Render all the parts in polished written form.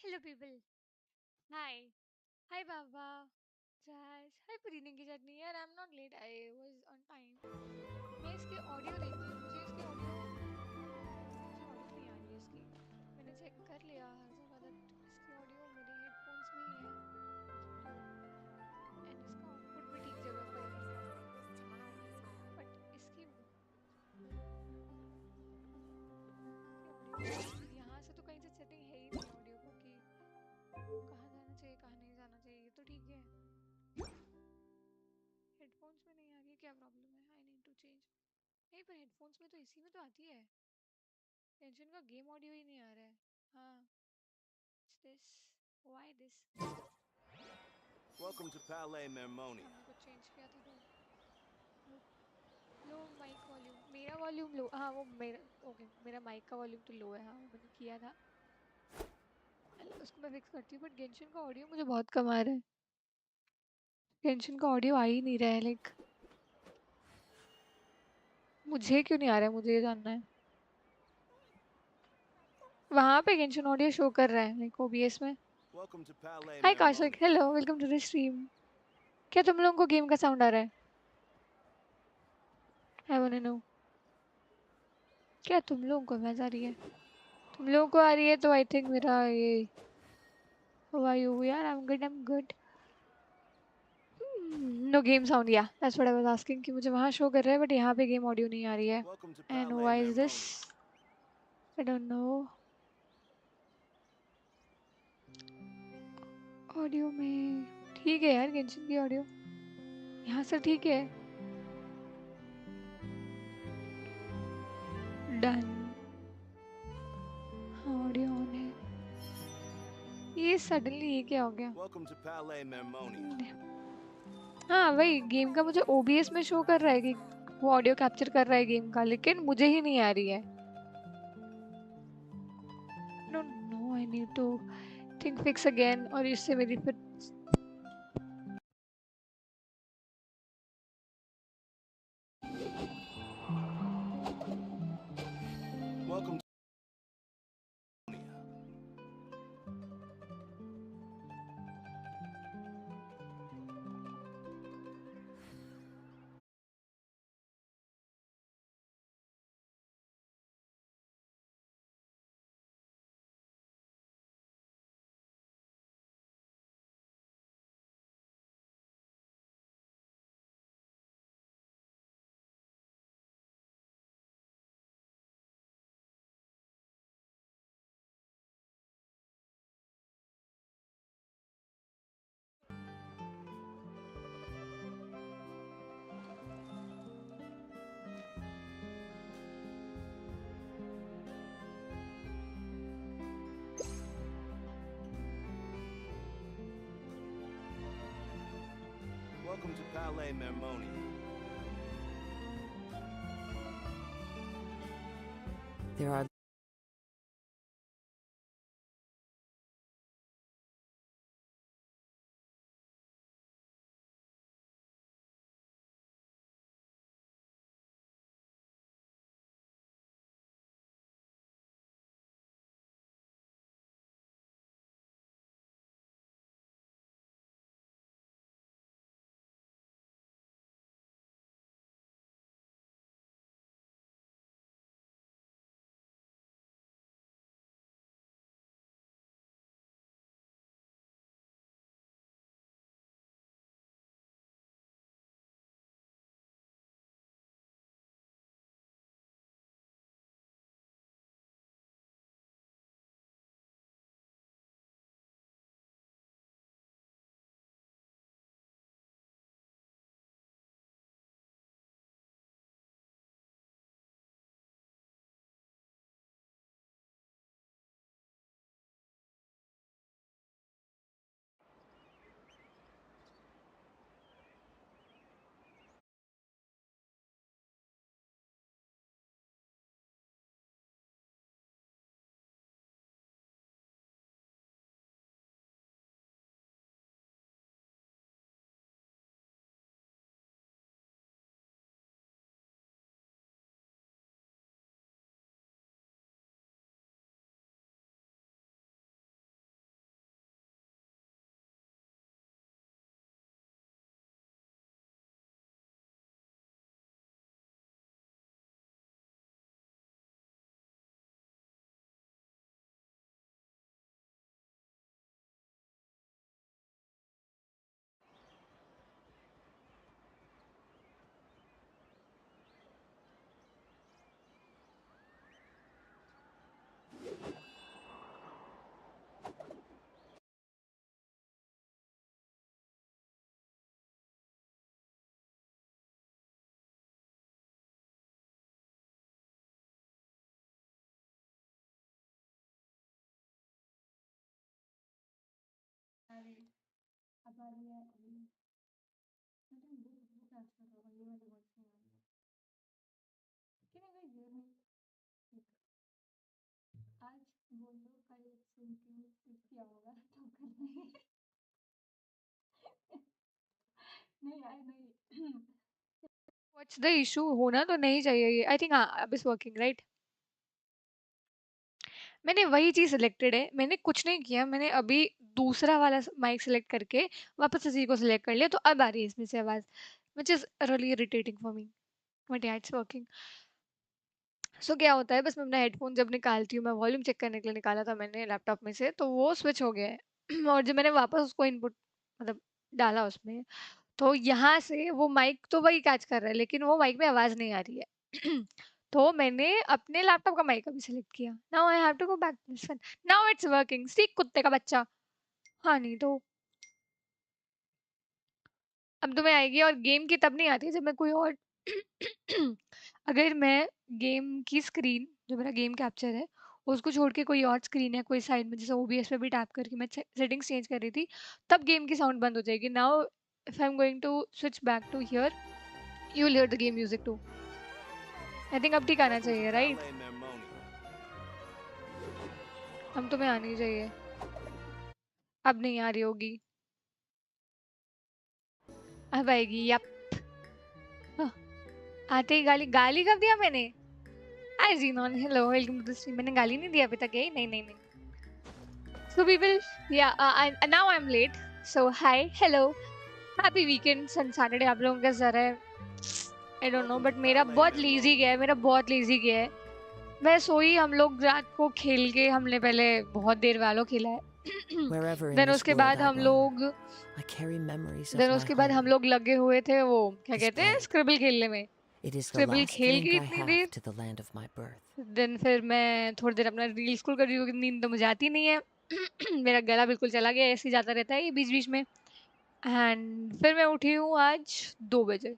Hello people. Hi. Hi Baba. Jazz. Hi पुदीने की चटनी यार I'm not late. I was on time. मैं इसकी ऑडियो देख रही हूँ. मुझे ऑडियो नहीं आ रही है इसकी. मैंने चेक कर लिया हर जगह that इसकी ऑडियो मेरे हेडफोन्स में ही है. एंड इसका आउटपुट भी ठीक जगह पर है. बट इसकी ऑडियो यहाँ से तो कहीं से सेटिंग है ही नहीं ऑडियो को कि कहाँ जाना चाहिए कहाँ नहीं जाना चाहिए. ये तो ठीक है. हेडफोन्स में नहीं आ रही है. क्या प्रॉब्लम है? I need to change. नहीं पर हेडफोन्स में तो इसी में तो आती है. टेंशन का गेम ऑडियो ही नहीं आ रहा है. हाँ. This why this. Welcome to Palais Mermoni. हमने कुछ चेंज किया था तो लो माइक वॉल्यूम. मेरा वॉल्यूम लो. हाँ वो मेरा ओके. मेरा माइक का वॉल्यूम तो लो है. हाँ वो मैंने किया था. उसको मैं फिक्स करती हूँ. बट गेंशिन का ऑडियो मुझे बहुत कम आ रहा है. गेंशिन का ऑडियो आ ही नहीं रहा है. लाइक मुझे क्यों नहीं आ रहा है. मुझे ये जानना है. वहाँ पे गेंशिन ऑडियो शो कर रहा है लाइक ओबीएस में. Welcome to Palais hi Kaushik. Mermoni. Hello. Welcome to the stream. क्या तुम लोगों को गेम का साउंड आ रहा है? I want to know. क्या तुम लोगों को आवाज आ रही है? तुम लोगों को आ रही है तो आई थिंक मेरा ये हाउ आर यू यार. I am good. I am good. No game sound. Yeah that's what I was asking कि मुझे वहाँ शो कर रहा है बट यहाँ पे गेम ऑडियो नहीं आ रही है. Welcome to and Palais why is this? Mermoni. I don't no. Audio में ठीक है यार. गेंशिन की ऑडियो यहाँ से ठीक है. डन. ऑडियो ऑन है. ये सडनली ये क्या हो गया? Welcome to Palais Mermoni. हाँ वही गेम का मुझे ओबीएस में शो कर रहा है कि वो ऑडियो कैप्चर कर रहा है गेम का. लेकिन मुझे ही नहीं आ रही है. Don't know. I need to think fix again. और इससे मेरी फिर Welcome to Welcome to Palais Mermoni. There are what's the issue? होना तो नहीं चाहिए ये। आई थिंक हाँ, अब इज वर्किंग राइट। मैंने वही चीज़ सिलेक्टेड है, मैंने कुछ नहीं किया, मैंने अभी दूसरा वाला माइक सिलेक्ट करके वापस इसी को सिलेक्ट कर लिया, तो अब आ रही है इसमें से आवाज़, which is really irritating for me, but या इट्स वर्किंग। सो क्या होता है, बस मैं अपना हेडफोन जब निकालती हूँ, मैं वॉल्यूम चेक करने के लिए निकाला था मैंने लैपटॉप में से, तो वो स्विच हो गया है और जब मैंने वापस उसको इनपुट मतलब डाला उसमें, तो यहाँ से वो माइक तो वही कैच कर रहा है, लेकिन वो माइक में आवाज़ नहीं आ रही है तो मैंने अपने लैपटॉप का माइक अभी सिलेक्ट किया। Now I have to go back to this one. Now it's working. See कुत्ते का बच्चा। हाँ नहीं तो अब तुम्हें आएगी, और गेम की तब नहीं आती जब मैं कोई और अगर मैं गेम की स्क्रीन, जो मेरा गेम कैप्चर है, उसको छोड़ के कोई और स्क्रीन है कोई साइड में, जैसे ओबीएस पे भी टैप करके मैं सेटिंग्स चेंज कर रही थी, तब गेम की साउंड बंद हो जाएगी। Now if I am going to switch back to here, you will hear the game music too. I think अब ठीक आना Welcome to चाहिए राइट? Palais Mermoni. हम तुम्हें आनी चाहिए। अब नहीं आ रही होगी, अब आएगी। यप। हाँ, आते ही गाली, गाली कब दिया मैंने? Hi Xenon, hello, welcome to the stream. मैंने गाली नहीं दिया अभी तक, यही नहीं नहीं नहीं। So we will, yeah, now I'm late. So hi, hello, happy weekend on Saturday। आप लोगों का जरा I don't know, Welcome to but मेरा Palais बहुत लेजी Mermoni. गया है, मेरा बहुत लेजी गया है। मैं सोई, हम लोग रात को खेल के, हमने पहले बहुत देर वालों खेला है wherever in देन this उसके world बाद I हम roam, लोग I carry memories of then my उसके बाद हम home. लोग लगे हुए थे वो क्या This कहते हैं, blade, स्क्रिबल खेलने में। it is the scribble last खेल link के I इतनी have देर, to the land of my birth. Then फिर मैं थोड़ी देर अपना रील स्क्रॉल कर रही हूँ, नींद तो मुझे आती नहीं है मेरा गला बिल्कुल चला गया, ऐसे ही जाता रहता है ये बीच बीच में। एंड फिर मैं उठी हूँ आज 2 बजे,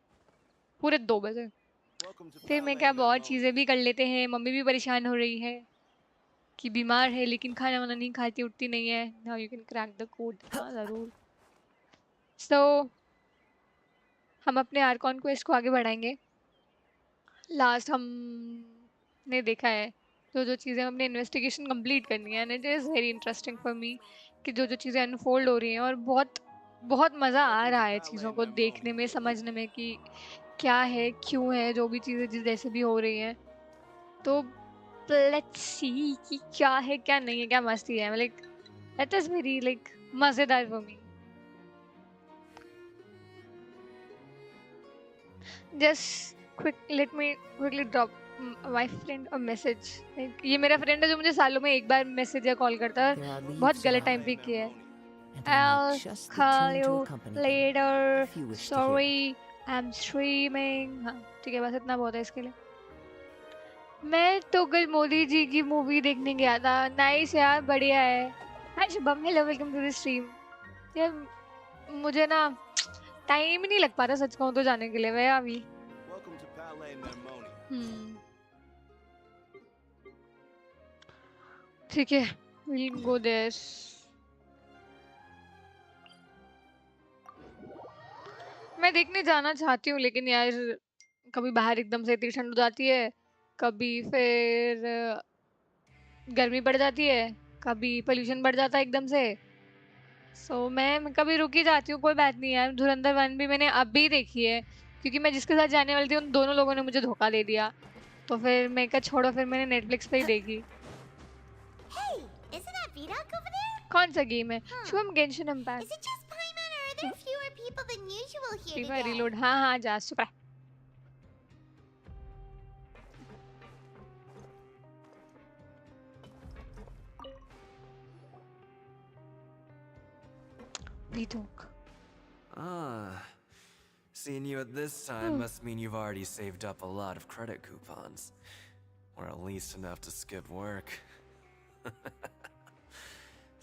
पूरे 2 बजे। Welcome to फिर मैं Palais क्या बहुत Mermoni. चीज़ें भी कर लेते हैं, मम्मी भी परेशान हो रही है कि बीमार है लेकिन खाना वाना नहीं खाती, उठती नहीं है। Now you can crack the code. हाँ ज़रूर। सो हम अपने आर्कॉन क्वेस्ट को आगे बढ़ाएंगे। लास्ट हमने देखा है जो जो चीज़ें हमने इन्वेस्टिगेशन कंप्लीट करनी है, and it is very interesting for me कि जो जो चीज़ें अनफोल्ड हो रही हैं, और बहुत बहुत मज़ा आ Welcome रहा to है Palais चीज़ों को देखने में, Mermoni. समझने में कि क्या है, क्यों है, जो भी चीज़ें जिस जैसे भी हो रही हैं। तो लेट्स सी कि क्या है, क्या नहीं है, क्या मस्ती है। Like that is very like मज़ेदार for me. Just quick let me quickly drop my friend a message. Like ये मेरा फ्रेंड है जो मुझे सालों में एक बार मैसेज या कॉल करता है, There are बहुत leaves गलत around, टाइम Palais पे किया है। Mermoni. and I know I'll just the call tune to you accompany them, later. if you wish to hear it. Sorry, I'm streaming. हाँ ठीक है, बस इतना बहुत है इसके लिए। मैं तो कल मोदी जी की मूवी देखने गया था। नाइस यार, बढ़िया है। Hi Shubham, hello, welcome to the stream. यार मुझे ना टाइम ही नहीं लग पा रहा, सच कहूँ तो, जाने के लिए। वह अभी Welcome to Palais Mermoni. ठीक है, we'll go there. मैं देखने जाना चाहती हूँ, लेकिन यार कभी बाहर एकदम से इतनी ठंड हो जाती है, कभी फिर गर्मी बढ़ जाती है, कभी पोल्यूशन बढ़ जाता है एकदम से। मैं कभी रुक ही जाती हूँ। कोई बात नहीं यार, धुरंधर 1 भी मैंने अभी देखी है, क्योंकि मैं जिसके साथ जाने वाली थी उन दोनों लोगों ने मुझे धोखा दे दिया। तो फिर मैं कहा छोड़ो, फिर मैंने नेटफ्लिक्स पे ही देखी। Hey, isn't that Vidoc over there? कौन सा गेम है? Huh. Shubham, Genshin impact. Is it just Paimon or are there fewer people than usual here free today? Fire reload, हाँ हाँ जा चुका है। Vidoc. Ah, seeing you at this time must mean you've already saved up a lot of credit coupons. Or at least enough to skip work.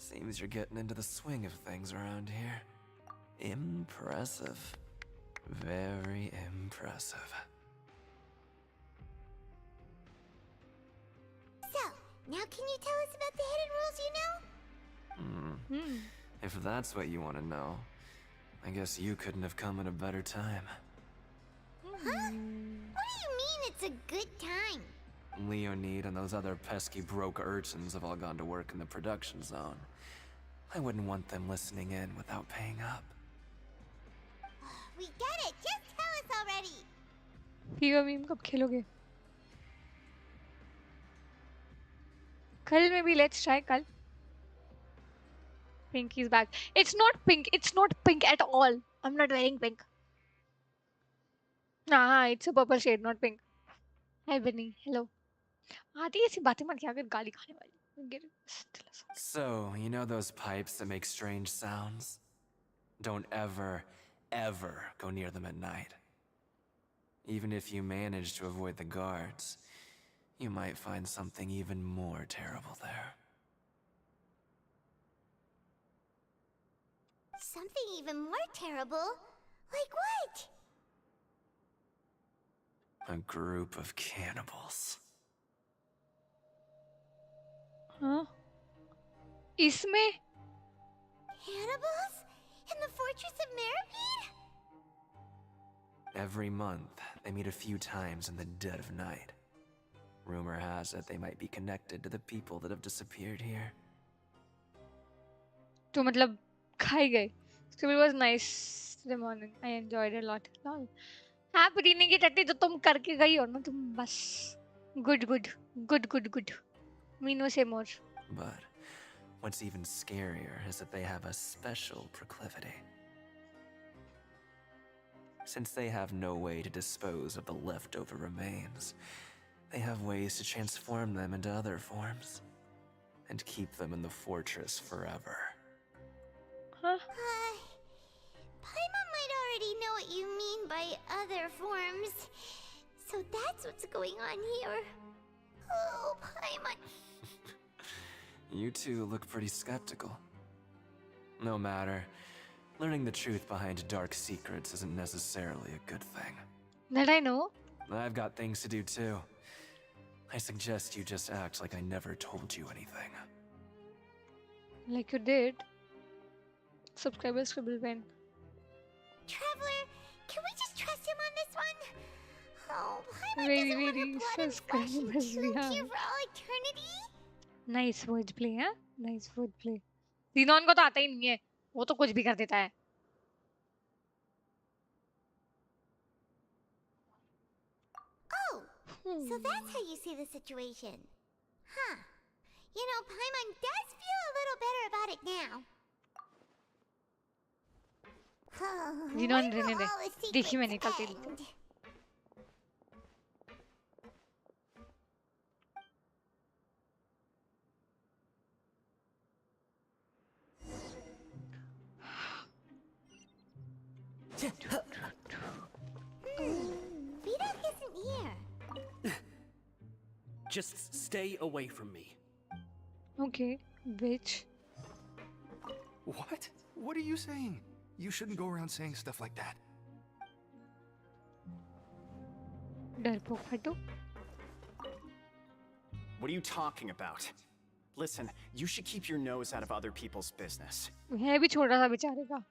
Seems you're getting into the swing of things around here. Impressive. Very impressive. So, now can you tell us about the hidden rules you know? If that's what you want to know, I guess you couldn't have come at a better time. Huh? What do you mean it's a good time? Leonid and those other pesky broke urchins have all gone to work in the production zone. I wouldn't want them listening in without paying up. We get it. Just tell us already. Fever meme कब खेलोगे? कल में भी let's try कल। Pink is back. It's not pink. It's not pink at all. I'm not wearing pink. हाँ, it's a purple shade, not pink. Hi Benny, hello. आती ऐसी बातें मत किया कर, गाली खाने वाली। Get it? So, you know those pipes that make strange sounds? Don't ever, ever go near them at night. Even if you manage to avoid the guards, you might find something even more terrible there. Something even more terrible? Like what? A group of cannibals. हाँ? इसमें? Cannibals? In the fortress of Meropide? Every month, they meet a few times in the dead of night. Rumor has it they might be connected to the people that have disappeared here. तो मतलब खाई गए. Still it was nice the morning. I enjoyed it a lot. Lol. हाँ पुदीने की चटनी जो तुम करके गई हो ना तुम, बस good. Me no say more. But what's even scarier is that they have a special proclivity. Since they have no way to dispose of the leftover remains, they have ways to transform them into other forms and keep them in the fortress forever. Huh? Paimon might already know what you mean by other forms. So that's what's going on here. Oh, Paimon. You two look pretty skeptical. No matter. Learning the truth behind dark secrets isn't necessarily a good thing. That I know. I've got things to do too. I suggest you just act like I never told you anything. Like you did. Subscriber scribble pen. Traveler, Can we just trust him on this one? Oh, Paimon Very, doesn't want very her blood and flesh and subscribers we tomb have. here for all eternity? Nice wordplay, हाँ? Nice wordplay. Xenon को तो आता ही नहीं है. वो तो कुछ भी कर देता है. Oh, so that's how you see the situation. Huh. You know, Paimon does feel a little better about it now. Xenon When रहने will दे. all the देखी मैंने secrets कल तेरी को. end? Vito isn't here. Just stay away from me. Okay, bitch. What? What are you saying? You shouldn't go around saying stuff like that. डरपोक हटो. What are you talking about? Listen, you should keep your nose out of other people's business. है भी छोटा सा बेचारे का.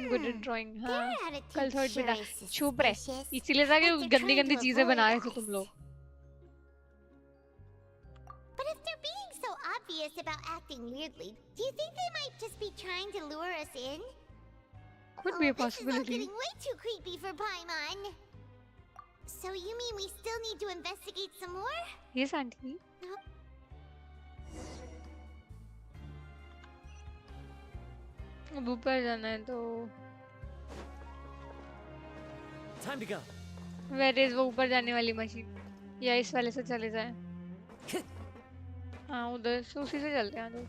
Good at drawing, हाँ. Their attitude कल थर्ड sure बेटा. is चुप रहे. suspicious. इसीलिए था कि Like they're गंदी trying गंदी to चीजें बना रहे avoid थे तुम us. लोग. But if they're being so obvious about acting weirdly, do you think they might just be trying to lure us in? Could be a This is all possibility. getting way too creepy for Paimon. So you mean we still need to investigate some more? Yes, auntie. अब ऊपर जाना है तो Time to go. Where is वो ऊपर जाने वाली machine या इस वाले से चले जाएं. हाँ उधर से उसी से चलते हैं तो.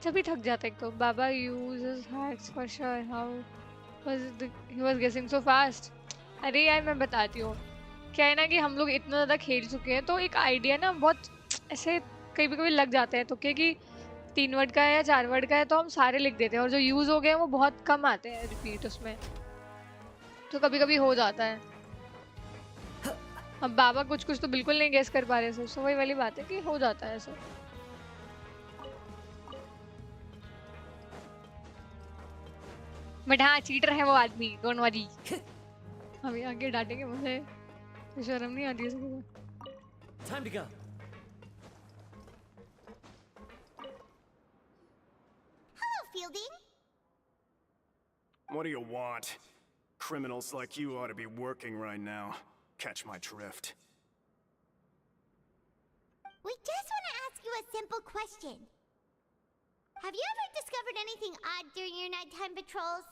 सभी थक जाते हैं. तो बाबा uses hacks for sure. How he was guessing so fast. अरे यार मैं बताती हूँ. क्या है ना कि हम लोग इतना ज़्यादा खेल चुके हैं तो एक आइडिया ना बहुत ऐसे कभी कभी लग जाते हैं. तो कि 3 वर्ड का है या 4 वर्ड का है तो हम सारे लिख देते हैं और जो यूज़ हो गए हैं वो बहुत कम आते हैं रिपीट उसमें. तो कभी कभी हो जाता है. अब बाबा कुछ कुछ तो बिल्कुल नहीं गेस कर पा रहे थे. सो वही वाली बात है कि हो जाता है ऐसा. बट हाँ चीटर है वो आदमी. Don't worry. हम आगे डांटेंगे मुझे. शर्म नहीं आती है. Time to go. Hello, Fielding. What do you want? Criminals like you ought to be working right now. Catch my drift. We just want to ask you a simple question. Have you ever discovered anything odd during your nighttime patrols?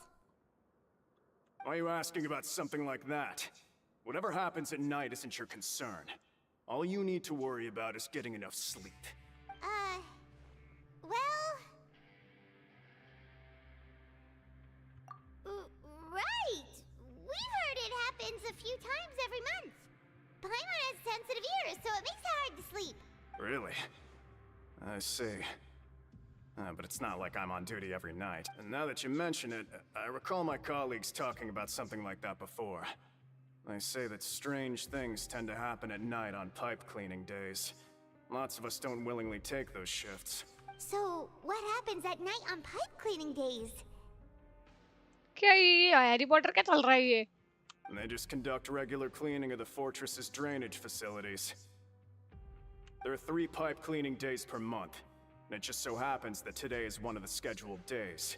Why are you asking about something like that? Whatever happens at night isn't your concern. All you need to worry about is getting enough sleep. Well... right! We've heard it happens a few times every month. Paimon has sensitive ears, so it makes it hard to sleep. Really? I see. But it's not like I'm on duty every night. And now that you mention it, I recall my colleagues talking about something like that before. They say that strange things tend to happen at night on pipe cleaning days. Lots of us don't willingly take those shifts. So, what happens at night on pipe cleaning days? क्या ये Harry Potter क्या चल रहा है ये? And they just conduct regular cleaning of the fortress's drainage facilities. There are 3 pipe cleaning days per month. And it just so happens that today is one of the scheduled days.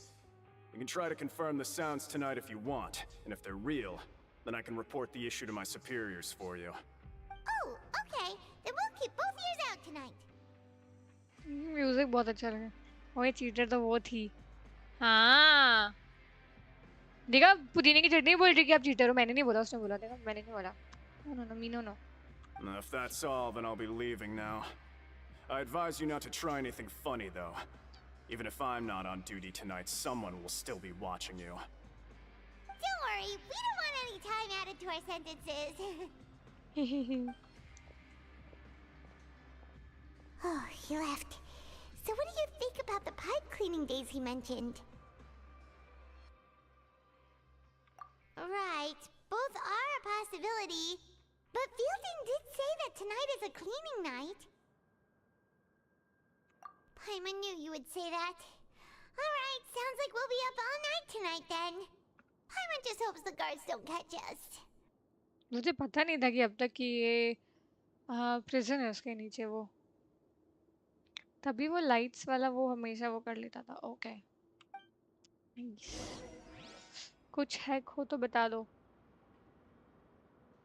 You can try to confirm the sounds tonight if you want, and if they're real, then I can report the issue to my superiors for you. Oh, okay. Then we'll keep both ears out tonight. Music बहुत अच्छा लगा. ओए cheater तो वो थी. हाँ. देखा पुदीने की चटनी बोल रही कि आप चीटर हो. मैंने नहीं बोला उसने बोला. देखा मैंने नहीं बोला. No me no. Now, if that's all, then I'll be leaving now. I advise you not to try anything funny, though. Even if I'm not on duty tonight, someone will still be watching you. Don't worry, we don't want any time added to our sentences. Oh, he left. So what do you think about the pipe cleaning days he mentioned? Right, both are a possibility. But Fielding did say that tonight is a cleaning night. Paimon knew you would say that. Alright, sounds like we'll be up all night tonight then. Paimon just hopes the guards don't catch us. मुझे पता नहीं था कि अब तक कि ये prison है उसके नीचे वो तभी वो लाइट्स वाला वो हमेशा वो कर लेता था ओके कुछ हैक हो तो बता दो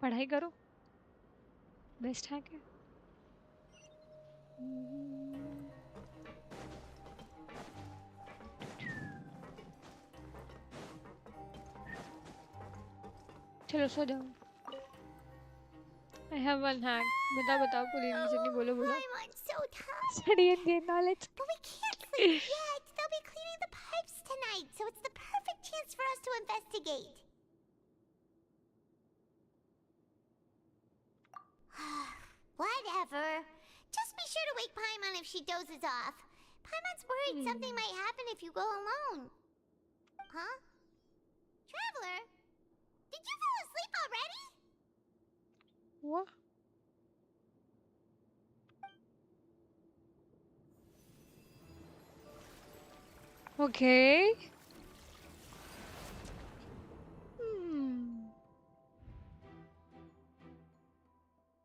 पढ़ाई करो बेस्ट हैक है चलो सो जाओ I have one hack. बताओ पुलिस नहीं बोलो बोलो. I'm so tired. Study and gain knowledge. But we can't sleep yet. They'll be cleaning the pipes tonight, so it's the perfect chance for us to investigate. Whatever. Just be sure to wake Paimon if she dozes off. Paimon's worried something might happen if you go alone. Huh? Traveler? Did you fall asleep already? What? Okay.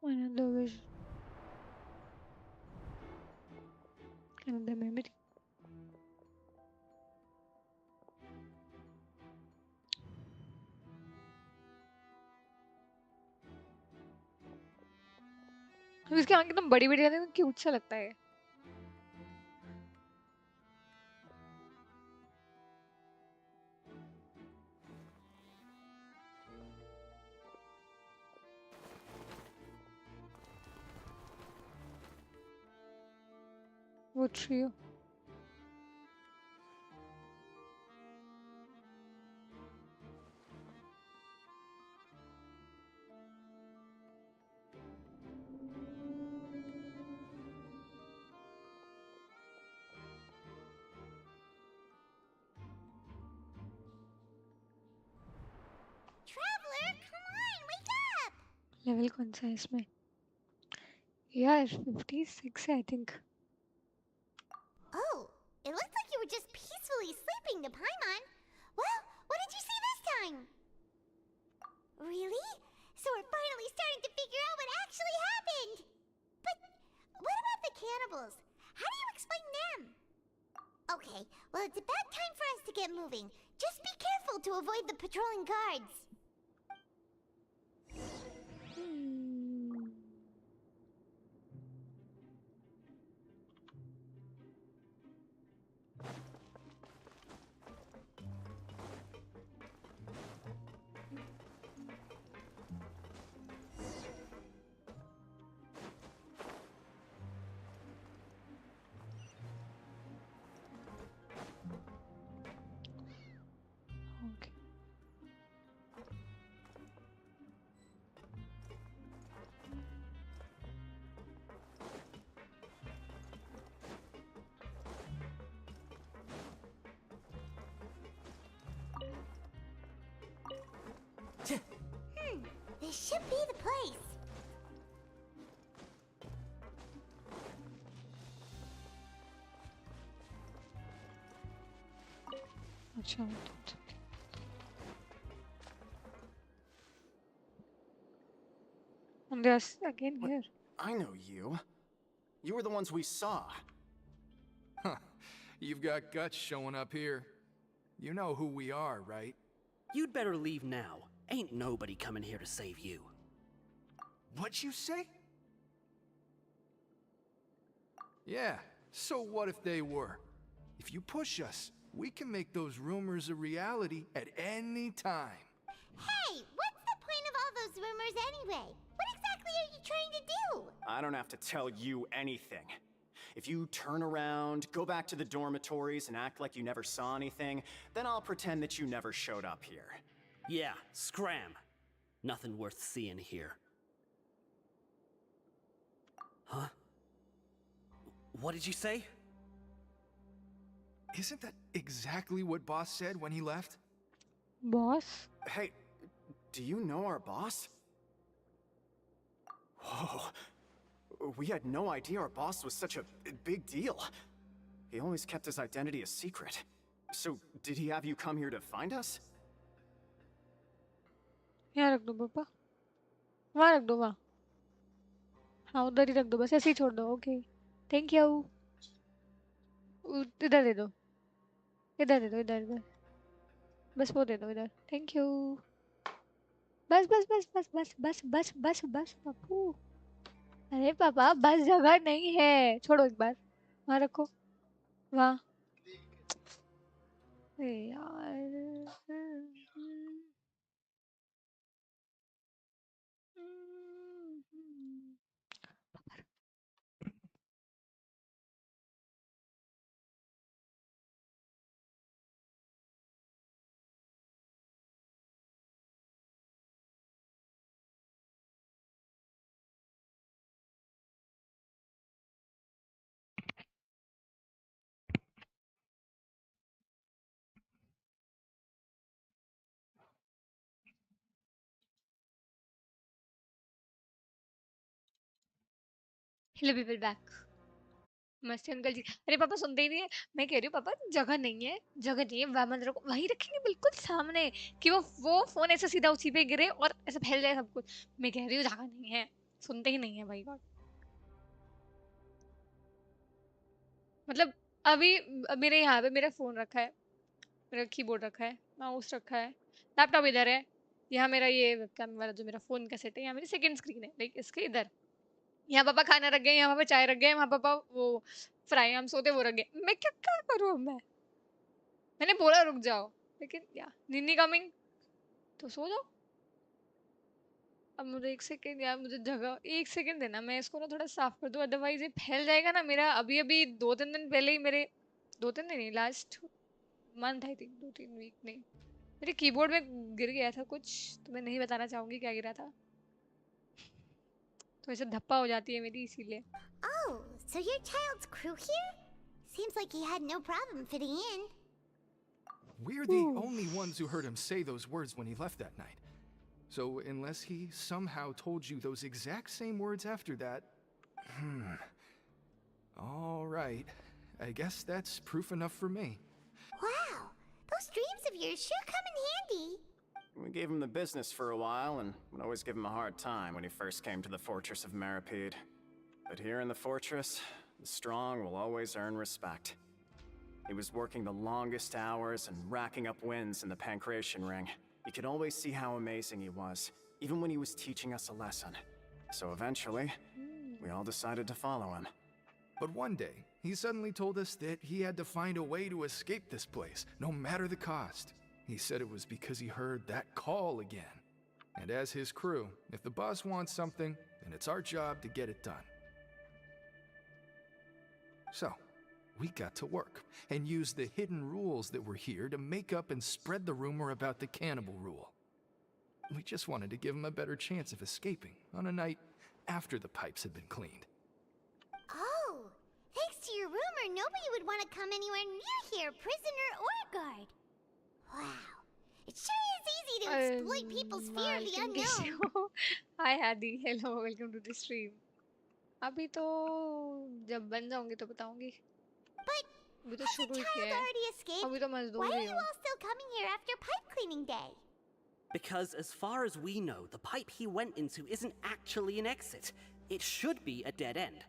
Another wish. Another memory. इसकी आंखें एकदम बड़ी बड़ी रहती हैं, cute सा लगता है. वो trio. लेवल कौन सा है इसमें यार 56 है I think. Oh, it looked like you were just peacefully sleeping to Paimon. Well, what did you see this time? Really? So we're finally starting to figure out what actually happened. But what about the cannibals? How do you explain them? Okay, well it's about time for us to get moving. Just be careful to avoid the patrolling guards. Okay. This should be the place. अच्छा and there's again here. I know you. You were the ones we saw. Huh. You've got guts showing up here. You know who we are, right? You'd better leave now. Ain't nobody coming here to save you. What'd you say? Yeah, so what if they were? If you push us, we can make those rumors a reality at any time. Hey, what's the point of all those rumors anyway? What exactly are you trying to do? I don't have to tell you anything. If you turn around, go back to the dormitories, and act like you never saw anything, then I'll pretend that you never showed up here. Yeah, scram. Nothing worth seeing here. Huh? What did you say? Isn't that exactly what Boss said when he left? Boss? Hey, do you know our boss? Oh, we had no idea our boss was such a big deal. He always kept his identity a secret. So, did he have you come here to find us? यहाँ रख दो पापा, वहाँ रख दो, वहाँ, हाँ उधर ही रख दो, बस ऐसे ही छोड़ दो. Okay, thank you. इधर दे दो, इधर दे दो, इधर इधर, बस वो दे दो इधर. Thank you. बस बस बस बस बस बस बस बस बस पप्पू. अरे पापा बस, जगह नहीं है, छोड़ो एक बार, वहाँ रखो, वहाँ. अरे यार. Hello people back. मस्ती अंकल जी. अरे पापा सुनते ही नहीं है. मैं कह रही हूँ पापा जगह नहीं है, जगह नहीं है, वह मंदिर को वहीं रखेंगे बिल्कुल सामने, कि वो फोन ऐसे सीधा उसी पे गिरे और ऐसे फैल जाए सब कुछ. मैं कह रही हूँ जगह नहीं है, सुनते ही नहीं है भाई गॉड. मतलब अभी मेरे यहाँ पे मेरा फोन रखा है, मेरा कीबोर्ड रखा है, माउस रखा है, लैपटॉप इधर है, यहाँ मेरा ये वेबकैम वाला जो मेरा फोन का सेट है, यहाँ मेरी सेकंड स्क्रीन है, लाइक इसके इधर. यहाँ पापा खाना रख गए, यहाँ पापा चाय रख गए, वहाँ पापा वो फ्राई हम सोते वो रख गए. मैं क्या क्या करूँ अब मैं. मैंने बोला रुक जाओ, लेकिन या निन्नी कमिंग, तो सो जाओ. अब मुझे एक सेकेंड यार, मुझे जगह एक सेकेंड देना, मैं इसको ना थोड़ा साफ कर दूं, अदरवाइज ये फैल जाएगा ना मेरा. अभी अभी 2-3 दिन पहले ही मेरे, 2-3 दिन नहीं, last month I think, 2-3 week नहीं, मेरे कीबोर्ड में गिर गया था कुछ, तो मैं नहीं बताना चाहूंगी क्या गिरा था, तो ऐसे धप्पा हो जाती है मेरी इसीलिए. Oh, so your child's crew here? Seems like he had no problem fitting in. We're the only ones who heard him say those words when he left that night. So unless he somehow told you those exact same words after that... All right. I guess that's proof enough for me. Wow, those dreams of yours sure come in handy. We gave him the business for a while and would always give him a hard time when he first came to the fortress of Meropide. But here in the fortress, the strong will always earn respect. He was working the longest hours and racking up wins in the Pancration Ring. You could always see how amazing he was, even when he was teaching us a lesson. So eventually, we all decided to follow him. But one day, he suddenly told us that he had to find a way to escape this place, no matter the cost. He said it was because he heard that call again. And as his crew, if the boss wants something, then it's our job to get it done. So, we got to work, and used the hidden rules that were here to make up and spread the rumor about the cannibal rule. We just wanted to give him a better chance of escaping on a night after the pipes had been cleaned. Oh, thanks to your rumor, nobody would want to come anywhere near here, prisoner or guard. Wow, it sure is easy to exploit people's fear of the unknown. Hi Hadi, hello, welcome to the stream. अभी तो जब बन जाऊंगी तो बताऊंगी. But अभी तो has the शुरू ही child किया है. already escaped? अभी तो Why मजदूर are ही you हूँ. all still coming here after pipe cleaning day? Because as far as we know, the pipe he went into isn't actually an exit. It should be a dead end.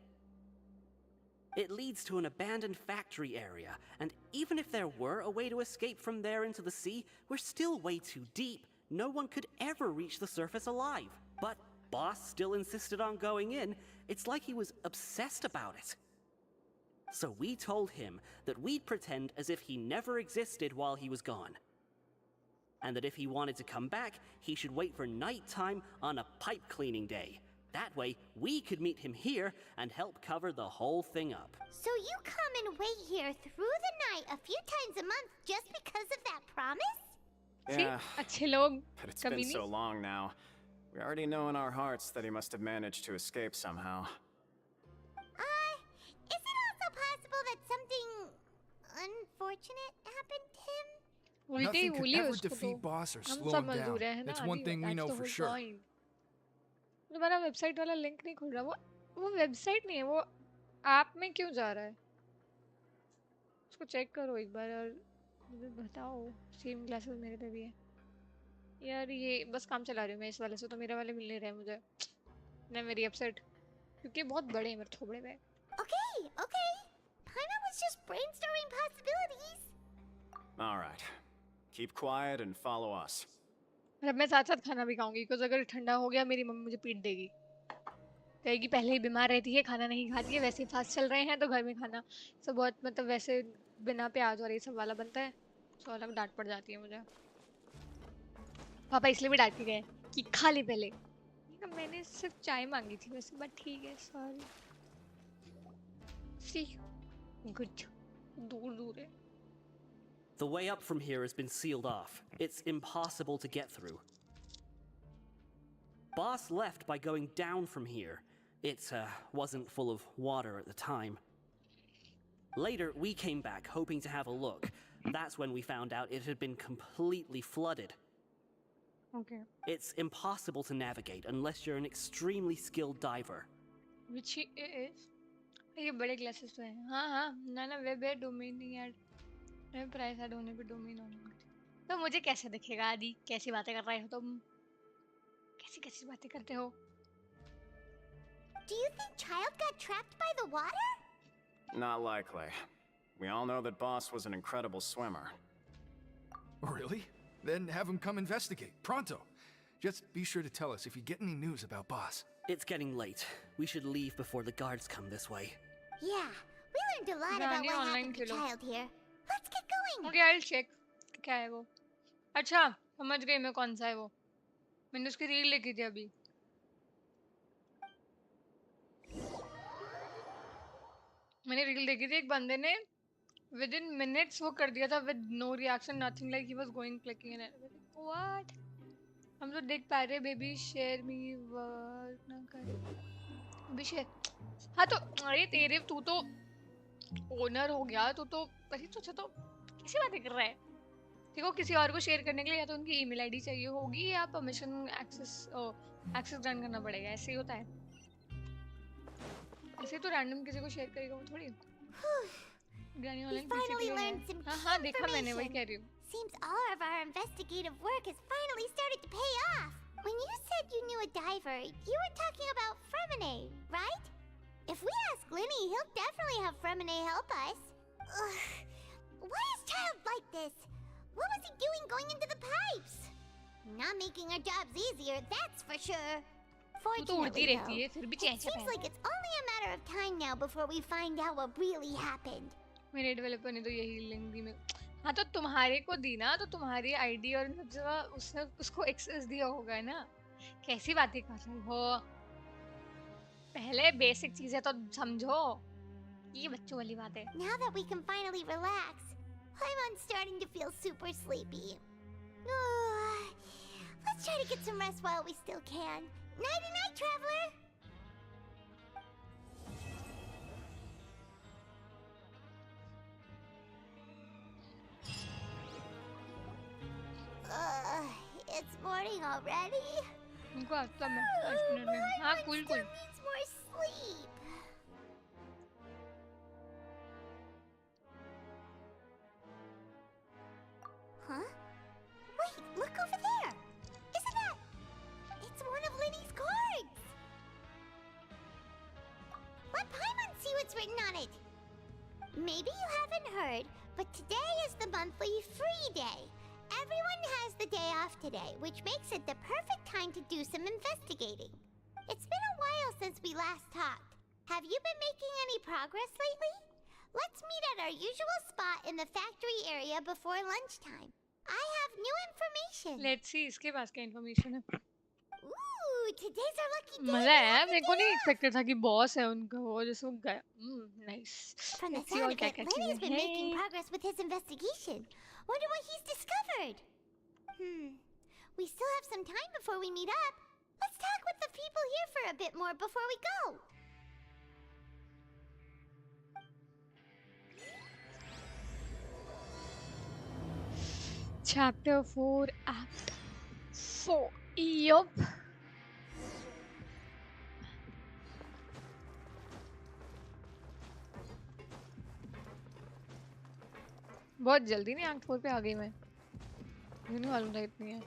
It leads to an abandoned factory area, and even if there were a way to escape from there into the sea, we're still way too deep. No one could ever reach the surface alive. But Boss still insisted on going in. It's like he was obsessed about it. So we told him that we'd pretend as if he never existed while he was gone. And that if he wanted to come back, he should wait for nighttime on a pipe cleaning day. That way, we could meet him here and help cover the whole thing up. So you come and wait here through the night a few times a month just because of that promise? Yeah, अच्छे लोग, but it's been कमीनी. so long now. We already know in our hearts that he must have managed to escape somehow. Is it also possible that something unfortunate happened to him? उल्टी Nothing could बोली ever उसको तो. defeat boss or हम slow सब him down. मजदूर हैं, है ना. That's one आदि, thing we that's know the for whole sure. point. तुम्हारा वेबसाइट वाला लिंक नहीं खुल रहा। वो वेबसाइट नहीं है, वो ऐप में क्यों जा रहा है? उसको चेक करो एक बार और मुझे बताओ। सेम ग्लासेस मेरे पे भी है यार। ये बस काम चला रही हूँ मैं इस वाले से, तो मेरे वाले मिल नहीं रहे मुझे। मैं मेरी अपसेट, क्योंकि बहुत बड़े हैं मेरे थोबड़े में। Okay, okay. Paimon was just brainstorming possibilities. All right. Keep quiet and follow us. और अब मैं साथ साथ खाना भी खाऊंगी, बिकॉज अगर ठंडा हो गया मेरी मम्मी मुझे पीट देगी। कहेगी पहले ही बीमार रहती है, खाना नहीं खाती है, वैसे ही फास्ट चल रहे हैं तो घर में खाना सब बहुत मतलब वैसे बिना प्याज और ये सब वाला बनता है, तो अलग डांट पड़ जाती है मुझे। पापा इसलिए भी डांट के गए कि खा ले पहले। मैंने सिर्फ चाय मांगी थी वैसे, बट ठीक है, सॉरी। सी गुड। दूर दूर है। The way up from here has been sealed off. It's impossible to get through. Boss left by going down from here. It wasn't full of water at the time. Later, we came back hoping to have a look. That's when we found out it had been completely flooded. Okay. It's impossible to navigate unless you're an extremely skilled diver. Which he is. ये बड़े glasses तो हैं। हाँ हाँ, ना web है, domain नहीं add, price add होने पे डोमेन होना। तो मुझे कैसे दिखेगा आदि? कैसी बातें कर रहे हो तुम? कैसी बातें करते हो? Do you think Child got trapped by the water? Not likely. We all know that Boss was an incredible swimmer. Really? Then have him come investigate, pronto. Just be sure to tell us if you get any news about Boss. It's getting late. We should leave before the guards come this way. Yeah, we learned a lot about what happened to Child here. Let's get going. Okay, I'll check. क्या है वो? अच्छा, समझ गई मैं कौन सा है वो। मैंने उसकी रील देखी थी अभी। मैंने रील देखी थी, एक बंदे ने within minutes वो कर दिया था with no reaction, nothing, like he was going clicking and what? हम तो देख पा रहे बेबी, शेयर मी वर्क ना कर अभी शेयर। हाँ तो अरे तेरे, तू तो ओनर हो गया, तू तो अरे तो अच्छा, तो कैसी बातें कर रहा है? देखो किसी और को शेयर करने के लिए या तो उनकी ईमेल आईडी चाहिए होगी या परमिशन एक्सेस ग्रांट करना पड़ेगा, ऐसे ही होता है। ऐसे तो रैंडम किसी को शेयर करेगा वो थोड़ी। ग्रानी online finally learned some key हाँ देखा मैंने, वही information. कह रही हूँ। Seems all of our investigative work has finally started to pay off. When you said you knew a diver, you were talking about Fremine, right? If we ask Linny, he'll definitely have Fremine help us. Ugh. Why is Child like this? What was he doing going into the pipes? Not making our jobs easier, that's for sure. तू तो उड़ती Fortunately, रहती है, फिर भी though, chain it से seems like पहन। it's only a matter of time now before we find out what really happened. मेरे डेवलपर ने तो यही लिंक दी मेरे। हाँ तो तुम्हारे को दी ना, तो तुम्हारी आईडी और सब जगह उसने उसको एक्सेस दिया होगा ना। कैसी बातें कर रही हो? पहले बेसिक चीजें तो समझो। ये बच्चों वाली बात है। Now that we can finally relax, I'm starting to feel super sleepy. Let's try to get some rest while we still can. Nighty-night, traveler! It's morning already. उनको आता मैं 5 मिनट में। हाँ cool cool. Needs more sleep. Huh? Wait, look over there. Isn't that? It's one of Linny's cards. Let Paimon see what's written on it. Maybe you haven't heard, but today is the monthly free day. Everyone has the day off today, which makes it the perfect time to do some investigating. It's been a while since we last talked. Have you been making any progress lately? Let's meet at our usual spot in the factory area before lunchtime. I have new information. Let's see इसके पास क्या information है। Ooh, today's our lucky day. मजा है, मेरे को नहीं expected था कि बॉस है उनका वो, जैसे वो गया। Nice. From the let's see और sound of क्या it, क्या Lenny's चीजें been making हैं। progress with his investigation. Wonder what he's discovered. We still have some time before we meet up. Let's talk with the people here for a bit more before we go. Chapter 4, Act 4. Yup. बहुत जल्दी नहीं act 4 पे आ गई मैं, मुझे नहीं मालूम था इतनी है।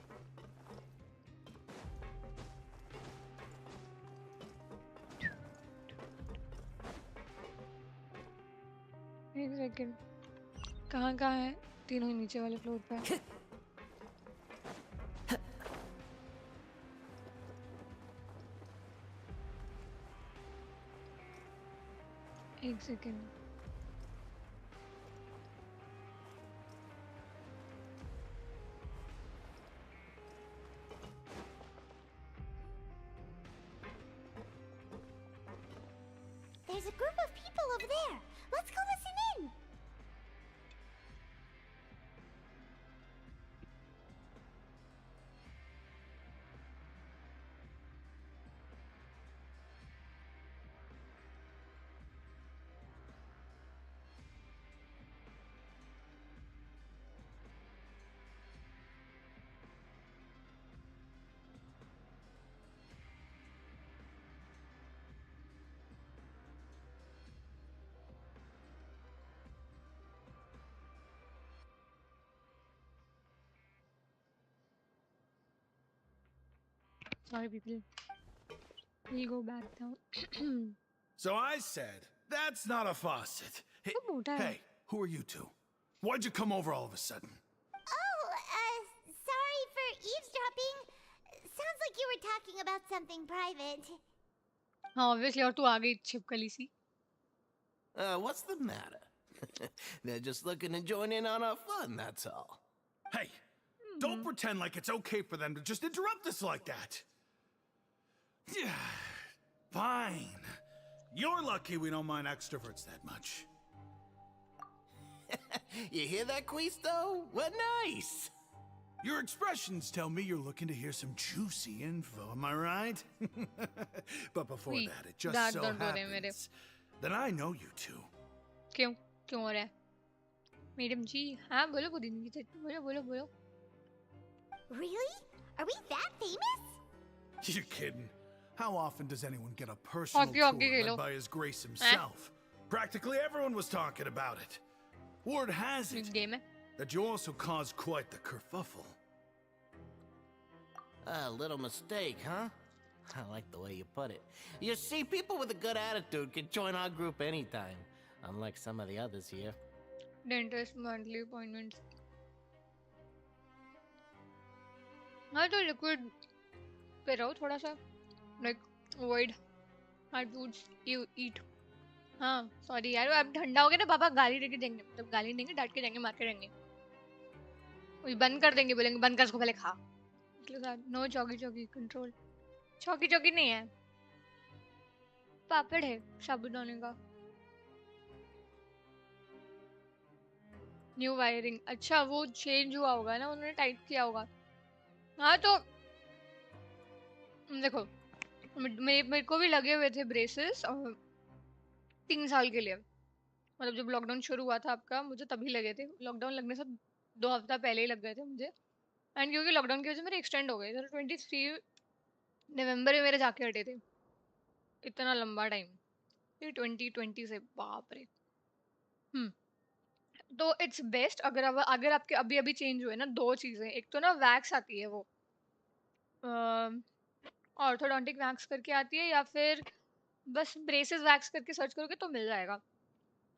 एक सेकंड, कहाँ कहाँ है? तीनों ही नीचे वाले फ्लोर पे है। एक second, There's a group of people over there. Let's go listen in. sorry people, we'll go back down. So I said, that's not a faucet. Hey, तो मोटा है। hey, who are you two? Why'd you come over all of a sudden? Oh, sorry for eavesdropping. Sounds like you were talking about something private. हाँ obviously, और तू आ गई छिपकली सी। What's the matter? They're just looking to join in on our fun, that's all. Hey, don't pretend like it's okay for them to just interrupt us like that. Fine. You're lucky we don't mind extroverts that much. You hear that, Quisto? What nice! Your expressions tell me you're looking to hear some juicy info, am I right? But before Wait, that, it just दांत so दर्द हो रहे हैं मेरे। happens that I know you two. क्यों क्यों हो रहा है? मैडम जी, हाँ बोलो पुदीन की चटनी, बोलो बोलो बोलो। Really? Are we that famous? You're kidding. How often does anyone get a personal Hockey, tour hockey Khelo. led by His Grace himself? Practically everyone was talking about it. Word has it game है। that you also caused quite the kerfuffle. A little mistake, huh? I like the way you put it. You see, people with a good attitude can join our group anytime, unlike some of the others here. Dentist monthly appointments. हाँ तो liquid पे रहो थोड़ा सा, like avoid hard foods you eat. हाँ sorry यार, अब ठंडा हो गया ना, पापा गाली देके देंगे, मतलब गाली देंगे, डांट के देंगे, मार के देंगे, वही बंद कर देंगे, बोलेंगे बंद कर इसको पहले खा। इसलिए साथ नो चौकी चौकी कंट्रोल। चौकी चौकी नहीं है, पापड़ है साबुदाने का। न्यू वायरिंग, अच्छा वो चेंज हुआ होगा ना, उन्होंने टाइट किया होगा। हाँ तो देखो, मेरे को भी लगे हुए थे ब्रेसेस 3 साल के लिए, मतलब जब लॉकडाउन शुरू हुआ था आपका, मुझे तभी लगे थे। लॉकडाउन लगने से 2 हफ्ता पहले ही लग गए थे मुझे, एंड क्योंकि लॉकडाउन की वजह से मेरे एक्सटेंड हो गए थे, 23 नवंबर में मेरे जाके हटे थे। इतना लंबा टाइम, ये 2020 से, बाप रे। तो इट्स बेस्ट अगर आपके अभी अभी चेंज हुए ना, 2 चीजें, एक तो ना वैक्स आती है, वो ऑर्थोडोंटिक वैक्स करके आती है, या फिर बस ब्रेसेस वैक्स करके सर्च करोगे तो मिल जाएगा।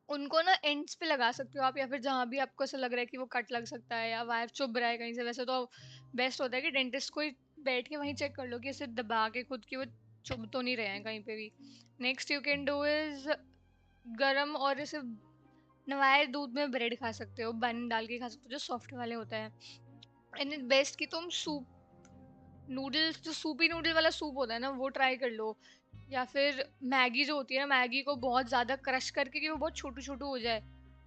उनको ना एंड्स पे लगा सकते हो आप, या फिर जहाँ भी आपको ऐसा लग रहा है कि वो कट लग सकता है या वायर चुभ रहा है कहीं से। वैसे तो बेस्ट होता है कि डेंटिस्ट को ही बैठ के वहीं चेक कर लो कि इसे दबा के खुद की वो चुभ तो नहीं रहे हैं कहीं पे भी। Next you can do is गरम और इसे नवाए दूध में ब्रेड खा सकते हो, बन डाल के खा सकते हो, जो सॉफ्ट वाले होता है। एंड इट बेस्ट कि तुम सूप नूडल्स, जो सूपी नूडल वाला सूप होता है ना, वो ट्राई कर लो, या फिर मैगी जो होती है ना, मैगी को बहुत ज़्यादा क्रश करके कि वो बहुत छोटू छोटू हो जाए,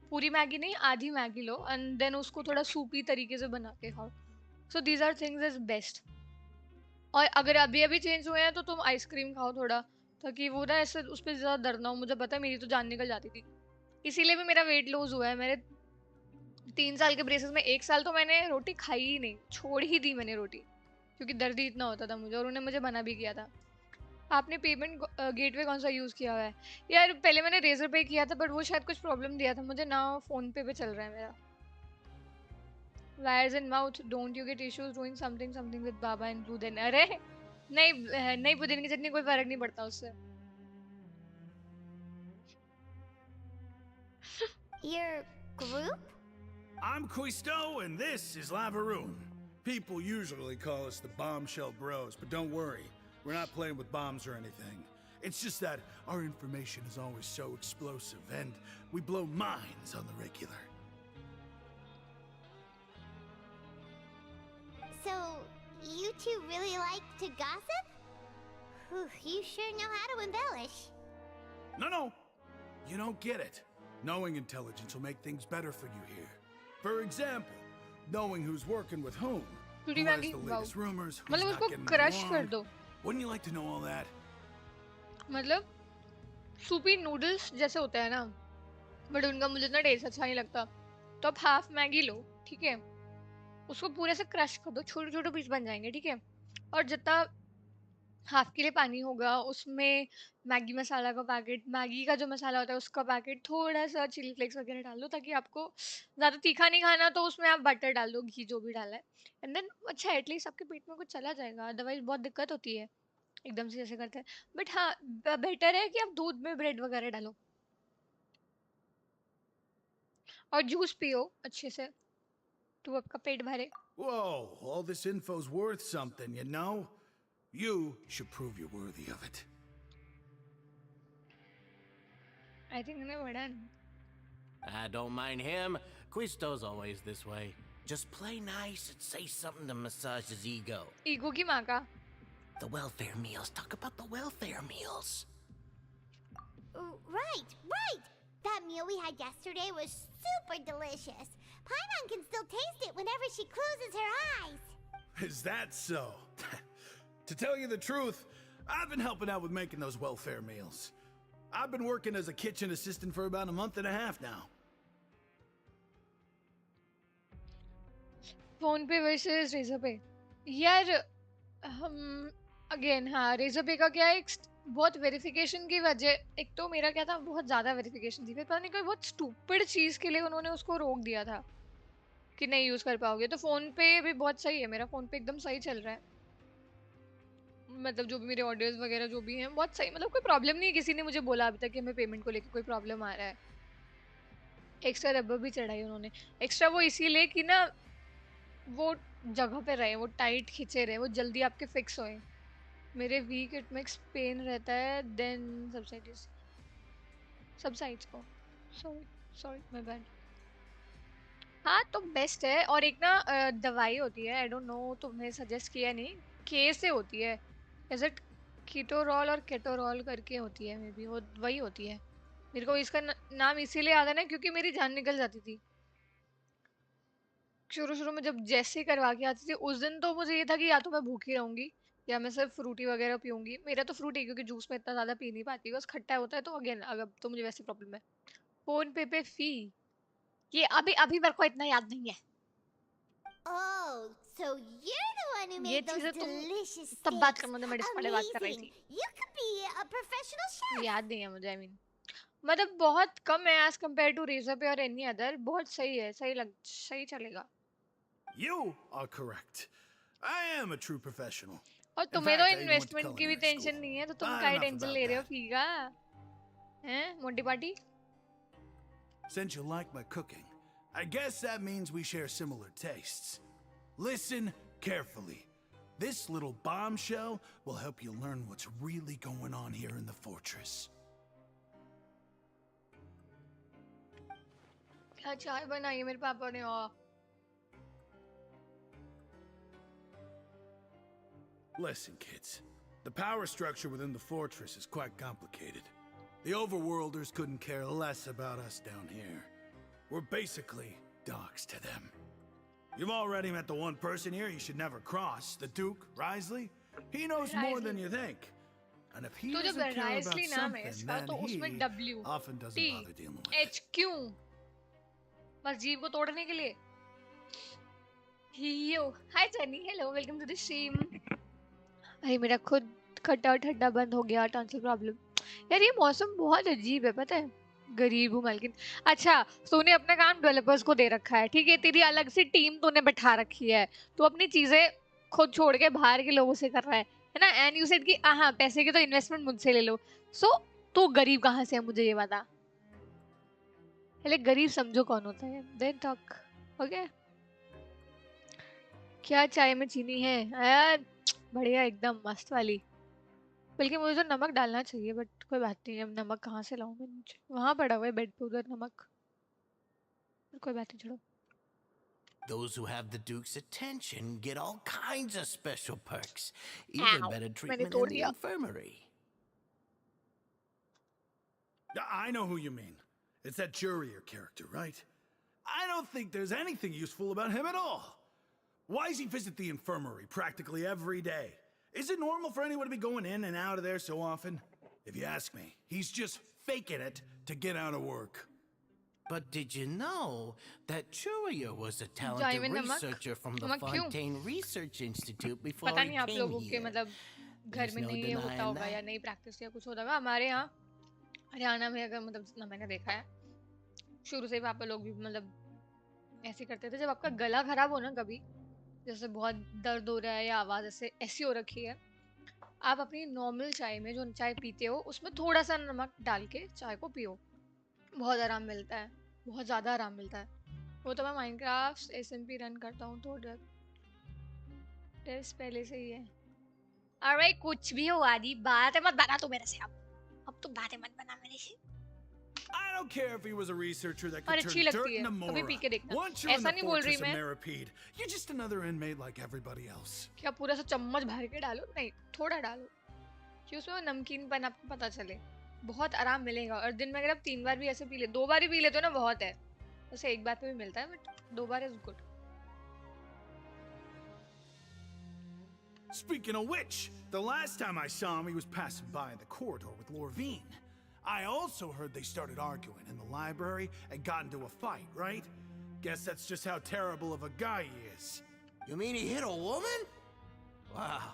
पूरी मैगी नहीं, आधी मैगी लो, एंड देन उसको थोड़ा सूपी तरीके से बना के खाओ। So these are things is best. और अगर अभी अभी चेंज हुए हैं तो तुम आइसक्रीम खाओ थोड़ा, ताकि वो ना ऐसे उस पर ज़्यादा दर्द ना हो। मुझे पता है मेरी तो जान निकल जाती थी, इसीलिए भी मेरा वेट लॉस हुआ है। मेरे 3 साल के ब्रेसेस में 1 साल तो मैंने रोटी खाई ही नहीं, छोड़ ही दी मैंने रोटी, क्योंकि दर्द ही इतना होता था मुझे, और उन्हें मुझे मना भी किया था। आपने पेमेंट गेटवे कौन सा यूज़ किया हुआ है? यार पहले मैंने रेजर पे किया था, बट वो शायद कुछ प्रॉब्लम दिया था मुझे ना, फ़ोन पे चल रहा है मेरा। Wires in mouth. Don't you get issues doing something with Baba and Budin? अरे नहीं पुदीन की चटनी कोई फर्क नहीं पड़ता उससे. Your group? I'm Quisto, and this is Lavaroon. People usually call us the Bombshell Bros, but don't worry, we're not playing with bombs or anything. It's just that our information is always so explosive, and we blow minds on the regular. So, you two really like to gossip? Whew, you sure know how to embellish. No, you don't get it. Knowing intelligence will make things better for you here. For example, knowing who's working with whom, who has the latest rumors, who's मतलब not उसको getting crush कर along. दो. Wouldn't you like to know all that? मतलब सूपी noodles जैसे होते हैं ना, but उनका मुझे इतना टेस्ट अच्छा नहीं लगता. तो आप हाफ मैगी लो, ठीक है, उसको पूरे से क्रश कर दो, छोटे छोटे पीस बन जाएंगे, ठीक है, और जितना हाफ के लिए पानी होगा उसमें मैगी मसाला का पैकेट, मैगी का जो मसाला होता है उसका पैकेट, थोड़ा सा चिली फ्लेक्स वगैरह डाल दो, ताकि आपको ज़्यादा तीखा नहीं खाना तो उसमें आप बटर डाल दो, घी जो भी डाला है, एंड देन अच्छा एटलीस्ट आपके पेट में कुछ चला जाएगा. अदरवाइज बहुत दिक्कत होती है एकदम से जैसे करते हैं. बट हाँ, बेटर है कि आप दूध में ब्रेड वगैरह डालो और जूस पियो अच्छे से तो आपका पेट भरे. Whoa, all this info's worth something, you know? You should prove you're worthy of it. I think इन्हें बड़ा I don't mind him. Quisto's always this way. Just play nice and say something to massage his ego. Ego की माँ का. The welfare meals. Talk about the welfare meals. Right. That meal we had yesterday was super delicious. Paimon can still taste it whenever she closes her eyes. Is that so? To tell you the truth, I've been helping out with making those welfare meals. I've been working as a kitchen assistant for about a month and a half now. Phone पे versus razor पे. यार हम again हाँ, razor पे का क्या है, बहुत वेरिफिकेशन की वजह, एक तो मेरा क्या था, बहुत ज़्यादा वेरिफिकेशन थी, फिर पता नहीं कोई बहुत स्टूपिड चीज़ के लिए उन्होंने उसको रोक दिया था कि नहीं यूज़ कर पाओगे. तो फ़ोन पे भी बहुत सही है, मेरा फ़ोन पे एकदम सही चल रहा है, मतलब जो भी मेरे ऑडियोज वगैरह जो भी हैं बहुत सही, मतलब कोई प्रॉब्लम नहीं है. किसी ने मुझे बोला अभी तक कि हमें पेमेंट को लेकर कोई प्रॉब्लम आ रहा है. एक्स्ट्रा रबर भी चढ़ाई उन्होंने, एक्स्ट्रा वो इसीलिए कि ना वो जगह पे रहे, वो टाइट खींचे रहे, वो जल्दी आपके फिक्स होए. मेरे वीक इट मेक्स पेन रहता है, देन सब साइड्स को. Sorry my bad. हाँ तो बेस्ट है. और एक ना दवाई होती है, आई डोंट नो तुम्हें सजेस्ट किया नहीं, के से होती है, इज इट कीटोरॉल और केटोरॉल करके होती है, मे बी वो वही होती है. मेरे को इसका नाम इसीलिए याद है ना क्योंकि मेरी जान निकल जाती थी शुरू में जब जैसे करवा के आती थी. उस दिन तो मुझे ये था कि या तो मैं भूखी रहूंगी या मैं सिर्फ फ्रूटी वगैरह पीऊंगी. मेरा तो फ्रूटी, क्योंकि जूस में इतना ज़्यादा पी नहीं पाती, बस खट्टा होता है तो अगेन अगर तो मुझे वैसे प्रॉब्लम है. फोन पे फी ये अभी मेरे को इतना याद नहीं है. Oh, so you're the one who ये made those चीज़ें तुम delicious तब बात steaks. करना, मुझे मैं डिस्प्ले बात कर रही Amazing. थी, You could be a professional chef. याद नहीं है मुझे. आई मीन मतलब बहुत कम है एज कम्पेयर टू रेजर पे और एनी अदर. बहुत सही है, सही चलेगा. You are correct. I am a true professional. और In तुम्हें fact, तो I even went to investment की भी culinary टेंशन school. नहीं है, तो तुम But क्या enough टेंशन about ले रहे हो that. फी का, हैं मोटी party. Since you like my cooking, I guess that means we share similar tastes. Listen carefully. This little bombshell will help you learn what's really going on here in the fortress. क्या चाय बनाई है मेरे पापा ने. और Listen, kids. The power structure within the fortress is quite complicated. The overworlders couldn't care less about us down here. We're basically dogs to them. You've already met the one person here you should never cross, the Duke, Risley. He knows more than you think. And if he तो जब doesn't care about राइसली नाम है something, इसका, then तो उसमें he W often doesn't T bother dealing with it. H क्यों, बस जीव को तोड़ने के लिए. Yo hi Sunny, hello, welcome to the stream. अरे मेरा खुद खट्टा ठंडा बंद हो गया, टॉन्सिल प्रॉब्लम. यार ये मौसम बहुत अजीब है, पता है. गरीब हूँ मालकिन। अच्छा, तूने अपना काम डेवलपर्स को दे रखा है, ठीक है, तेरी अलग से टीम तूने बैठा रखी है, तू अपनी चीजें खुद छोड़ के बाहर के लोगों से कर रहा है ना? एंड यू सेड कि हाँ पैसे की तो इन्वेस्टमेंट मुझसे ले लो। सो तू गरीब कहाँ से है, मुझे ये बता। पहले गरीब समझो कौन होता है, देन टॉक। ओके, क्या चाय में चीनी है यार? बढ़िया, एकदम मस्त वाली। बल्कि मुझे तो नमक डालना चाहिए, बट कोई बात नहीं, अब नमक कहाँ से लाऊं मैं? वहां पड़ा हुआ है बेड पे उधर नमक, कोई बात नहीं, छोड़ो। Those who have the Duke's attention get all kinds of special perks, even Ow, better मैंने treatment तोड़ in the दिया। infirmary. I know who you mean. It's that Jurier character, right? I don't think there's anything useful about him at all. Why does he visit the infirmary practically every day? Is it normal for anyone to be going in and out of there so often? If you ask me, he's just faking it to get out of work. But did you know that Jurier was a चाय talented में नमक? researcher from the नमक क्यों? Fontaine Research Institute before पता he नहीं आप came लोगों के here? मतलब घर There's में no नहीं ये होता denying होगा या that. नहीं प्रैक्टिस या कुछ होता होगा। हमारे यहाँ हरियाणा में अगर मतलब जितना मैंने देखा है, शुरू से ही पापा लोग भी मतलब ऐसे करते थे, जब आपका गला खराब हो ना कभी, जैसे बहुत दर्द हो रहा है या आवाज ऐसे ऐसी हो रखी है, आप अपनी नॉर्मल चाय में जो चाय पीते हो उसमें थोड़ा सा नमक डाल के चाय को पियो, बहुत आराम मिलता है, बहुत ज्यादा आराम मिलता है। वो तो मैं माइनक्राफ्ट एसएमपी रन करता हूँ तो टेस्ट पहले से ही है। अरे कुछ भी हो आदि, बातें मत बना तू मेरे से, अब तो बातें मत बना मेरे से। I don't care if he was a researcher that और could अच्छी turn dirt लगती है, into कभी Mora. पी के देखना। Once you're in ऐसा the नहीं बोल रही fortress of मैं Meropide, you're just another inmate like everybody else. क्या पूरा सा चम्मच भर के डालो, नहीं थोड़ा डालो कि उसमें नमकीनपन आपको पता चले, बहुत आराम मिलेगा। और दिन में अगर आप 3 बार भी ऐसे पी ले, 2 बार ही पी लेते हो ना बहुत है, वैसे एक बार पे भी मिलता है but 2 bar is good. Speaking of which, the last time I saw him, he was passing by in the corridor with Lorvine. I also heard they started arguing in the library and got into a fight, right? Guess that's just how terrible of a guy he is. You mean he hit a woman? Wow,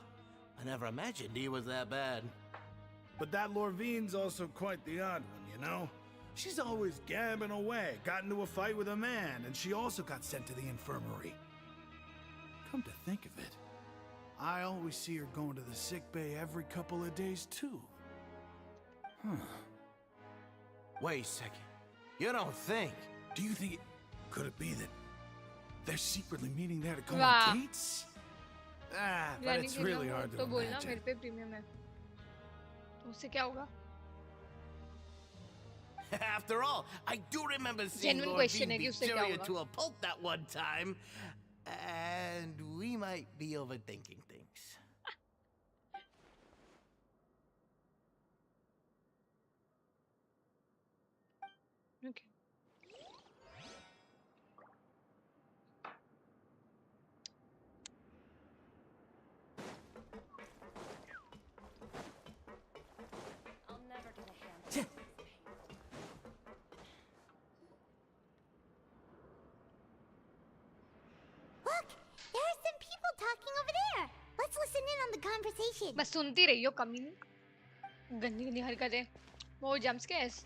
I never imagined he was that bad. But that Lorvine's also quite the odd one, you know? She's always gabbing away, got into a fight with a man, and she also got sent to the infirmary. Come to think of it, I always see her going to the sick bay every couple of days, too. Huh. Wait a second. You don't think? Do you think could it be that they're secretly meeting there to go Wow. on dates? Ah, but यानी it's कि really ना hard to तो बोलना imagine. मेरे पे premium है, तो उससे क्या होगा? After all, I do remember seeing Genuine Lord question Bean है कि beat उससे क्या Tyrion होगा? to a pulp that one time. And we might be overthinking things. Okay. Look, there are some people talking over there. Let's listen in on the conversation. बस सुनती रही हो, कमी गंदी गंदी हरकतें, वो जंप स्केयर्स।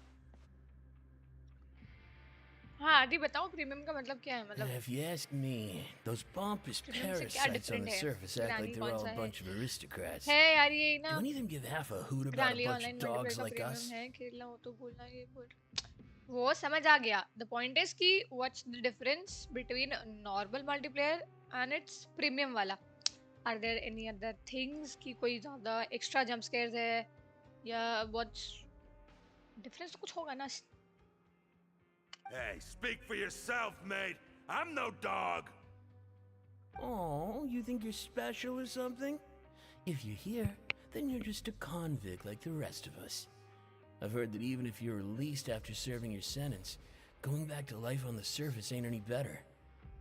हाँ आदि बताओ प्रीमियम का मतलब क्या है? मतलब If you ask me, those pompous Premium से क्या parasites on different the है? surface act Granny like they're कौन all सा a है? bunch of aristocrats. है यार ये ना, Do any of them give half a hoot about a ग्रांडली bunch online of dogs multiplayer का like us? प्रीमियम है, खेलना हो तो बोलना, ये बोल वो समझ आ गया। द पॉइंट इज कि what's the difference between normal multiplayer and it's premium वाला? Are there any other things कि कोई ज्यादा एक्स्ट्रा जंप स्केयर्स है या व्हाट्स डिफरेंस? तो कुछ होगा ना। Hey, speak for yourself, mate. I'm no dog. Oh, you think you're special or something? If you're here, then you're just a convict like the rest of us. I've heard that even if you're released after serving your sentence, going back to life on the surface ain't any better.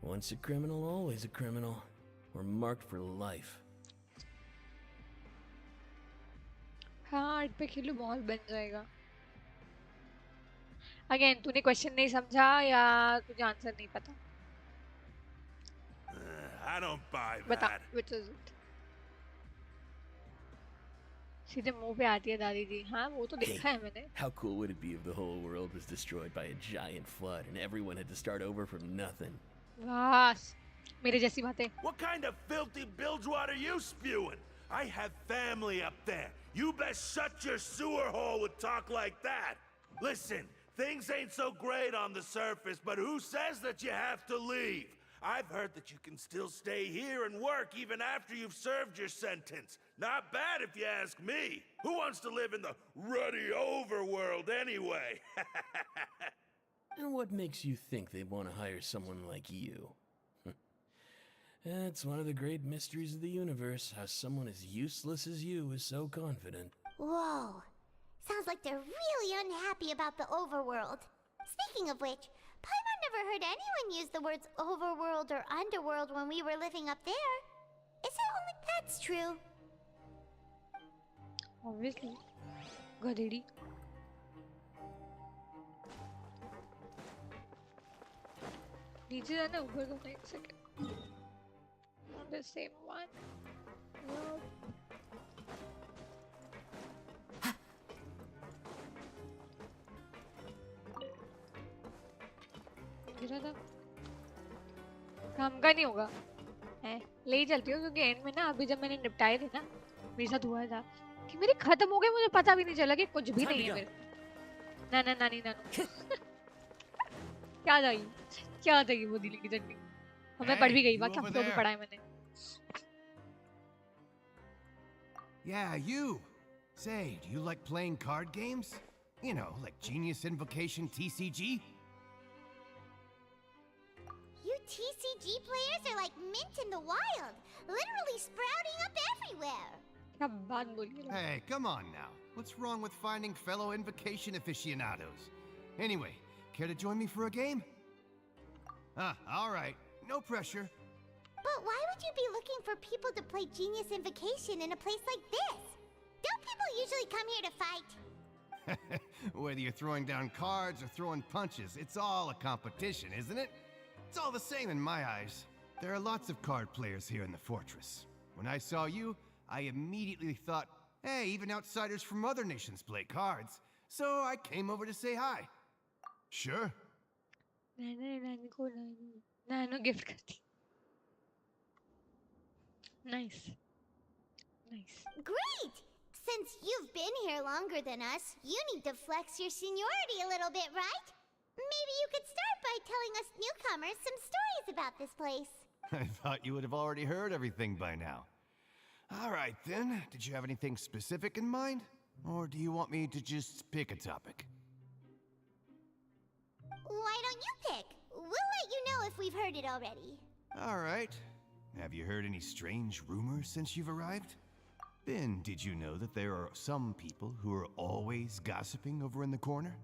Once a criminal, always a criminal. We're marked for life. हाँ 8 पे खेलो ball बन जाएगा। Again तूने question नहीं समझा या तुझे answer नहीं पता? I don't buy बता that. which is it? सीधे मुंह पे आती है दादी जी. हाँ वो तो Hey, देखा है मैंने. how cool would it be if the whole world was destroyed by a giant flood and everyone had to start over from nothing? वाह मेरे जैसी बातें. What kind of filthy bilgewater are you spewing? I have family up there. You best shut your sewer hole with talk like that. Listen, things ain't so great on the surface, but who says that you have to leave? I've heard that you can still stay here and work even after you've served your sentence. Not bad if you ask me. Who wants to live in the ruddy overworld anyway? And what makes you think they want to hire someone like you? It's one of the great mysteries of the universe, how someone as useless as you is so confident. Whoa. Sounds like they're really unhappy about the overworld. Speaking of which, Paimon never heard anyone use the words overworld or underworld when we were living up there. Is it only pets true? Obviously. गधेड़ी. नीचे जाना ऊपर करना एक second. The same one. Yup. गिरा था. काम का नहीं होगा. है ले ही चलती हूँ क्योंकि एंड में ना अभी जब मैंने निपटाए थे ना मेरे साथ हुआ था कि मेरे खत्म हो गए मुझे पता भी नहीं चला कि कुछ भी नहीं है मेरे. ना ना नानी नानू. क्या था ये वो दिल्ली की चटनी. मैं पढ़ भी गई बाकी हफ्तों भी पढ़ा है मैंने. Yeah, you. Say, do you like playing card games? You know, like Genius Invocation TCG? You TCG players are like mint in the wild, literally sprouting up everywhere. क्या बात बोली. Hey, come on now. What's wrong with finding fellow Invocation aficionados? Anyway, care to join me for a game? All right. No pressure. But why would you be looking for people to play Genius Invocation in a place like this? Don't people usually come here to fight? Whether you're throwing down cards or throwing punches, it's all a competition, isn't it? It's all the same in my eyes. There are lots of card players here in the fortress. When I saw you, I immediately thought, hey, even outsiders from other nations play cards. So I came over to say hi. Sure. नानो gift करती. Nice. Great! Since you've been here longer than us, you need to flex your seniority a little bit, right? Maybe you could start by telling us newcomers some stories about this place. I thought you would have already heard everything by now. All right, then. Did you have anything specific in mind? Or do you want me to just pick a topic? Why don't you pick? We'll let you know if we've heard it already. All right. Have you heard any strange rumors since you've arrived? Ben, did you know that there are some people who are always gossiping over in the corner?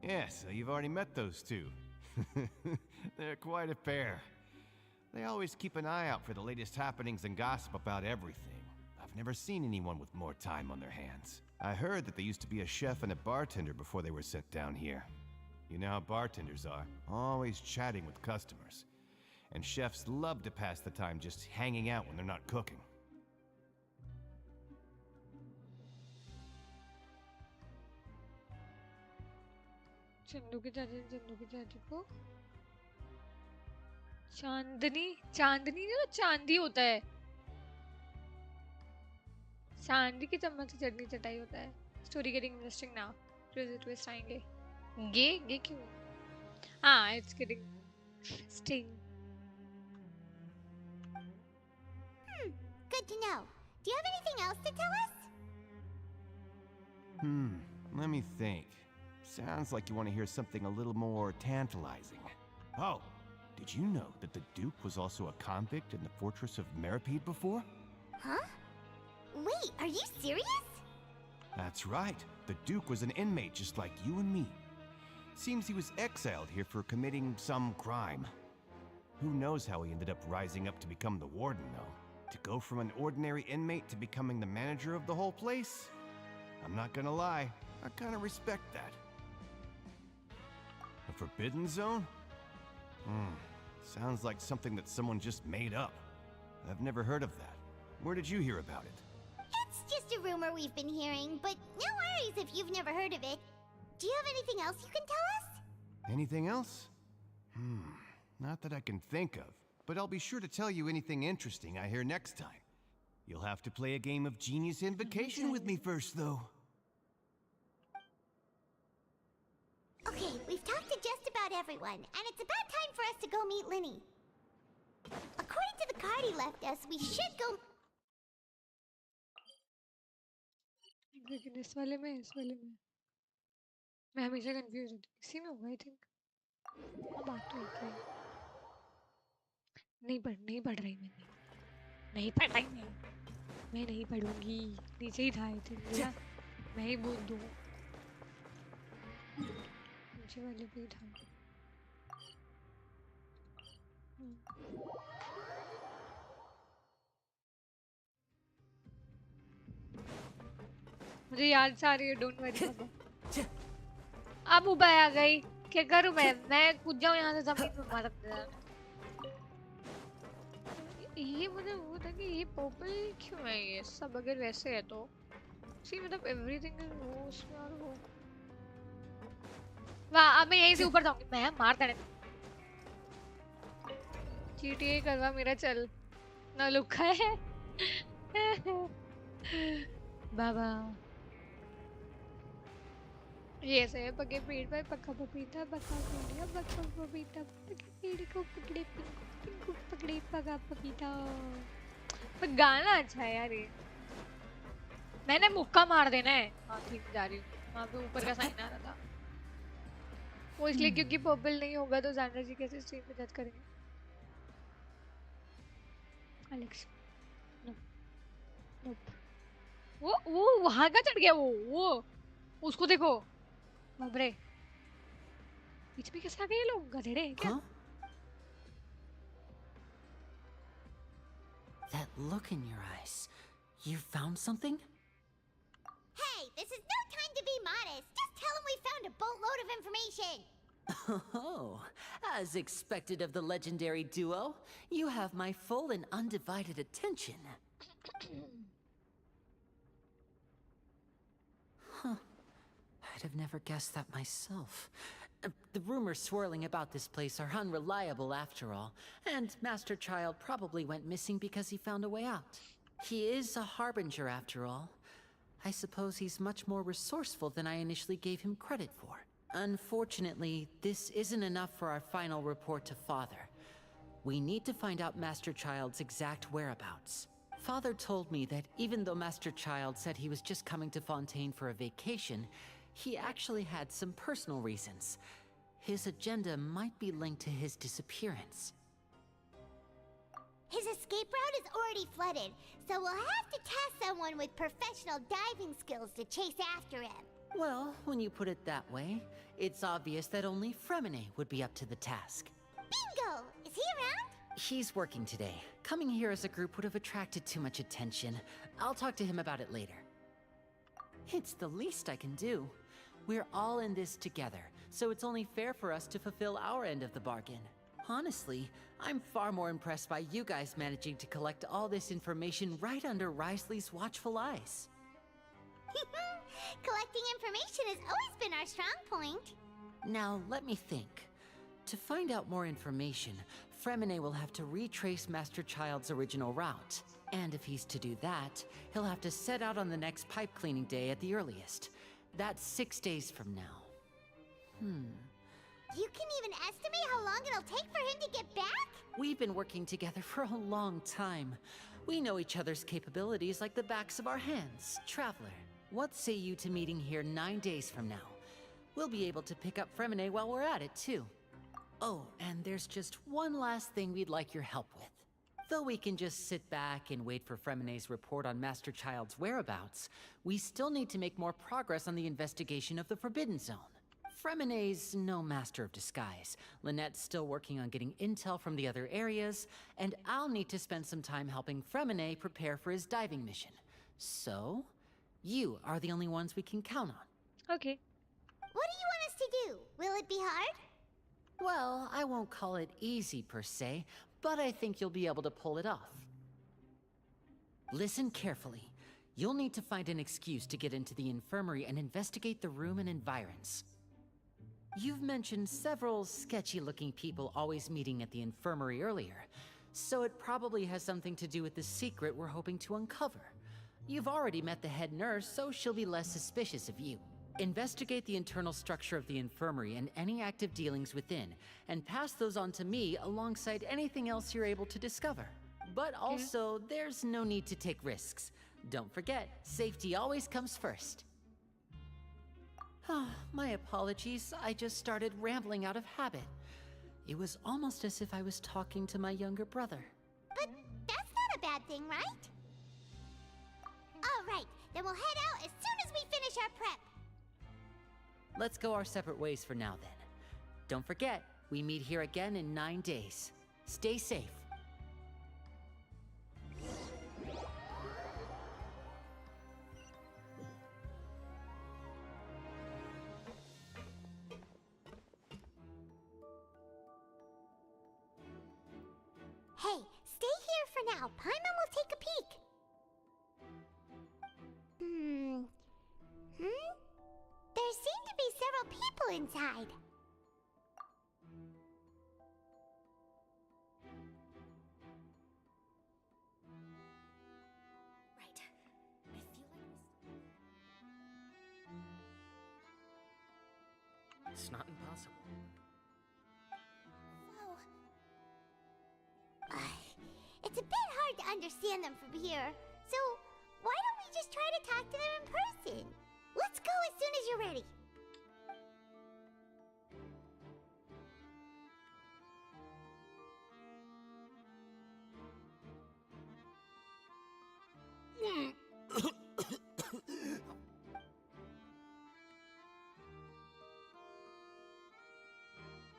Yeah, so you've already met those two. They're quite a pair. They always keep an eye out for the latest happenings and gossip about everything. I've never seen anyone with more time on their hands. I heard that they used to be a chef and a bartender before they were sent down here. You know how bartenders are, always chatting with customers. And chefs love to pass the time just hanging out when they're not cooking. Chandu की चाची को चांदनी जो चांदी होता है. चांदी की चम्मच से चटनी चटाई होता है. Story getting interesting now. Twist आएंगे. गे क्यों? हाँ, it's getting sting. Good to know. Do you have anything else to tell us? Let me think. Sounds like you want to hear something a little more tantalizing. Oh, did you know that the Duke was also a convict in the fortress of Meropide before? Huh? Wait, are you serious? That's right. The Duke was an inmate just like you and me. Seems he was exiled here for committing some crime. Who knows how he ended up rising up to become the warden, though. To go from an ordinary inmate to becoming the manager of the whole place? I'm not gonna lie, I kinda respect that. A forbidden zone? Sounds like something that someone just made up. I've never heard of that. Where did you hear about it? It's just a rumor we've been hearing, but no worries if you've never heard of it. Do you have anything else you can tell us? Anything else? Not that I can think of, but I'll be sure to tell you anything interesting I hear next time. You'll have to play a game of Genius Invocation with me first, though. Okay, we've talked to just about everyone, and it's about time for us to go meet Linny. According to the card he left us, we should go... लेकिन इस वाले में मैं हमेशा confuse होती हूँ इसी में होगा आई थिंक हाँ बात तो एक है नहीं पढ़ रही मैं नहीं पढ़ूंगी नीचे ही था आई थिंक मैं ही बोल दूँ नीचे वाले पे ही था मुझे याद से आ रही है डोंट वरी अब उबा आ गई क्या करूं मैं कूद जाऊं यहाँ से जमीन पे मार दे ये मुझे वो था कि ये पर्पल क्यों है ये सब अगर वैसे है तो सी मतलब एवरीथिंग इज वो उसमें और वो वाह अब मैं यहीं से ऊपर जाऊंगी मैं मार देने GTA करवा मेरा चल ना लुका है बाबा ये से पके पेड़ पर पका पपीता पका पपीता पके पेड़ को पकड़े पिंकू पकड़े पका पपीता पर गाना अच्छा है यार ये मैंने मुक्का मार देना है हाँ ठीक जा रही हूँ वहाँ पे ऊपर का साइन आ रहा था वो इसलिए क्योंकि पर्पल नहीं होगा तो जानरा जी कैसे स्ट्रीम पे जज करेंगे एलेक्स वो वहाँ का चढ़ गया वो उसको देखो बाप रे बीच में कैसे आ गए ये लोग गधेड़े हैं क्या That look in your eyes. You found something? Hey, this is no time to be modest. Just tell him we found a boatload of information. Oh, as expected of the legendary duo, you have my full and undivided attention. Huh. I'd have never guessed that myself. The rumors swirling about this place are unreliable after all, and Master Child probably went missing because he found a way out. He is a harbinger after all. I suppose he's much more resourceful than I initially gave him credit for. Unfortunately, this isn't enough for our final report to Father. We need to find out Master Child's exact whereabouts. Father told me that even though Master Child said he was just coming to Fontaine for a vacation, he actually had some personal reasons. His agenda might be linked to his disappearance. His escape route is already flooded, so we'll have to task someone with professional diving skills to chase after him. Well, when you put it that way, it's obvious that only Fremine would be up to the task. Bingo! Is he around? He's working today. Coming here as a group would have attracted too much attention. I'll talk to him about it later. It's the least I can do. We're all in this together, so it's only fair for us to fulfill our end of the bargain. Honestly, I'm far more impressed by you guys managing to collect all this information right under Risley's watchful eyes. Collecting information has always been our strong point. Now, let me think. To find out more information, Fremine will have to retrace Master Child's original route. And if he's to do that, he'll have to set out on the next pipe cleaning day at the earliest. That's 6 days from now. You can even estimate how long it'll take for him to get back? We've been working together for a long time. We know each other's capabilities like the backs of our hands. Traveler, what say you to meeting here 9 days from now? We'll be able to pick up Fremine while we're at it, too. Oh, and there's just one last thing we'd like your help with. Though we can just sit back and wait for Fremine's report on Master Child's whereabouts, we still need to make more progress on the investigation of the Forbidden Zone. Fremine's no master of disguise. Lynette's still working on getting intel from the other areas, and I'll need to spend some time helping Fremine prepare for his diving mission. So, you are the only ones we can count on. Okay. What do you want us to do? Will it be hard? Well, I won't call it easy per se, but I think you'll be able to pull it off. Listen carefully. You'll need to find an excuse to get into the infirmary and investigate the room and environs. You've mentioned several sketchy-looking people always meeting at the infirmary earlier, so it probably has something to do with the secret we're hoping to uncover. You've already met the head nurse, so she'll be less suspicious of you. Investigate the internal structure of the infirmary and any active dealings within, and pass those on to me alongside anything else you're able to discover. But also, there's no need to take risks. Don't forget, safety always comes first. My apologies, I just started rambling out of habit. It was almost as if I was talking to my younger brother. But that's not a bad thing, right? All right, then we'll head out as soon as we finish our prep. Let's go our separate ways for now then. Don't forget, we meet here again in 9 days. Stay safe. Hey, stay here for now. Paimon will take a peek. There seem to be several people inside. Right. I feel like It's not impossible. It's a bit hard to understand them from here. So, why don't we just try to talk to them in person? Let's go as soon as you're ready.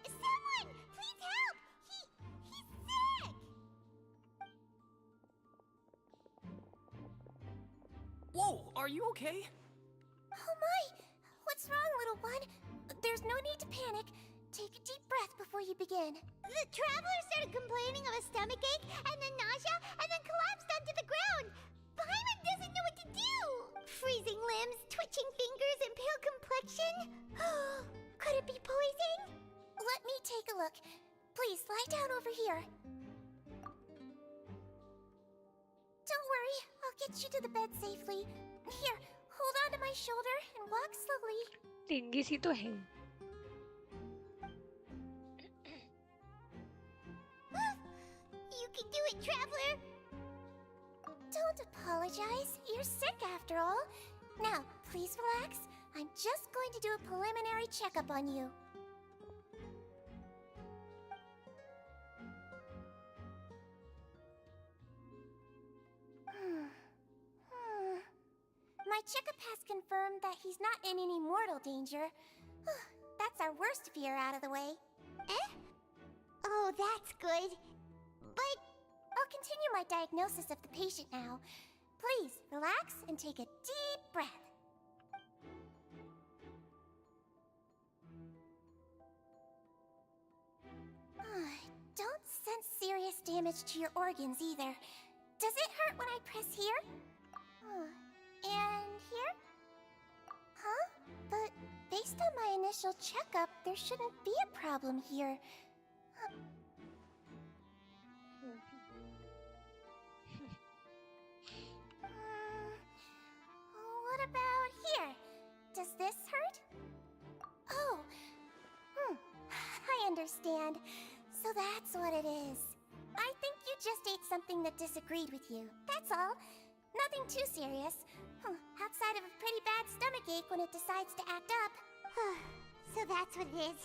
Someone! Please help! He's sick! Whoa, are you okay? Oh my! What's wrong, little one? There's no need to panic. Take a deep breath before you begin. The traveler started complaining of a stomachache, and then nausea, and then collapsed onto the ground. Paimon doesn't know what to do. Freezing limbs, twitching fingers, and pale complexion. Could it be poison? Let me take a look. Please, lie down over here. Don't worry, I'll get you to the bed safely. Here, hold on to my shoulder and walk slowly. टिंगी सी तो है. You can do it, traveler. Don't apologize. You're sick after all. Now, please relax. I'm just going to do a preliminary checkup on you. My checkup has confirmed that he's not in any mortal danger. That's our worst fear out of the way. Eh? Oh, that's good. But I'll continue my diagnosis of the patient now. Please, relax and take a deep breath. Don't sense serious damage to your organs either. Does it hurt when I press here? And here? Huh? But based on my initial checkup, there shouldn't be a problem here. What about here? Does this hurt? Oh, I understand. So that's what it is. I think you just ate something that disagreed with you. That's all. Nothing too serious. Outside of a pretty bad stomachache when it decides to act up. So that's what it is.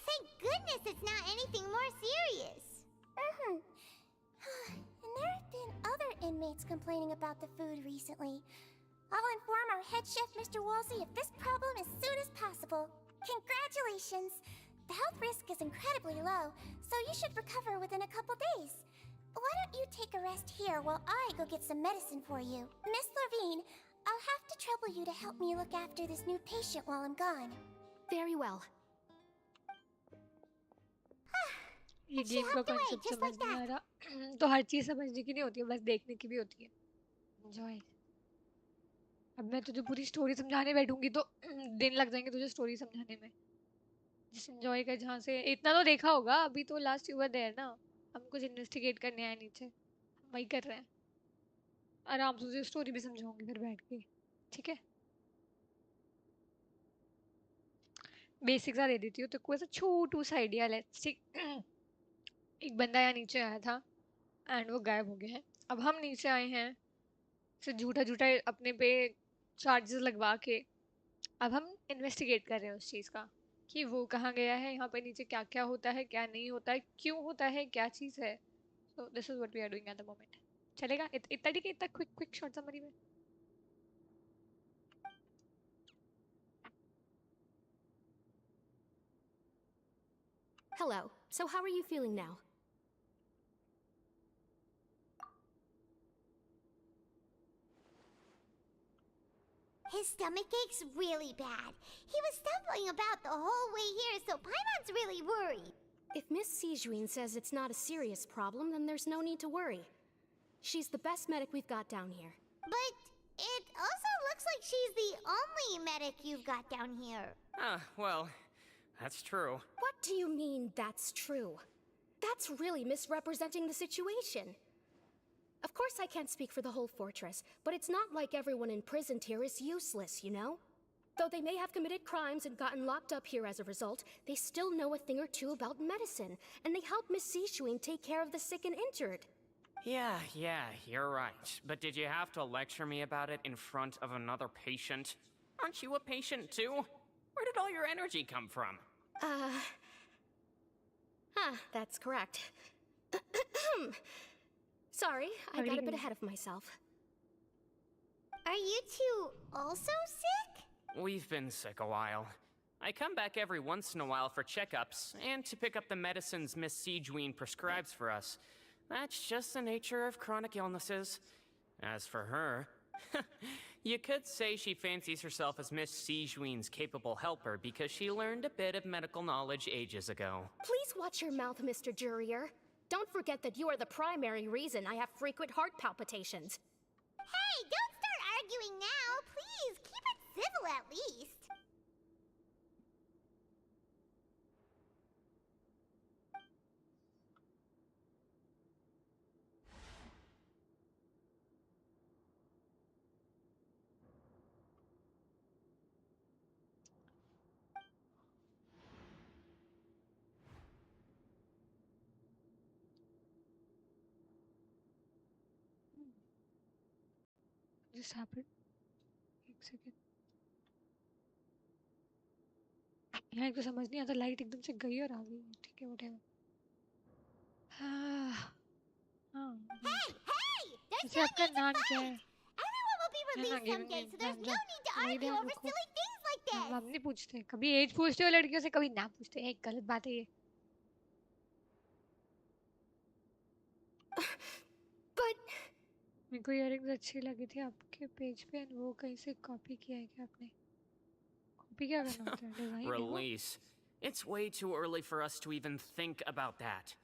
Thank goodness it's not anything more serious. And there have been other inmates complaining about the food recently. I'll inform our head chef, Mr. Woolsey, of this problem as soon as possible. Congratulations! The health risk is incredibly low, so you should recover within a couple days. Why don't you take a rest here while I go get some medicine for you? Miss Levine, I'll have to trouble you to help me look after this new patient while I'm gone. Very well. ये game का concept समझ नहीं आ रहा. तो हर चीज समझने की नहीं होती है, बस देखने की भी होती है. एंजॉय। अब मैं तुझे पूरी स्टोरी समझाने बैठूंगी तो दिन लग जाएंगे तुझे स्टोरी समझाने में। जिस एंजॉय कर जहाँ से इतना तो देखा होगा, अभी तो लास्ट यू वर देयर ना। हम कुछ इन्वेस्टिगेट करने आए नीचे, हम वही कर रहे हैं। आराम से तुझे स्टोरी भी समझाऊंगी फिर बैठ के, ठीक है? बेसिक सा दे देती हूँ तो कोई ऐसा छोटू सा आइडिया। लेट्स ठीक। एक बंदा यहाँ नीचे आया था एंड वो गायब हो गया है। अब हम नीचे आए हैं फिर झूठा झूठा अपने पे चार्जेस लगवा के अब हम इन्वेस्टिगेट कर रहे हैं उस चीज़ का कि वो कहाँ गया है, यहाँ पे नीचे क्या क्या होता है, क्या नहीं होता है, क्यों होता है, क्या चीज़ है। So this is what we are doing at the moment. चलेगा इतना ठीक है? इतना क्विक क्विक शॉर्ट समरी में। Hello. So how are you feeling now? His stomach aches really bad. He was stumbling about the whole way here, so Paimon's really worried. If Miss Sijuin says it's not a serious problem, then there's no need to worry. She's the best medic we've got down here. But it also looks like she's the only medic you've got down here. Well, that's true. What do you mean, that's true? That's really misrepresenting the situation. Of course I can't speak for the whole fortress, but it's not like everyone imprisoned here is useless, you know? Though they may have committed crimes and gotten locked up here as a result, they still know a thing or two about medicine, and they help Miss Sishuin take care of the sick and injured. Yeah, you're right. But did you have to lecture me about it in front of another patient? Aren't you a patient too? Where did all your energy come from? That's correct. Sorry, I got a bit ahead of myself. Are you two also sick? We've been sick a while. I come back every once in a while for checkups, and to pick up the medicines Miss Sijuin prescribes for us. That's just the nature of chronic illnesses. As for her, you could say she fancies herself as Miss Sijuin's capable helper because she learned a bit of medical knowledge ages ago. Please watch your mouth, Mr. Jurier. Don't forget that you are the primary reason I have frequent heart palpitations. Hey, don't start arguing now. Please, keep it civil at least. Just happened. एक second. यहाँ एक तो समझ नहीं आता, light एकदम से गई और आ गई। ठीक है, व्हाटएवर। Hey! आपका नाम क्या है? Everyone will be released someday, so there's no need to argue over silly things like this. हम नहीं पूछते, कभी एज पूछते हो लड़कियों से, कभी ना पूछते। एक गलत बात है ये। But मेरे को इयररिंग्स अच्छी लगी थी आपके पेज पे, एंड वो कहीं से कॉपी किया है क्या आपने? कॉपी क्या करना होता है? डिजाइन है वो? Release. It's way too early for us to even think about that.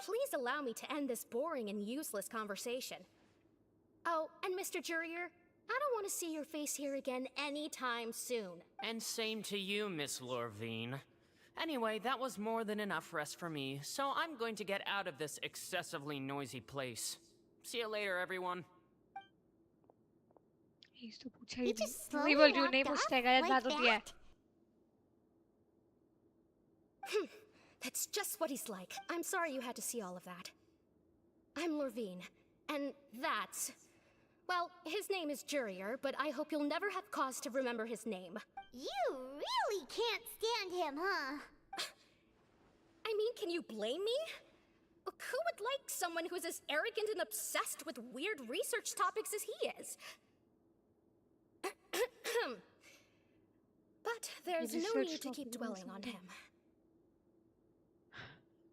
please allow me to end this boring and useless conversation. Oh, and Mr. Jurier, I don't want to see your face here again anytime soon. And same to you, Miss Lorvine. Anyway, that was more than enough rest for me, so I'm going to get out of this excessively noisy place. See you later, everyone. तो पूछा ही just नहीं। slowly बोल रही हूँ, नहीं walked पूछते off गलत like बात होती है। That's just what he's like. I'm sorry you had to see all of that. I'm Lorvine, and that's... Well, his name is Jurier, but I hope you'll never have cause to remember his name. You really can't stand him, huh? I mean, can you blame me? Who would like someone who's as arrogant and obsessed with weird research topics as he is? But there's no need to keep dwelling on him.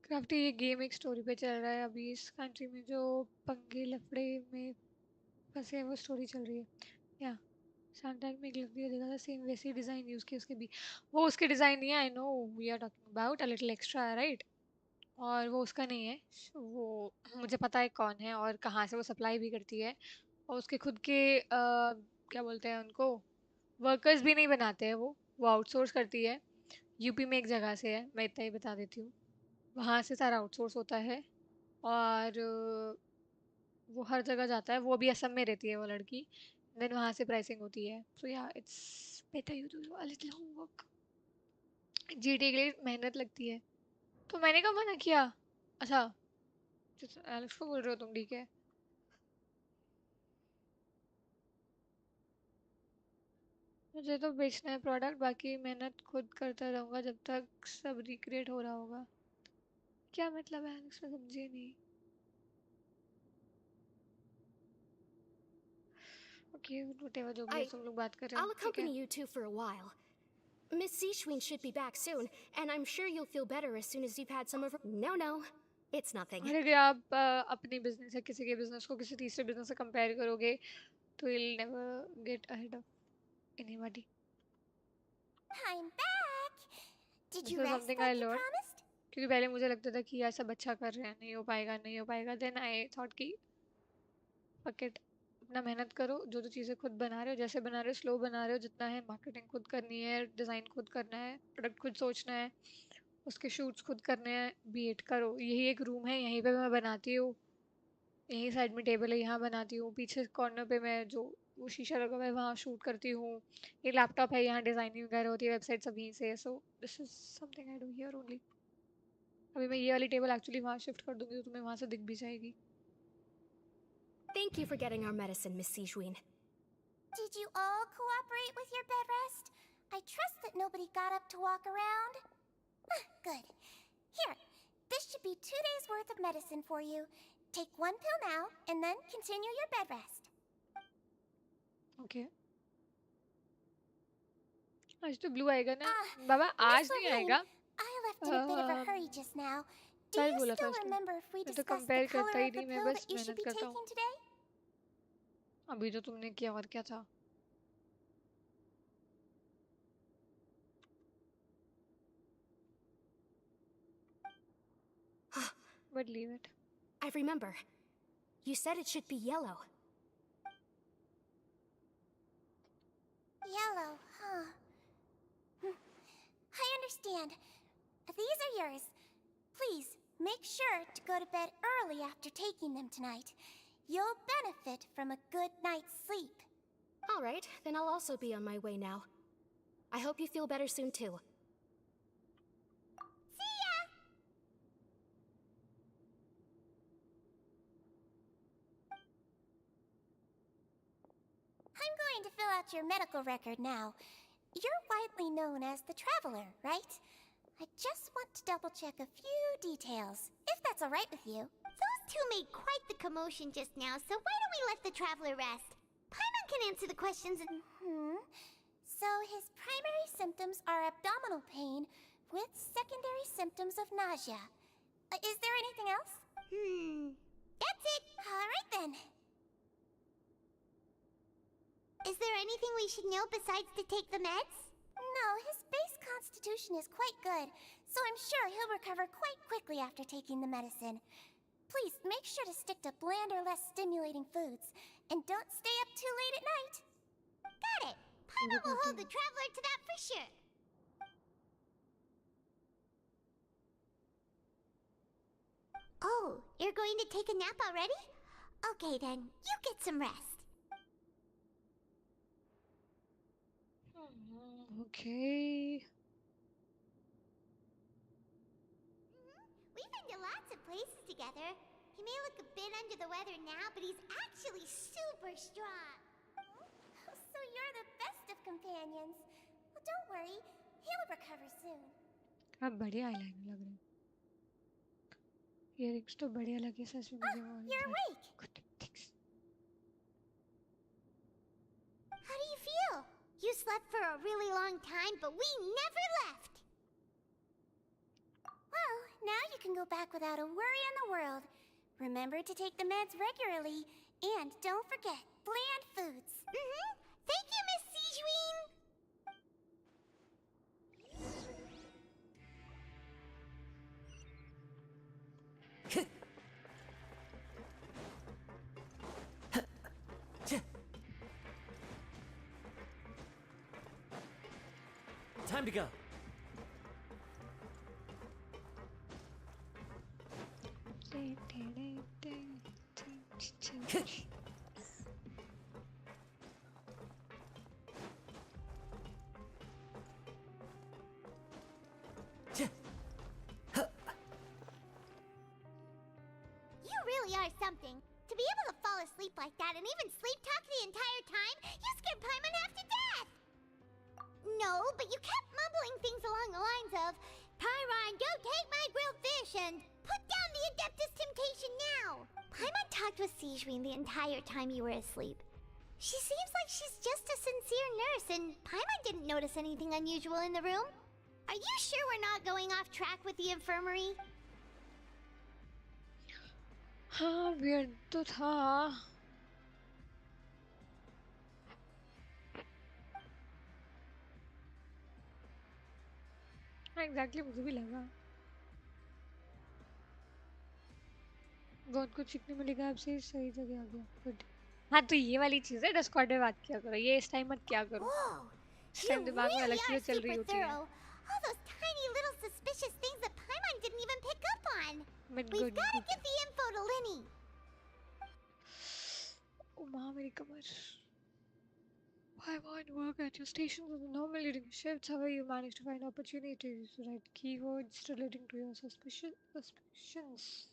Crafty, ये game एक story पे चल रहा है अभी इस country में जो पंगे लफड़े में फंसे हैं, वो स्टोरी चल रही है। या शार्क टैंक में एक लड़की का देखा था सेम वैसी डिजाइन यूज की उसके भी. वो उसके डिजाइन नहीं है. I know we are talking about a little extra right. और वो उसका नहीं है. वो मुझे पता है कौन है और कहाँ से वो सप्लाई भी करती है. और उसके खुद के क्या बोलते हैं उनको, वर्कर्स भी नहीं बनाते हैं वो आउटसोर्स करती है. यूपी में एक जगह से है, मैं इतना ही बता देती हूँ. वहाँ से सारा आउटसोर्स होता है. और वो हर जगह जाता है. वो भी असम में रहती है वो लड़की. देन वहाँ से प्राइसिंग होती है. सो या it's better you do a little homework. GT के लिए मेहनत लगती है. तो मैंने कब मना किया. अच्छा एलेक्स को बोल रहे हो तुम. ठीक है. मुझे तो बेचना है प्रोडक्ट. बाकी मेहनत खुद करता रहूँगा जब तक सब रिक्रिएट हो रहा होगा. क्या मतलब है एलेक्स, मैं समझी नहीं. ओके व्हाटएवर जो भी है तुम लोग बात कर रहे हो. I'll ठीक है. accompany you two for a while. Miss Sichuan should be back soon, and I'm sure you'll feel better as soon as you've had some of her. No, it's nothing. अरे अगर आप अपनी बिजनेस या किसी के business को किसी तीसरे बिजनेस से कंपेयर करोगे तो you'll never get ahead of anybody. I'm back. Did This you is rest something I like you learned. promised? क्योंकि पहले मुझे लगता था कि यार सब अच्छा कर रहे हैं, नहीं हो पाएगा नहीं हो पाएगा. देन आई थॉट कि पकेट अपना मेहनत करो. जो जो चीज़ें खुद बना रहे हो, जैसे बना रहे हो, स्लो बना रहे हो जितना है. मार्केटिंग खुद करनी है, डिज़ाइन खुद करना है, प्रोडक्ट खुद सोचना है, उसके शूट्स खुद करने हैं. बीएट करो. यही एक रूम है, यहीं पे मैं बनाती हूँ. यहीं साइड में टेबल है, यहाँ बनाती हूँ. पीछे कॉर्नर पे मैं जो वो शीशा लगा हुआ है वहाँ शूट करती हूँ. ये लैपटॉप है, यहाँ डिज़ाइनिंग वगैरह होती है, वेबसाइट सब यहीं से है. So this is something I do here only. अभी मैं ये वाली टेबल एक्चुअली वहाँ शिफ्ट कर दूंगी तो तुम्हें वहाँ से दिख भी जाएगी. Thank you for getting our medicine, Miss Sichuan. Did you all cooperate with your bed rest? I trust that nobody got up to walk around. Good. Here, this should be 2 days worth of medicine for you. Take 1 pill now, and then continue your bed rest. Okay. आज तो blue आएगा ना बाबा. आज नहीं आएगा. I left in a bit of a hurry just now. Do कल you बोला था still उसने. remember if we मैं तो discussed the कंपेयर color करता ही of the नहीं, मैं pill बस that you should मेहनत be करता हूँ. taking today? अभी जो तुमने किया और क्या था. But leave it. I remember. You said it should be yellow. Yellow, huh? I understand. These are yours. Please, make sure to go to bed early after taking them tonight. You'll benefit from a good night's sleep. All right, then I'll also be on my way now. I hope you feel better soon too. See ya! I'm going to fill out your medical record now. You're widely known as the Traveler, right? I just want to double-check a few details, if that's all right with you. Those two made quite the commotion just now, so why don't we let the traveler rest? Paimon can answer the questions and... So his primary symptoms are abdominal pain with secondary symptoms of nausea. Is there anything else? That's it! All right then. Is there anything we should know besides to take the meds? No, his base constitution is quite good, so I'm sure he'll recover quite quickly after taking the medicine. Please make sure to stick to bland or less stimulating foods, and don't stay up too late at night. Got it! Paimon will hold the traveler to that for sure. Oh, you're going to take a nap already? Okay then, you get some rest. Okay. We've been to lots of places together. He may look a bit under the weather now, but he's actually super strong. So you're the best of companions. Well, don't worry, he'll recover soon. अब बढ़िया eyeliner लग रहे हैं. Earrings तो बढ़िया लगे सच में मुझे. You're awake. How do you feel? You slept for a really long time, but we never left. Well, now you can go back without a worry in the world. Remember to take the meds regularly, and don't forget bland foods. Thank you, Miss Time to go. You really are something. To be able to fall asleep like that and even sleep talk the entire time, you scared Paimon half to death! No, but you kept mumbling things along the lines of, Pyron, don't take my grilled fish, and put down the Adeptus Temptation now! Paimon talked with Sijuin the entire time you were asleep. She seems like she's just a sincere nurse, and Paimon didn't notice anything unusual in the room. Are you sure we're not going off track with the infirmary? हाँ weird तो था. हाँ exactly मुझे भी लगा. बहुत कुछ सीखने मिलेगा आपसे. सही जगह आ गया. गुड. हाँ तो ये वाली चीज़ है. डिस्कॉर्ड में बात किया करो. ये इस टाइम मत क्या करो. इस टाइम दिमाग में अलग चीज़ें चल रही होती हैं. All those tiny little suspicious things that Paimon didn't even pick up on. But We've good, got to good. get the info to Linny. Oh माँ मेरी कमर. Why won't work at your station with normal leading shifts? However, you manage to find opportunities to write keywords relating to your suspicions.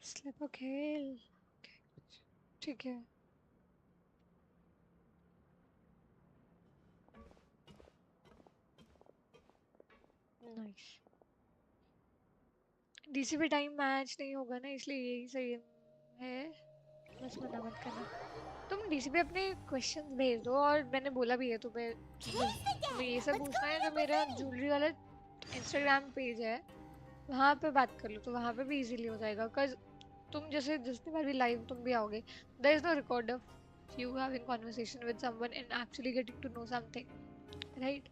Slip okay. ठीक है. Nice. DC पे time match नहीं होगा ना, इसलिए यही सही है. बस मना मत करना. तुम डीसी पे अपने क्वेश्चंस भेज दो. और मैंने बोला भी है तुम्हें ये सब पूछना है तो मेरा ज्वेलरी वाला इंस्टाग्राम पेज है, वहाँ पे बात कर लो तो वहाँ पे भी इजीली हो जाएगा. बिकॉज तुम जैसे जितनी बार भी लाइव तुम भी आओगे, there is no record of you having conversation with someone and actually getting to know something, right?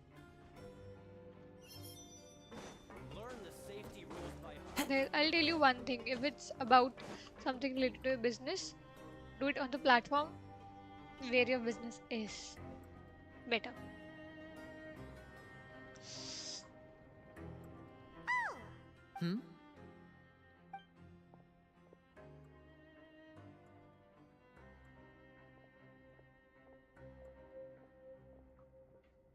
I'll tell you one thing. If it's about something related to your business, do it on the platform where your business is. Better. Hmm?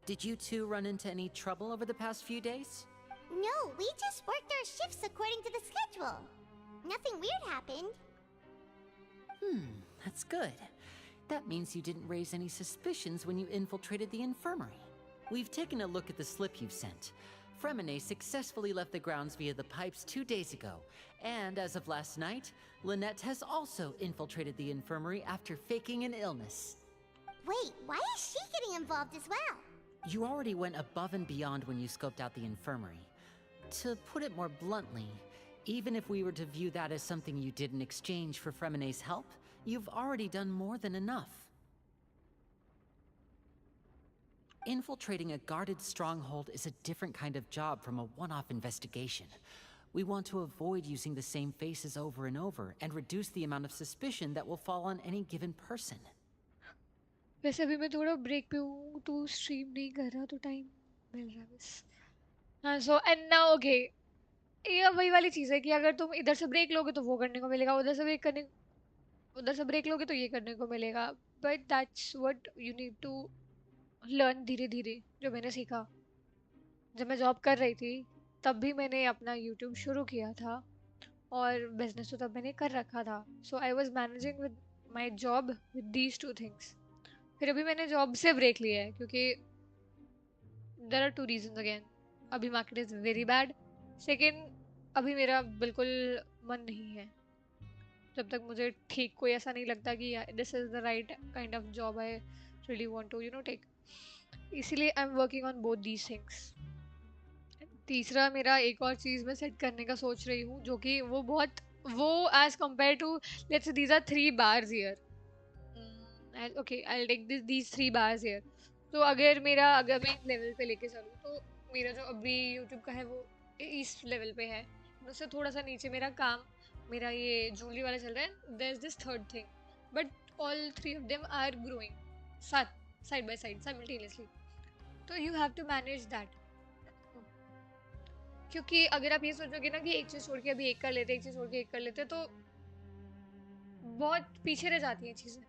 Did you two run into any trouble over the past few days? No, we just worked our shifts according to the schedule. Nothing weird happened. That's good. That means you didn't raise any suspicions when you infiltrated the infirmary. We've taken a look at the slip you've sent. Fremine successfully left the grounds via the pipes 2 days ago, and as of last night, Lynette has also infiltrated the infirmary after faking an illness. Wait, why is she getting involved as well? You already went above and beyond when you scoped out the infirmary. To put it more bluntly, even if we were to view that as something you did in exchange for Fremine's help, you've already done more than enough. Infiltrating a guarded stronghold is a different kind of job from a one-off investigation. We want to avoid using the same faces over and over and reduce the amount of suspicion that will fall on any given person. वैसे अभी मैं थोड़ा break पे हूँ तो stream नहीं कर रहा तो टाइम मिल रहा है बस. हाँ सो एंड नाउ ओके, ये वही वाली चीज़ है कि अगर तुम इधर से ब्रेक लोगे तो वो करने को मिलेगा, उधर से ब्रेक लोगे तो ये करने को मिलेगा. But that's what you need to learn धीरे धीरे. जो मैंने सीखा जब मैं जॉब कर रही थी तब भी मैंने अपना यूट्यूब शुरू किया था और बिजनेस तो तब मैंने कर रखा था. So I was managing with my job with these two things. फिर अभी मैंने जॉब से ब्रेक लिया है क्योंकि देयर आर 2 रीजंस अगेन. अभी market is very bad. Second, अभी मेरा बिल्कुल मन नहीं है. जब तक मुझे ठीक कोई ऐसा नहीं लगता कि this is the right kind of job I really want to take, इसीलिए I am working on both these things. तीसरा मेरा एक और चीज़ मैं सेट करने का सोच रही हूँ जो कि वो as compare to let's say these are 3 bars here. I'll take these 3 bars here. तो अगर मैं लेवल पे लेके चलूँ तो मेरा जो अभी यूट्यूब का है वो ईस्ट लेवल पे है, उससे थोड़ा सा नीचे मेरा ये जूनली वाला चल रहा है. There is this third thing, but all 3 of them are growing साथ साइड बाय साइड साइमल्टेनियसली. तो you have to manage that. क्योंकि अगर आप ये सोचोगे ना कि एक चीज़ छोड़ के अभी एक कर लेते, एक चीज़ छोड़ के एक कर लेते, तो बहुत पीछे रह जाती हैं चीज़ें.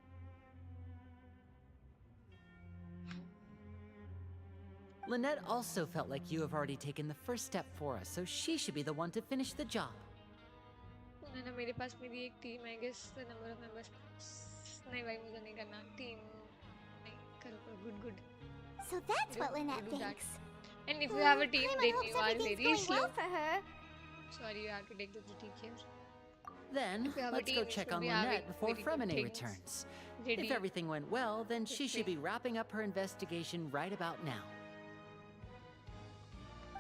Lynette also felt like you have already taken the first step for us, so she should be the one to finish the job. ना मेरे पास मेरी एक टीम है, guess the number of members. नहीं भाई, मुझे नहीं करना टीम. नहीं करो, good. So that's what Lynette thinks. And if you have a team, then you are everything's very going slow. well for her. Sorry, you have to take the critique here. Then, If you have a let's team, go you check should on be Lynette having before very good Fremine things returns. ready. If everything went well, then she should Okay. be wrapping up her investigation right about now.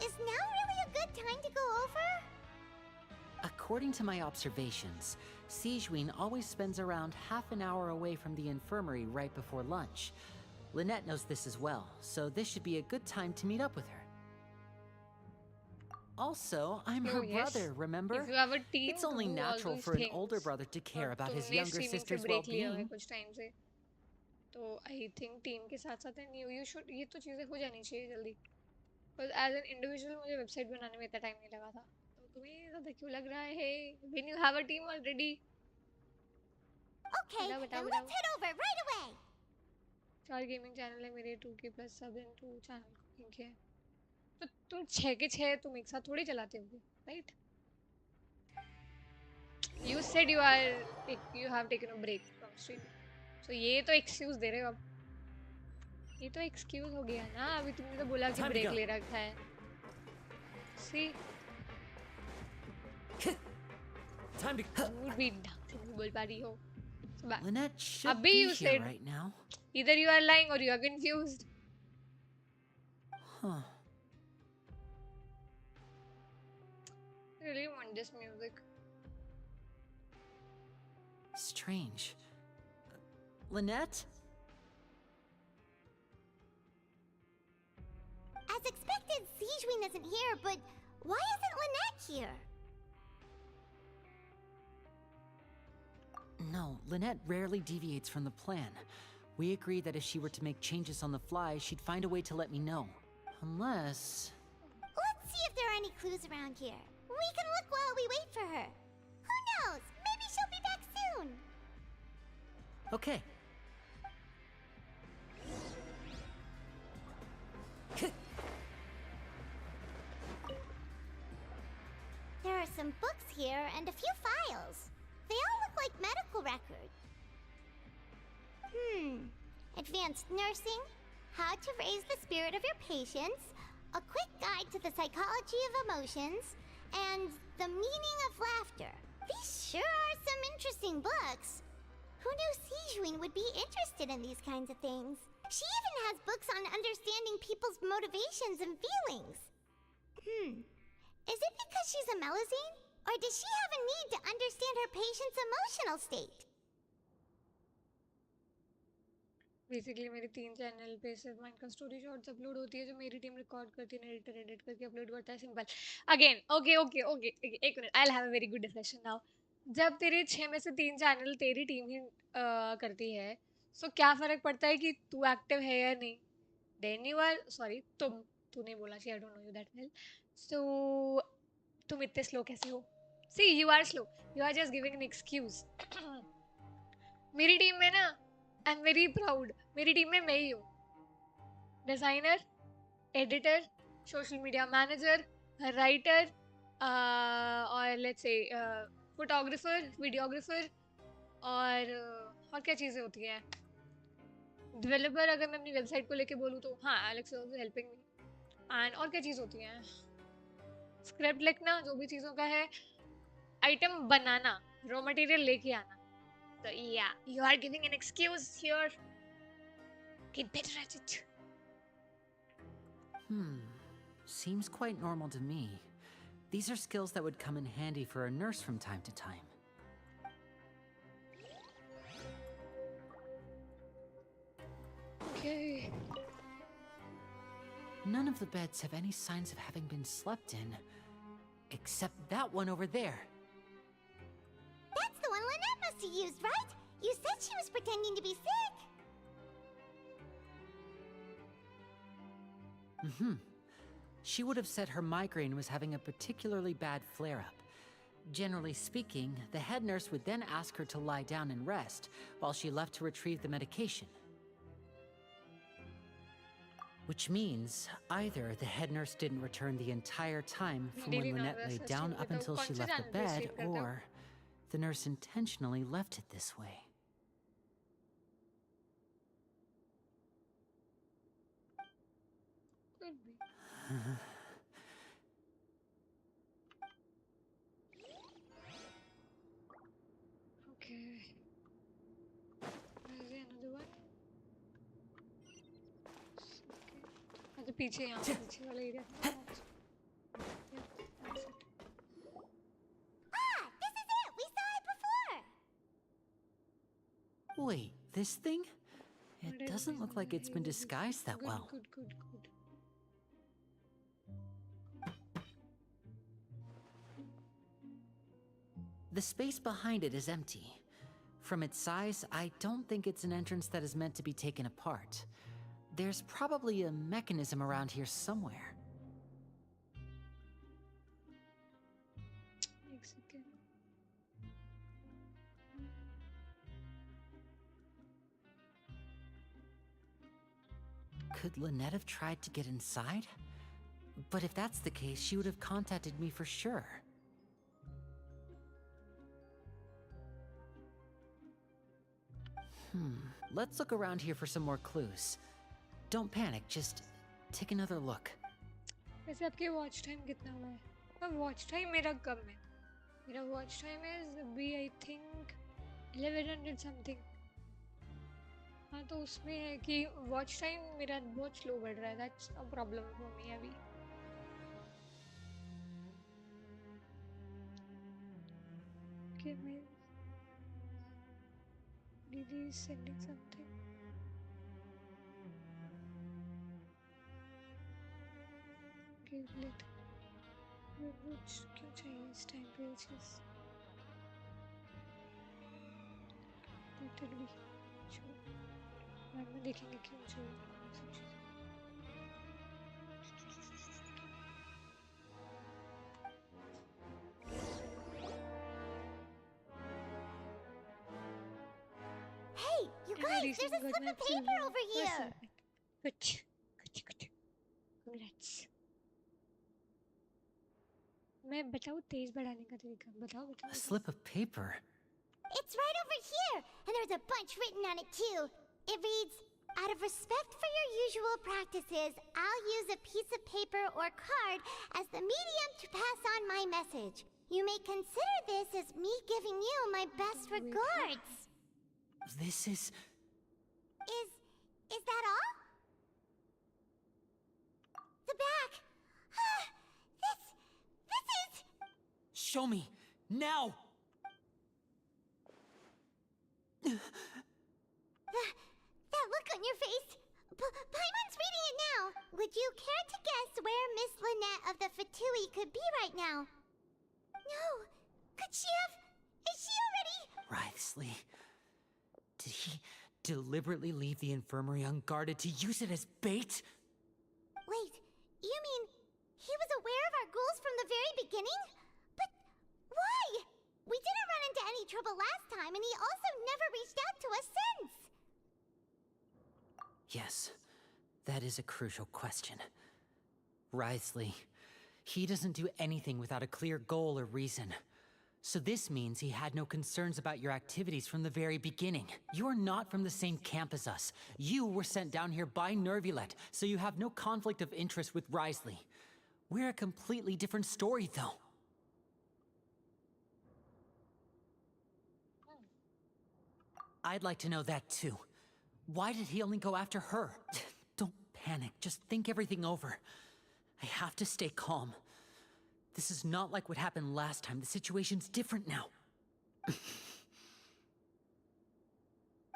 Is now really a good time to go over? According to my observations, Siegeween always spends around half an hour away from the infirmary right before lunch. Lynette knows this as well, so this should be a good time to meet up with her. Also, I'm her Oh, yes. brother, remember? If you have a team, It's only to do all natural those for an things. older brother to care और about his तुमने younger streaming से sister's break लिया है well-being. कुछ time से, तो I think team के साथ साथ you should, ये तो चीज़ें हो जानी चाहिए जल्दी. But as an individual मुझे वेबसाइट बनाने में इतना टाइम नहीं लगा था, तो तुम्हें ज़्यादा क्यों लग रहा है? When you have a team already. Okay, then let's head over right away. 4 gaming channel है मेरे, 2K प्लस सब इन 2 चैनल कुकिंग के हैं. तो तुम 6 के 6 तुम एक साथ थोड़ी चलाते होगे, right? You said you have taken a break from streaming. So ये तो excuse दे रहे हो अब. ये तो excuse हो गया ना, अभी तुमने तो बोला कि break ले रखा है. See? Time to Would be ढंग से नहीं बोल पा रही हो. Lynette should अभी be you here said right now. either you are lying or you are confused. Huh. I really want this music. Strange. Lynette? As expected, Siegeween isn't here, but why isn't Lynette here? No, Lynette rarely deviates from the plan. We agreed that if she were to make changes on the fly, she'd find a way to let me know. Unless... Let's see if there are any clues around here. We can look while we wait for her. Who knows? Maybe she'll be back soon. Okay. There are some books here and a few files. They all look like medical records. Advanced nursing, how to raise the spirit of your patients, a quick guide to the psychology of emotions, and the meaning of laughter. These sure are some interesting books. Who knew Siegeween would be interested in these kinds of things? She even has books on understanding people's motivations and feelings. Is it because she's a Melusine? Or does she have a need to understand her patient's emotional state? Basically मेरे 3 channel पे सिर्फ Minecraft story shorts upload होती है जो मेरी team record करती है, editor edit करके अपलोड करता है. सिंपल. अगेन ओके, एक minute. I will have a very good discussion now. जब तेरे 6 में से 3 चैनल तेरी टीम ही करती है, सो क्या फर्क पड़ता है कि तू एक्टिव है या नहीं? देन यू आर सॉरी, तू नहीं बोला see, I don't know you that well. So तुम इतने स्लो कैसे हो? See you are slow, you are just giving an excuse. मेरी टीम में ना, आई एम वेरी प्राउड, मेरी टीम में मैं ही हूँ. Designer, editor, social media manager, writer, और लेट्स से फोटोग्राफर, वीडियोग्राफर, और क्या चीज़ें होती हैं? डेवलपर, अगर मैं अपनी वेबसाइट को लेके बोलूँ तो हाँ, Alex is also helping me. And और क्या चीज़ होती हैं? स्क्रिप्ट लिखना, जो भी चीज़ों का है, आइटम बनाना, रॉ मटेरियल लेके आना. So yeah, you are giving an excuse here. Get better at it. Seems quite normal to me. These are skills that would come in handy for a nurse from time to time. Okay. None of the beds have any signs of having been slept in, except that one over there. That's the one Lynette must have used, right? You said she was pretending to be sick. She would have said her migraine was having a particularly bad flare-up. Generally speaking, the head nurse would then ask her to lie down and rest while she left to retrieve the medication. Which means either the head nurse didn't return the entire time from when Lynette lay down up until she left the bed, or the nurse intentionally left it this way. Could be. Okay. Where is another one? Okay. पीछे यहाँ पीछे वाला area था. Ah, this is it. We saw it before. Wait, this thing? It doesn't look like it's been disguised that well. Good. The space behind it is empty. From its size, I don't think it's an entrance that is meant to be taken apart. There's probably a mechanism around here somewhere. Mexican. Could Lynette have tried to get inside? But if that's the case, she would have contacted me for sure. Let's look around here for some more clues. Don't panic, just take another look. वैसे आपके watch time कितना हुआ है? Watch time मेरा कम है. मेरा watch time is अभी I think 1100 something. हाँ तो उसमें है कि watch time मेरा बहुत slow बढ़ रहा है. That's a problem for me अभी. Okay, my Didi is sending something. Okay, let. Which क्यों चाहिए इस time पे ये चीज़? Let it be. छोड़. बाद में देखेंगे क्यों चाहिए कौन सी चीज़. Hey, you guys, there's a slip of paper over here. Good. Congrats. मैं बताऊँ तेज बढ़ाने का तरीका बताओ. A slip of paper? It's right over here, and there's a bunch written on it too. It reads, out of respect for your usual practices, I'll use a piece of paper or card as the medium to pass on my message. You may consider this as me giving you my best regards. This is... Is that all? The back. This is... Show me! Now! That look on your face. Paimon's reading it now. Would you care to guess where Miss Lynette of the Fatui could be right now? No. Could she have... Is she already... Writhsley. Did he deliberately leave the infirmary unguarded to use it as bait? Wait, you mean he was aware of our goals from the very beginning? But why? We didn't run into any trouble last time, and he also never reached out to us since. Yes, that is a crucial question. Writhsley, he doesn't do anything without a clear goal or reason. So this means he had no concerns about your activities from the very beginning. You're not from the same camp as us. You were sent down here by Nervulet, so you have no conflict of interest with Writhsley. We're a completely different story, though. I'd like to know that, too. Why did he only go after her? Don't panic, just think everything over. I have to stay calm. This is not like what happened last time. The situation's different now.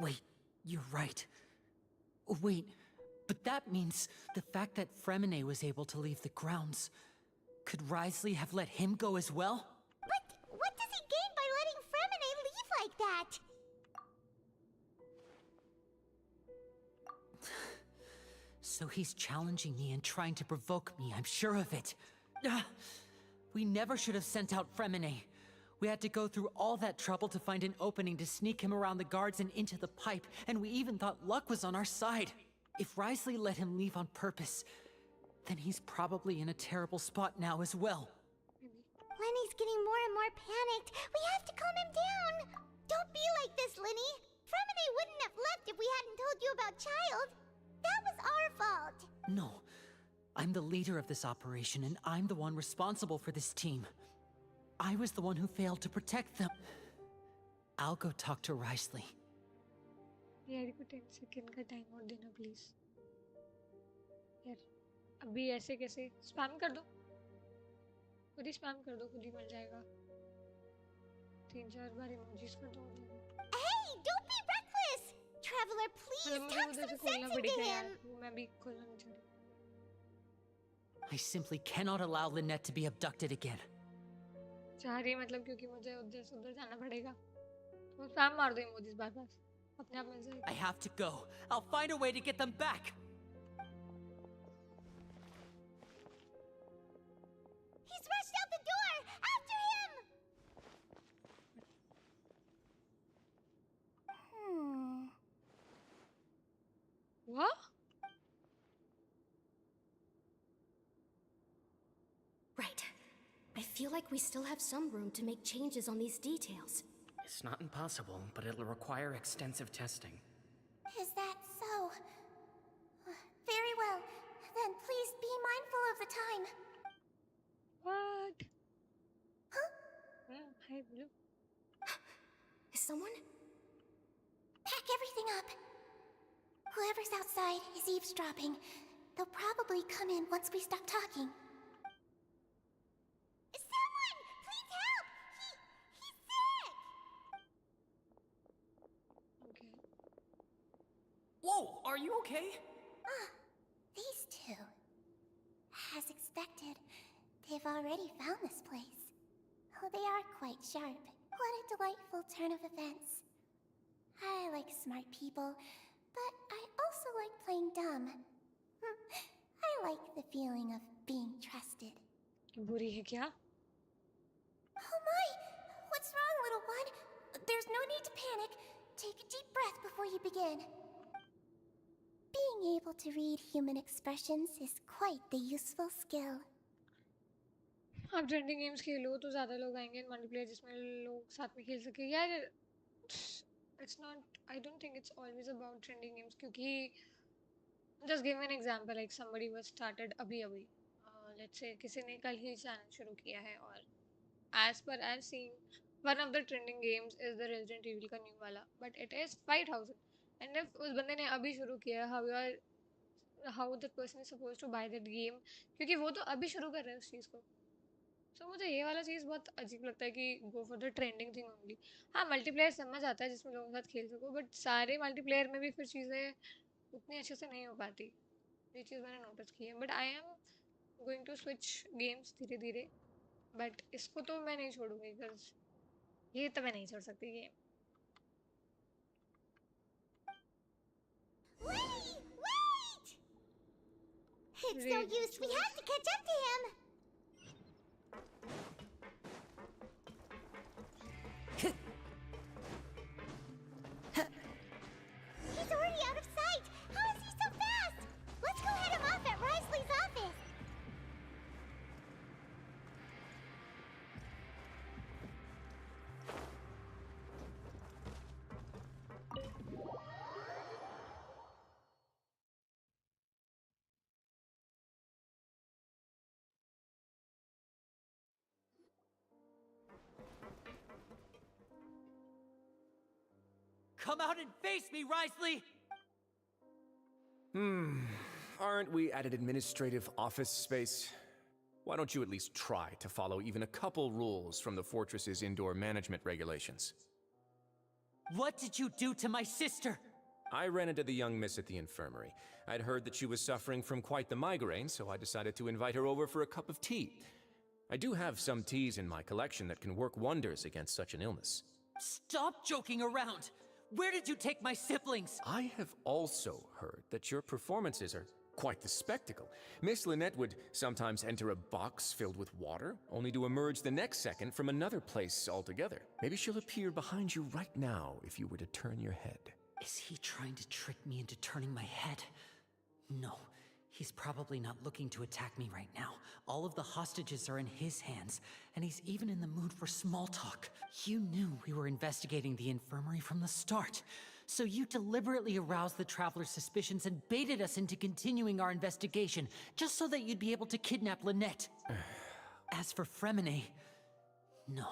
Wait, you're right. Wait, but that means the fact that Fremine was able to leave the grounds. Could Wriothesley have let him go as well? But what does he gain by letting Fremine leave like that? So he's challenging me and trying to provoke me, I'm sure of it. We never should have sent out Fremine. We had to go through all that trouble to find an opening to sneak him around the guards and into the pipe, and we even thought luck was on our side. If Wriothesley let him leave on purpose, then he's probably in a terrible spot now as well. Lenny's getting more and more panicked. We have to calm him down. Don't be like this, Lenny. Fremine wouldn't have left if we hadn't told you about Child. That was our fault. No. I'm the leader of this operation, and I'm the one responsible for this team. I was the one who failed to protect them. I'll go talk to Wriothesley. यार को 10 second का time और देना please यार अभी ऐसे कैसे spam कर दो खुद ही स्पैम कर दो खुद ही मिल जाएगा 3-4 बार इमोजीज कर दो Hey, don't be reckless! Traveler, please talk some sense into him! मैं भी खोलना नहीं चाहती I simply cannot allow Lynette to be abducted again. चाह रही मतलब क्योंकि मुझे उधर जाना पड़ेगा तो स्पैम मार दो इमोजीज बार-बार अपने आप मिल जाएगा I have to go. I'll find a way to get them back. He's rushed out the door! After him! What? Right. I feel like we still have some room to make changes on these details. It's not impossible, but it'll require extensive testing. Is that so? Very well. Then please be mindful of the time. What? Huh? Hi, Blue. Is someone? Pack everything up. Whoever's outside is eavesdropping. They'll probably come in once we stop talking. Someone! Please help! He's sick! Okay. Whoa, are you okay? These two. As expected, they've already found this place. Oh, they are quite sharp. What a delightful turn of events. I like smart people, but I also like playing dumb. I like the feeling of being trusted. बुरी है क्या? Oh my! What's wrong, little one? There's no need to panic. Take a deep breath before you begin. Being able to read human expressions is quite the useful skill. आप trending games खेलो तो ज़्यादा लोग आएंगे multiplayer जिसमें लोग साथ में खेल सके यार it's not I don't think it's always about trending games क्योंकि just give me an example like somebody was started अभी let's say किसी ने कल ही चैनल शुरू किया है और as per I've seen one of the trending games is the Resident Evil का new वाला but it is 5000 and if उस बंदे ने अभी शुरू किया how that person is supposed to buy that game क्योंकि वो तो अभी शुरू कर रहा है उस चीज़ को तो मुझे ये वाला चीज़ बहुत अजीब लगता है कि go for the trending thing only हाँ मल्टीप्लेयर समझ आता है जिसमें लोगों के साथ खेल सको बट सारे मल्टीप्लेयर में भी फिर चीज़ें उतनी अच्छे से नहीं हो पाती ये चीज़ मैंने नोटिस की है but I am going to switch games धीरे धीरे बट इसको तो मैं नहीं छोड़ूंगी बिकॉज ये तो मैं नहीं छोड़ सकती game Wait! It's no use. We have to catch up to him. He's already out of sight. How is he so fast? Let's go head him off at Wriothesley's office. Come out and face me, Wriothesley! Aren't we at an administrative office space? Why don't you at least try to follow even a couple rules from the fortress's indoor management regulations? What did you do to my sister? I ran into the young miss at the infirmary. I'd heard that she was suffering from quite the migraine, so I decided to invite her over for a cup of tea. I do have some teas in my collection that can work wonders against such an illness. Stop joking around! Where did you take my siblings? I have also heard that your performances are quite the spectacle. Miss Lynette would sometimes enter a box filled with water, only to emerge the next second from another place altogether. Maybe she'll appear behind you right now if you were to turn your head. Is he trying to trick me into turning my head? No, he's probably not looking to attack me right now. All of the hostages are in his hands, and he's even in the mood for small talk. You knew we were investigating the infirmary from the start, so you deliberately aroused the Traveler's suspicions and baited us into continuing our investigation, just so that you'd be able to kidnap Lynette. As for Fremine, no,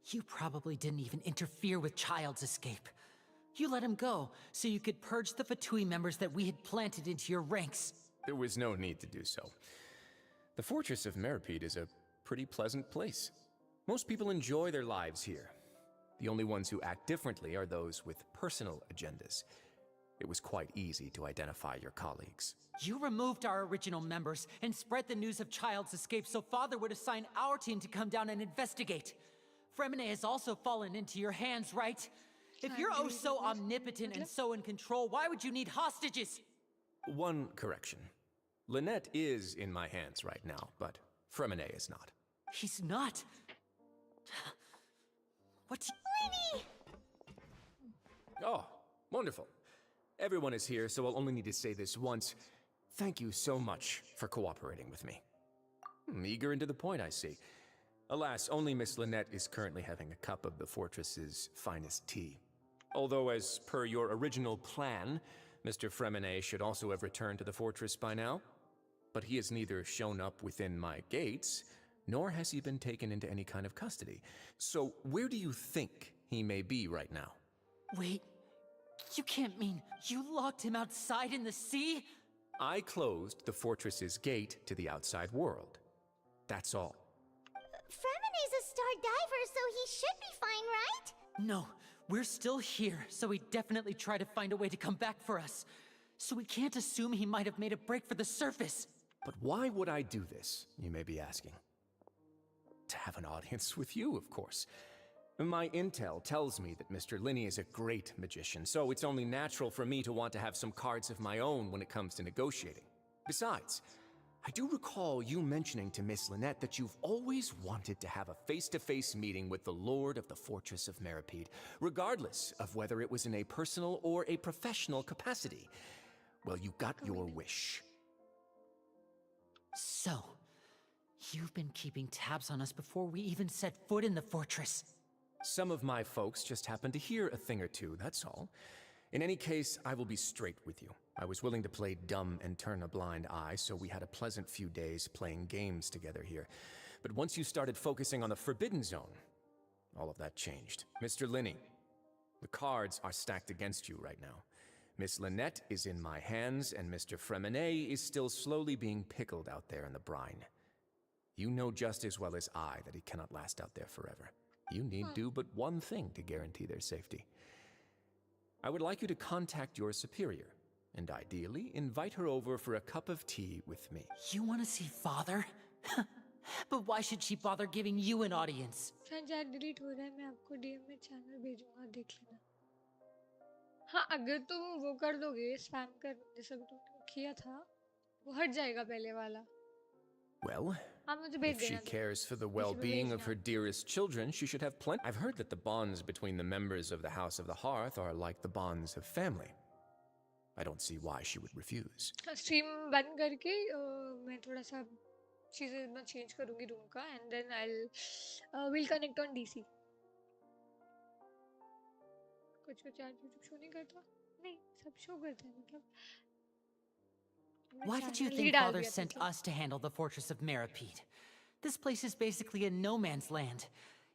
you probably didn't even interfere with Child's escape. You let him go, so you could purge the Fatui members that we had planted into your ranks. There was no need to do so. The fortress of Meropide is a pretty pleasant place. Most people enjoy their lives here. The only ones who act differently are those with personal agendas. It was quite easy to identify your colleagues. You removed our original members and spread the news of Child's escape so Father would assign our team to come down and investigate. Fremine has also fallen into your hands, right? If you're oh so omnipotent and so in control, why would you need hostages? One correction. Lynette is in my hands right now, but Fremine is not. He's not. What? Lenny! Oh, wonderful. Everyone is here, so I'll only need to say this once. Thank you so much for cooperating with me. Eager and to the point, I see. Alas, only Miss Lynette is currently having a cup of the fortress's finest tea. Although, as per your original plan, Mr. Fremine should also have returned to the fortress by now. But he has neither shown up within my gates, nor has he been taken into any kind of custody. So where do you think he may be right now? Wait, you can't mean you locked him outside in the sea? I closed the fortress's gate to the outside world. That's all. Fremine's a star diver, so he should be fine, right? No, we're still here, so he definitely tried to find a way to come back for us. So we can't assume he might have made a break for the surface. But why would I do this, you may be asking? To have an audience with you, of course. My intel tells me that Mr. Linney is a great magician, so it's only natural for me to want to have some cards of my own when it comes to negotiating. Besides, I do recall you mentioning to Miss Lynette that you've always wanted to have a face-to-face meeting with the Lord of the Fortress of Meropide, regardless of whether it was in a personal or a professional capacity. Well, you got your wish. So, you've been keeping tabs on us before we even set foot in the fortress. Some of my folks just happened to hear a thing or two, that's all. In any case, I will be straight with you. I was willing to play dumb and turn a blind eye, so we had a pleasant few days playing games together here. But once you started focusing on the Forbidden Zone, all of that changed. Mr. Linney, the cards are stacked against you right now. Miss Lynette is in my hands, and Mr. Fremine is still slowly being pickled out there in the brine. You know just as well as I that he cannot last out there forever. You need do but one thing to guarantee their safety. I would like you to contact your superior, and ideally invite her over for a cup of tea with me. You want to see Father? But why should she bother giving you an audience? Chat delete हो रहा है, मैं आपको DM में channel भेजूंगा, देख लेना. हाँ, अगर तुम वो कर दोगे, स्पैम कर जैसा भी तुमने किया था, वो हट जाएगा पहले वाला. Well, if she cares for the well-being of her dearest children, she should have plenty. I've heard that the bonds between the members of the House of the Hearth are like the bonds of family. I don't see why she would refuse. Stream बंद करके मैं थोड़ा सा चीजें मैं change करूंगी room का, and then we'll connect on DC. कुछ चैट यूट्यूब शो नहीं करता? नहीं, सब शो करता है मतलब. Why did you think Father sent us to handle the Fortress of Meropide? This place is basically a no-man's land.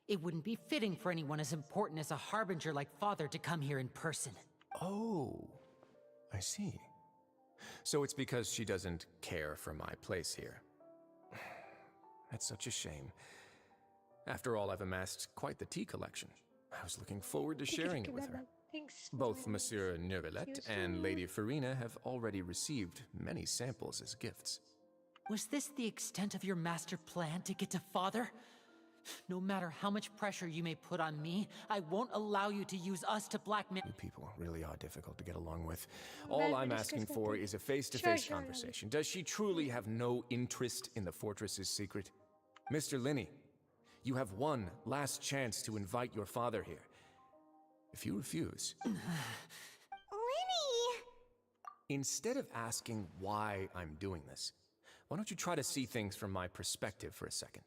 It wouldn't be fitting for anyone as important as a harbinger like Father to come here in person. Oh, I see. So it's because she doesn't care for my place here. That's such a shame. After all, I've amassed quite the tea collection. I was looking forward to sharing it with her. Thanks, Both Mr. Monsieur Neuvillette You and too. Lady Farina have already received many samples as gifts. Was this the extent of your master plan to get to Father? No matter how much pressure you may put on me, I won't allow you to use us to blackmail. You people really are difficult to get along with. All I'm asking for is a face-to-face Sure, conversation. Does she truly have no interest in the fortress's secret? Mr. Linney, you have one last chance to invite your father here. If you refuse... Linny! Instead of asking why I'm doing this, why don't you try to see things from my perspective for a second?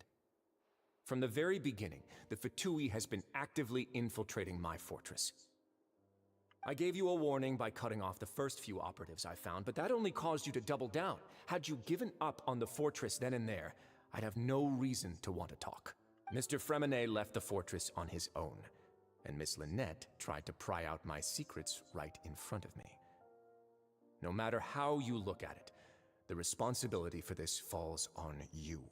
From the very beginning, the Fatui has been actively infiltrating my fortress. I gave you a warning by cutting off the first few operatives I found, but that only caused you to double down. Had you given up on the fortress then and there, I'd have no reason to want to talk. Mr. Fremenet left the fortress on his own, and Miss Lynette tried to pry out my secrets right in front of me. No matter how you look at it, the responsibility for this falls on you.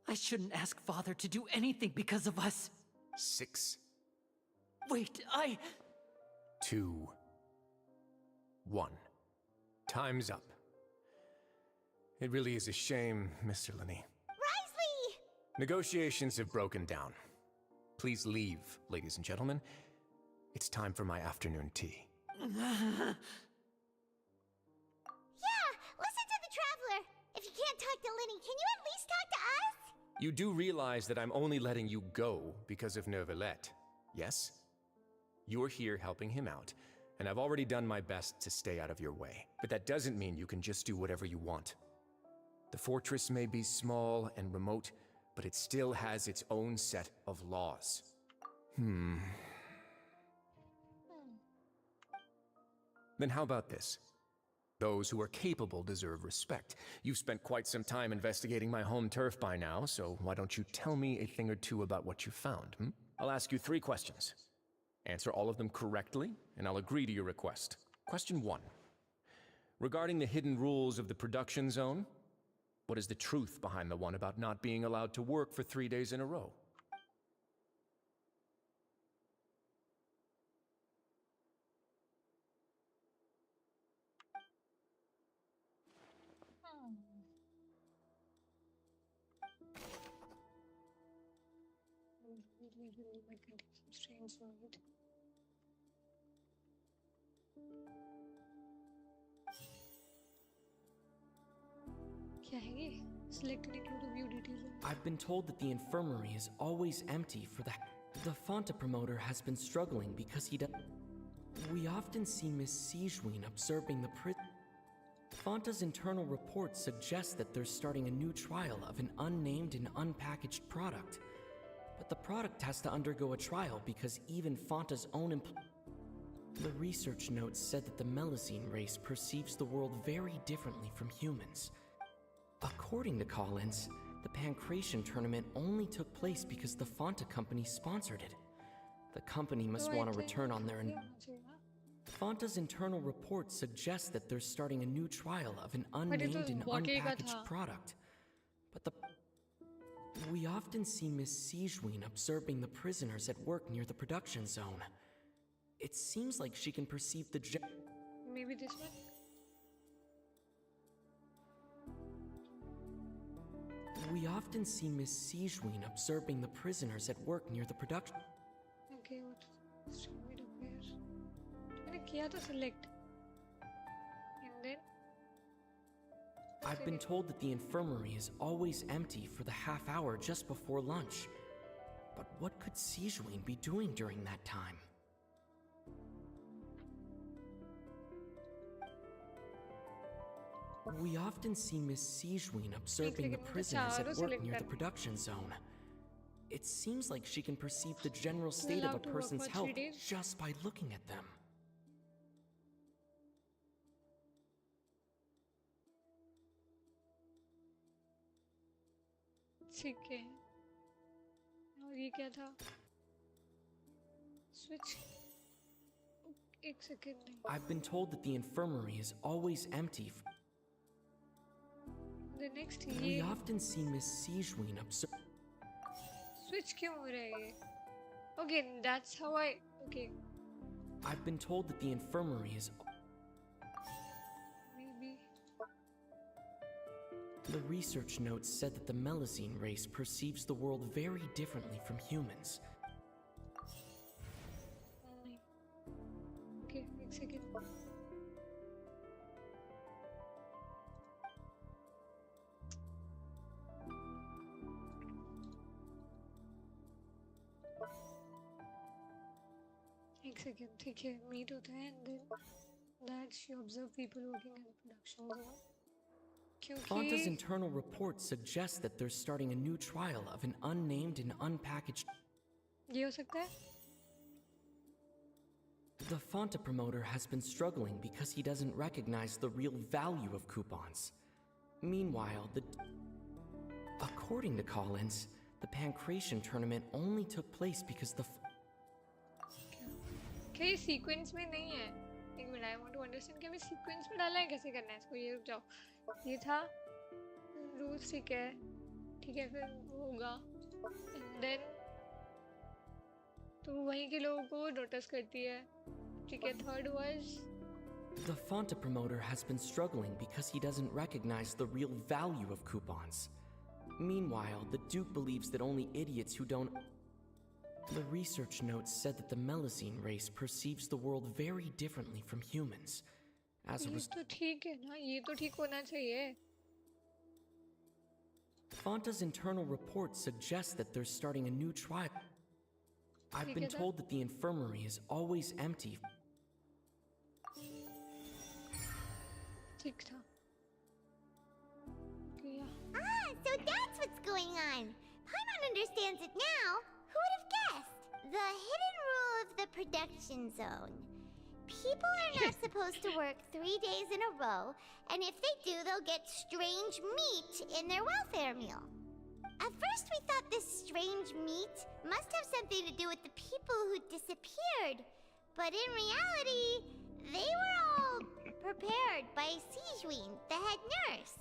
I shouldn't ask Father to do anything because of us. 6. Wait, 2. 1. Time's up. It really is a shame, Mr. Linney. Risley! Negotiations have broken down. Please leave, ladies and gentlemen. It's time for my afternoon tea. Yeah, listen to the Traveler. If you can't talk to Linny, can you at least talk to us? You do realize that I'm only letting you go because of Neuvillette, yes? You're here helping him out, and I've already done my best to stay out of your way. But that doesn't mean you can just do whatever you want. The fortress may be small and remote, but it still has its own set of laws. Then how about this? Those who are capable deserve respect. You've spent quite some time investigating my home turf by now, so why don't you tell me a thing or two about what you found, I'll ask you 3 questions. Answer all of them correctly, and I'll agree to your request. Question 1. Regarding the hidden rules of the production zone, what is the truth behind the one about not being allowed to work for 3 days in a row? Strange need. क्या है ये? Select and include a view details. I've been told that the infirmary is always empty for the Fonta promoter has been struggling because he does. We often see Miss Siegeween observing the Fonta's internal reports suggest that they're starting a new trial of an unnamed and unpackaged product. But the product has to undergo a trial because even Fonta's own The research notes said that the Melusine race perceives the world very differently from humans. According to Collins, the Pancration tournament only took place because the Fonta company sponsored it. The company must want to return on their... Fonta's internal reports suggest that they're starting a new trial of an unnamed and unpackaged product. But we often see Miss Siegeween observing the prisoners at work near the production zone. It seems like she can perceive the Maybe this one? We often see Miss Siegeween observing the prisoners at work near the production... Okay, what? Show me to where? मैंने किया तो select. And then? I've been told that the infirmary is always empty for the half hour just before lunch. But what could Siegeween be doing during that time? We often see Miss Siegeween observing the prisoners at work near the production zone. It seems like she can perceive the general state of a person's health just by looking at them. ठीक है और ये क्या था switch एक second नहीं I've been told that the infirmary is always empty. the next We ये often see Miss Siegeween observe. switch क्यों हो रहा है ये Okay, that's how I. Okay, I've been told that the infirmary is. maybe. The research notes said that the Melusine race perceives the world very differently from humans. Okay, एक second. एक second, ठीक है, meet होते हैं and then that she observed people working in the production zone. Fonta's क्योंकि internal report suggests that they're starting a new trial of an unnamed and unpackaged. ये हो सकता है? The Fonta promoter has been struggling because he doesn't recognize the real value of coupons. Meanwhile, according to Collins, the Pancration tournament only took place because the क्या ये sequence में नहीं है? एक minute, I want to understand क्या मैं sequence में डालना है, कैसे करना है इसको? ये रुक जाओ, ये था रूल्स, ठीक है, फिर होगा and then तो वहीं के लोगों को नोटिस करती है, ठीक है. Third was The Fonta promoter has been struggling because he doesn't recognize the real value of coupons. Meanwhile, the Duke believes that only idiots who don't. The research notes said that the Melusine race perceives the world very differently from humans. As a ये result, तो ठीक है ना, ये तो ठीक होना चाहिए. Fonta's internal report suggests that they're starting a new trial. I've been told that the infirmary is always empty. ठीक था. Ah, so that's what's going on. Paimon understands it now. Who would have guessed? The hidden rule of the production zone. People are not supposed to work 3 days in a row, and if they do, they'll get strange meat in their welfare meal. At first, we thought this strange meat must have something to do with the people who disappeared, but in reality, they were all prepared by Sijuin, the head nurse.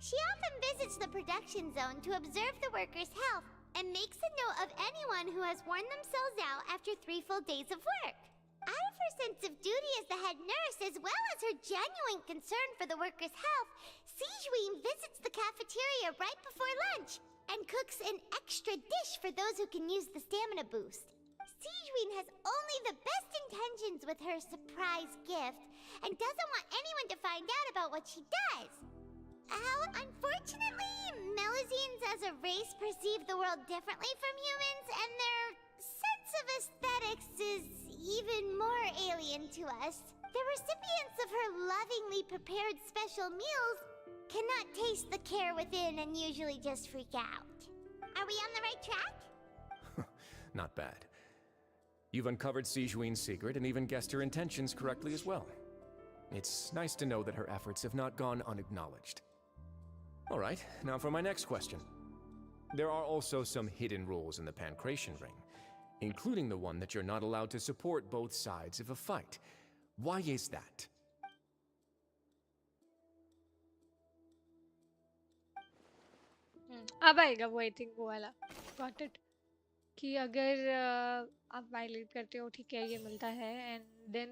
She often visits the production zone to observe the workers' health and makes a note of anyone who has worn themselves out after 3 full days of work. Out of her sense of duty as the head nurse, as well as her genuine concern for the workers' health, Sijuin visits the cafeteria right before lunch and cooks an extra dish for those who can use the stamina boost. Sijuin has only the best intentions with her surprise gift and doesn't want anyone to find out about what she does. Unfortunately, Melusines as a race perceive the world differently from humans, and their sense of aesthetics is even more alien to us. The recipients of her lovingly prepared special meals cannot taste the care within and usually just freak out. Are we on the right track? Not bad. You've uncovered Sijuin's secret and even guessed her intentions correctly as well. It's nice to know that her efforts have not gone unacknowledged. All right, now for my next question. There are also some hidden rules in the Pancration Ring, including the one that you're not allowed to support both sides of a fight. Why is that? अब आएगा वो, I think वो वाला. Got it. कि अगर आप violet करते हो, ठीक है, ये मिलता है, and then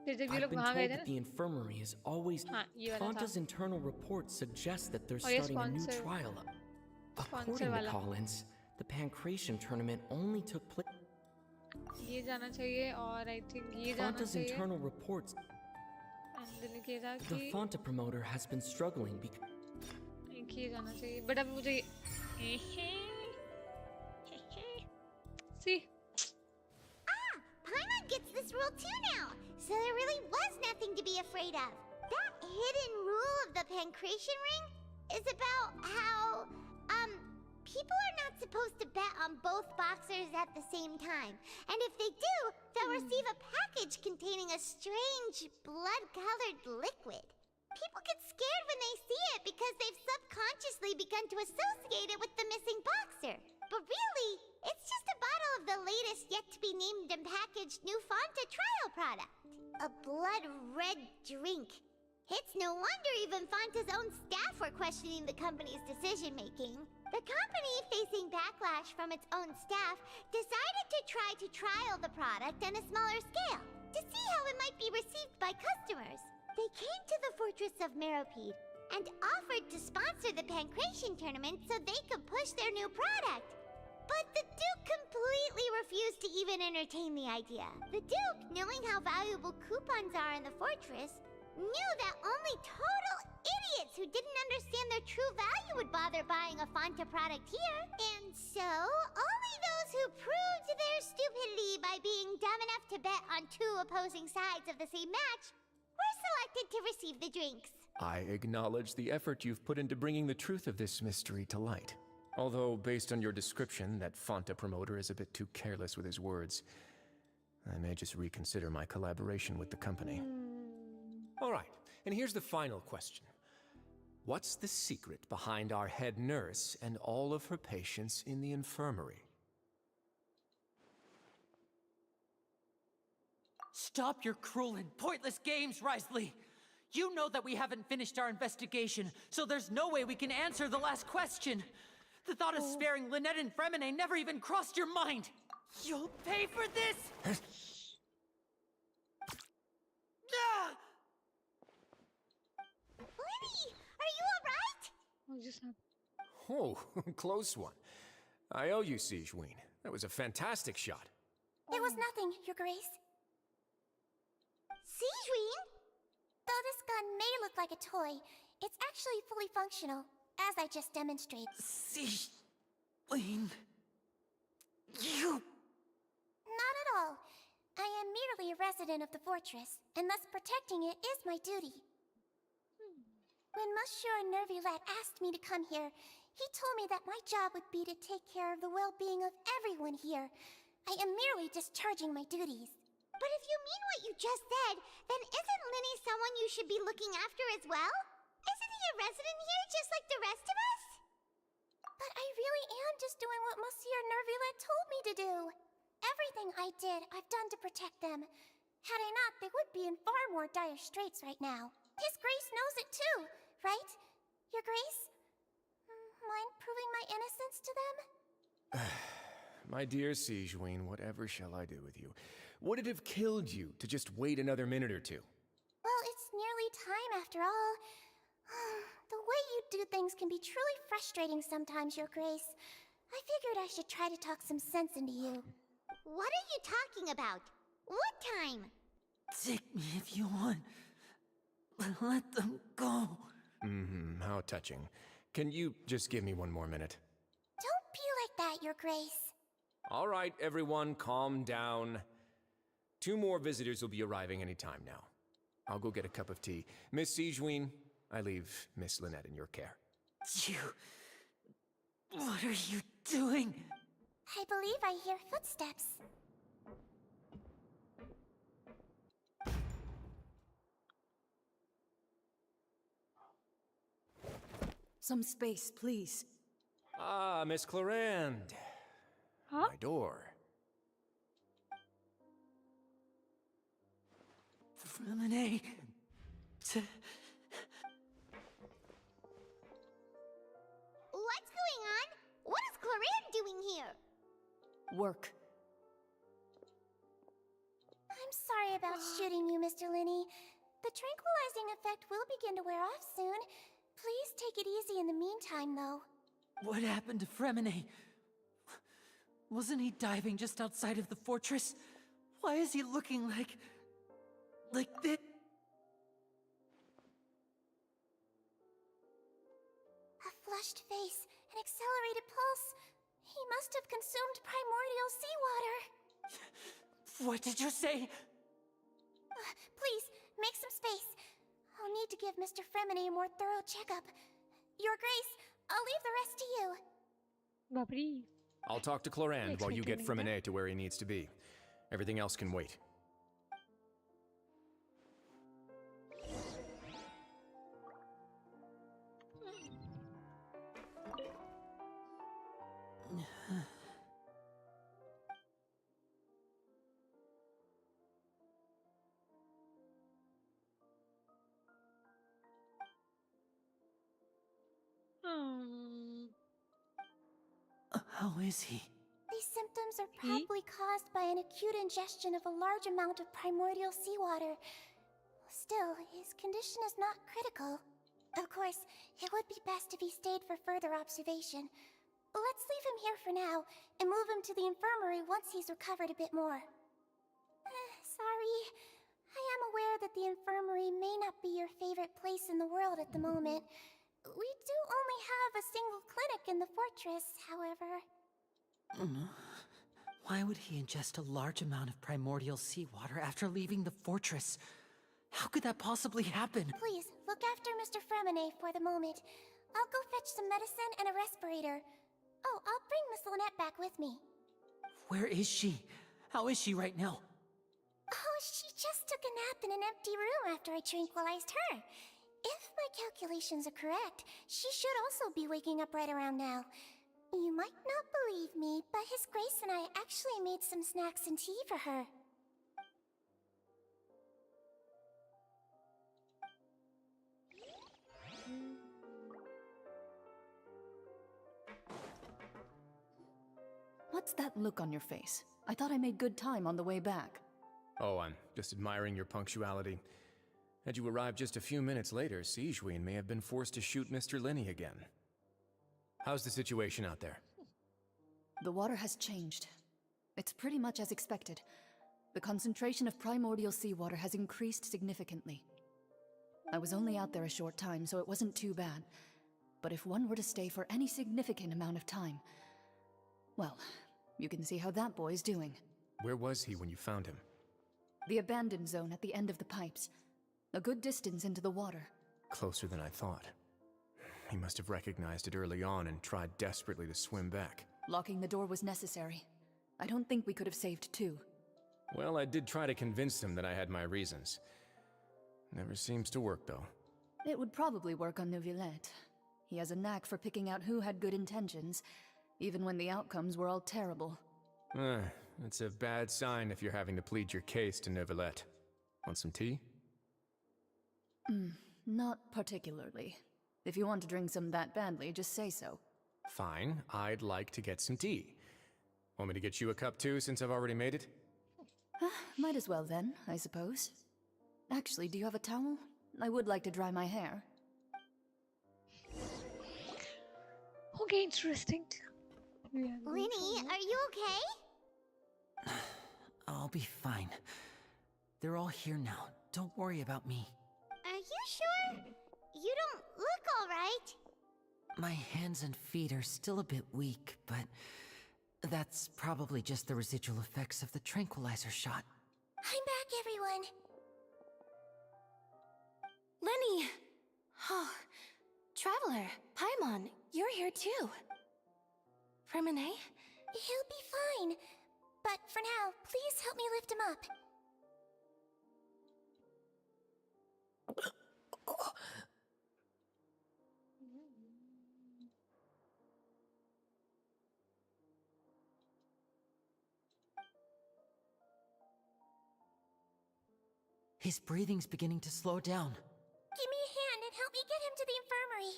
फिर जब ये I've लोग been वहाँ told गए थे that ना, the infirmary is always. हाँ, ये वाला था. Fonta's internal report suggests that they're और ये starting a new sponsor- trial. sponsor According to वाला. Collins, the Pancration tournament only took place. ये जाना चाहिए, और आई थिंक ये जाना Fonta's चाहिए, internal reports. and then ये था The कि Fonta promoter has been struggling because. एक ये जाना चाहिए, but अब मुझे see. Paimon gets this rule too now, so there really was nothing to be afraid of. That hidden rule of the Pancration Ring is about how, people are not supposed to bet on both boxers at the same time. And if they do, they'll receive a package containing a strange, blood-colored liquid. People get scared when they see it because they've subconsciously begun to associate it with the missing boxer. But really, it's just a bottle of the latest yet-to-be-named and packaged new Fonta trial product. A blood-red drink. It's no wonder even Fonta's own staff were questioning the company's decision-making. The company, facing backlash from its own staff, decided to try to trial the product on a smaller scale to see how it might be received by customers. They came to the Fortress of Meropide and offered to sponsor the Pancration tournament so they could push their new product. But the Duke completely refused to even entertain the idea. The Duke, knowing how valuable coupons are in the fortress, knew that only total idiots who didn't understand their true value would bother buying a Fanta product here. And so, only those who proved their stupidity by being dumb enough to bet on two opposing sides of the same match were selected to receive the drinks. I acknowledge the effort you've put into bringing the truth of this mystery to light. Although, based on your description, that Fanta promoter is a bit too careless with his words. I may just reconsider my collaboration with the company. All right, and here's the final question. What's the secret behind our head nurse and all of her patients in the infirmary? Stop your cruel and pointless games, Risley! You know that we haven't finished our investigation, so there's no way we can answer the last question. The thought of sparing Lynette and Fremine never even crossed your mind! You'll pay for this! Ah! Linny, are you alright? What just happened? Oh, close one. I owe you, Sigewinne. That was a fantastic shot. There was nothing, Your Grace. Sigewinne? Though this gun may look like a toy, it's actually fully functional, as I just demonstrated. Sigewinne... You... Not at all. I am merely a resident of the fortress, and thus protecting it is my duty. When Monsieur Nervulette asked me to come here, he told me that my job would be to take care of the well-being of everyone here. I am merely discharging my duties. But if you mean what you just said, then isn't Linny someone you should be looking after as well? Isn't he a resident here just like the rest of us? But I really am just doing what Monsieur Nervulette told me to do. Everything I did, I've done to protect them. Had I not, they would be in far more dire straits right now. His Grace knows it too, right? Your Grace? Mind proving my innocence to them? My dear Sigewinne, whatever shall I do with you? Would it have killed you to just wait another minute or two? Well, it's nearly time after all. The way you do things can be truly frustrating sometimes, Your Grace. I figured I should try to talk some sense into you. What are you talking about? What time? Take me if you want. Let them go. How touching. Can you just give me one more minute? Don't be like that, Your Grace. All right, everyone, calm down. 2 more visitors will be arriving any time now. I'll go get a cup of tea. Miss Sigewinne, I leave Miss Lynette in your care. You... What are you doing? I believe I hear footsteps. Some space, please. Ah, Miss Clarande. Huh? My door. Fremine... What's going on? What is Clarande doing here? Work. I'm sorry about shooting you, Mr. Linny. The tranquilizing effect will begin to wear off soon. Please take it easy in the meantime, though. What happened to Fremine? Wasn't he diving just outside of the fortress? Why is he looking like this? A flushed face, an accelerated pulse. He must have consumed primordial seawater. What did you say? Please, make some space. I'll need to give Mr. Fremine a more thorough checkup. Your Grace, I'll leave the rest to you. Babri. I'll talk to Clarande while you get Expecting Fremine to where he needs to be. Everything else can wait. How is he? These symptoms are probably caused by an acute ingestion of a large amount of primordial seawater. Still, his condition is not critical. Of course, it would be best if he stayed for further observation. Let's leave him here for now, and move him to the infirmary once he's recovered a bit more. Sorry. I am aware that the infirmary may not be your favorite place in the world at the moment. We do only have a single clinic in the fortress, however. Why would he ingest a large amount of primordial seawater after leaving the fortress? How could that possibly happen? Please, look after Mr. Fremine for the moment. I'll go fetch some medicine and a respirator. Oh, I'll bring Miss Lynette back with me. Where is she? How is she right now? Oh, she just took a nap in an empty room after I tranquilized her. If my calculations are correct, she should also be waking up right around now. You might not believe me, but His Grace and I actually made some snacks and tea for her. What's that look on your face? I thought I made good time on the way back. Oh, I'm just admiring your punctuality. Had you arrived just a few minutes later, Sigewinne may have been forced to shoot Mr. Linney again. How's the situation out there? The water has changed. It's pretty much as expected. The concentration of primordial seawater has increased significantly. I was only out there a short time, so it wasn't too bad. But if one were to stay for any significant amount of time... well, you can see how that boy's doing. Where was he when you found him? The abandoned zone at the end of the pipes. A good distance into the water. Closer than I thought. He must have recognized it early on and tried desperately to swim back. Locking the door was necessary. I don't think we could have saved two. Well, I did try to convince him that I had my reasons. Never seems to work, though. It would probably work on Neuvillette. He has a knack for picking out who had good intentions, even when the outcomes were all terrible. It's a bad sign if you're having to plead your case to Neuvillette. Want some tea? Not particularly. If you want to drink some that badly, just say so. Fine, I'd like to get some tea. Want me to get you a cup too, since I've already made it? Might as well then, I suppose. Actually, do you have a towel? I would like to dry my hair. Okay, interesting. Linny, are you okay? I'll be fine. They're all here now. Don't worry about me. Are you sure? You don't look all right. My hands and feet are still a bit weak, but that's probably just the residual effects of the tranquilizer shot. I'm back, everyone. Lenny! Oh, Traveler, Paimon, you're here too. Fremine? He'll be fine. But for now, please help me lift him up. His breathing's beginning to slow down. Give me a hand and help me get him to the infirmary.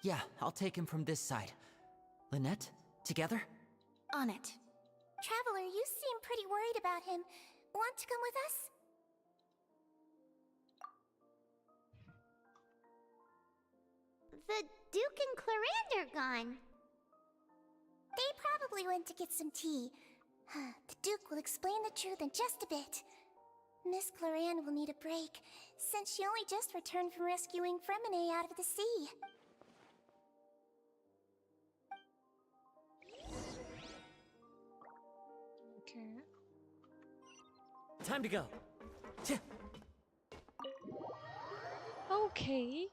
Yeah, I'll take him from this side. Lynette, together? On it. Traveler, you seem pretty worried about him. Want to come with us? The Duke and Clarande are gone. They probably went to get some tea. The Duke will explain the truth in just a bit. Miss Clarande will need a break, since she only just returned from rescuing Fremine out of the sea. Okay. Time to go. Okay.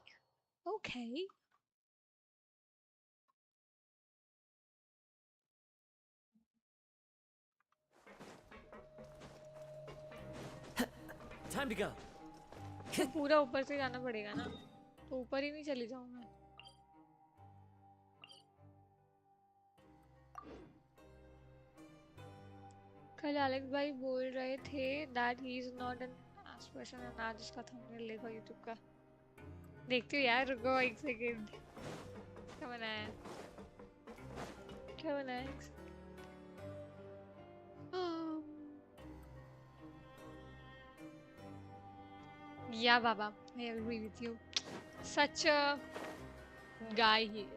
Okay. Time to go. तो पूरा ऊपर से जाना पड़ेगा ना, तो ऊपर ही नहीं चली जाऊँ मैं. कल एलेक्स भाई बोल रहे थे that he is not an aspiration and आज उसका थंबनेल देखो यूट्यूब का. देखती हूँ यार, रुको एक सेकंड. क्या बनाया है? क्या बनाया yeah, Baba, I agree with you. Such a guy he is.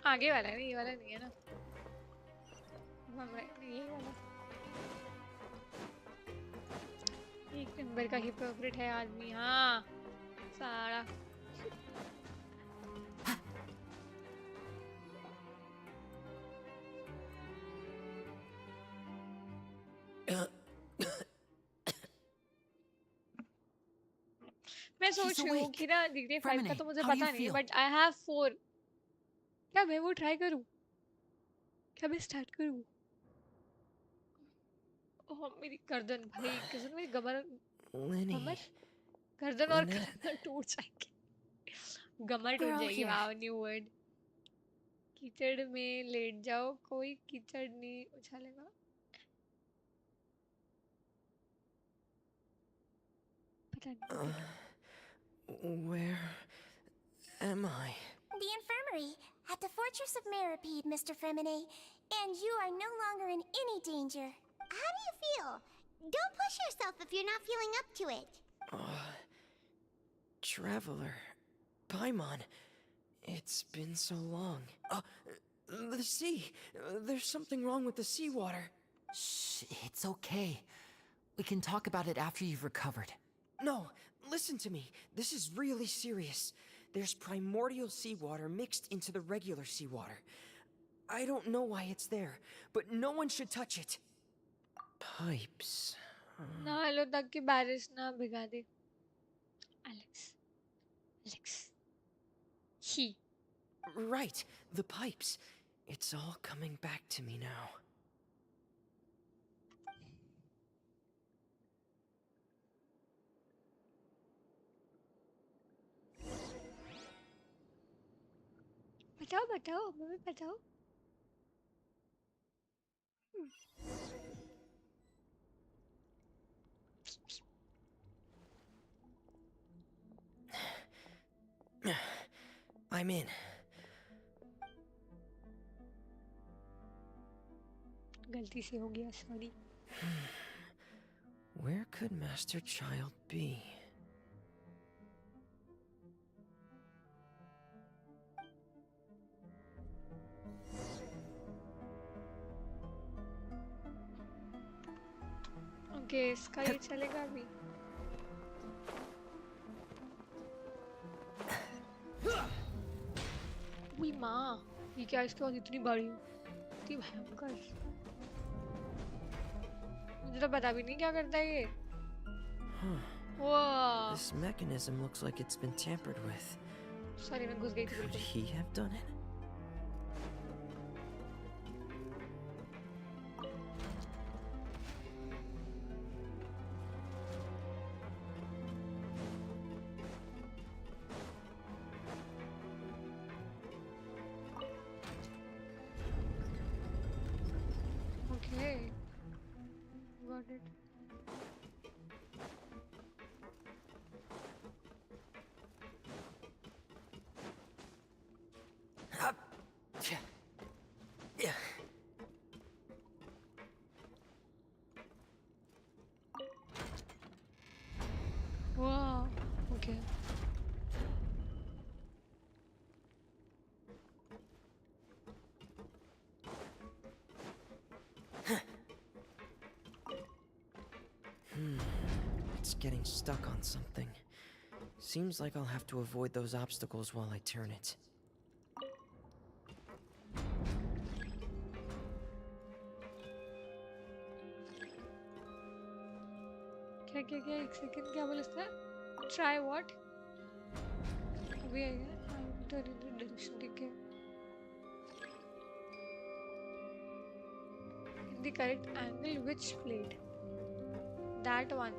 आगे वाला है, ये वाला नहीं है ना? नहीं, ये वाला। एक नंबर का हिपोक्रेट है आदमी, हाँ सारा। मैं सोच रही हूँ कि ना GTA 5 का तो मुझे पता नहीं, बट I have 4। क्या मैं वो ट्राई करूँ? क्या मैं स्टार्ट करूँ? ओह मेरी गर्दन भाई, गर्दन मेरी कमर, गर्दन और कमर टूट जाएगी। कमर टूट जाएगी, वाह न्यू वर्ड। कीचड़ में लेट जाओ, कोई कीचड़ नहीं उछालेगा। पता नहीं। Where am I? The infirmary at the Fortress of Meropide, Mr. Fremine. And you are no longer in any danger. How do you feel? Don't push yourself if you're not feeling up to it. Traveler. Paimon. It's been so long. The sea. There's something wrong with the seawater. Shh, it's okay. We can talk about it after you've recovered. No, listen to me. This is really serious. There's primordial seawater mixed into the regular seawater. I don't know why it's there, but no one should touch it. Pipes. ना hello तक की बारिश ना भिगा दे। Alex. He. Right, the pipes. It's all coming back to me now. बताओ mummy बताओ। I'm in. गलती से हो गया, sorry. Where could Master Child be? Okay, इसका ये चलेगा अभी। उई माँ, ये क्या इसके पास इतनी बड़ी, इतनी भयंकर। मुझे तो पता भी नहीं क्या करता है ये। Whoa. This mechanism looks like it's been tampered with. Sorry, मैं घुस गई थी Could बिल्कुल। he have done it? Okay. Got it. Yeah. Wow. Okay. It's getting stuck on something. Seems like I'll have to avoid those obstacles while I turn it. क्या एक second, क्या बोला इसने? Try what? अभी आएगा। Direction ठीक है। In the correct angle, which plate? That one.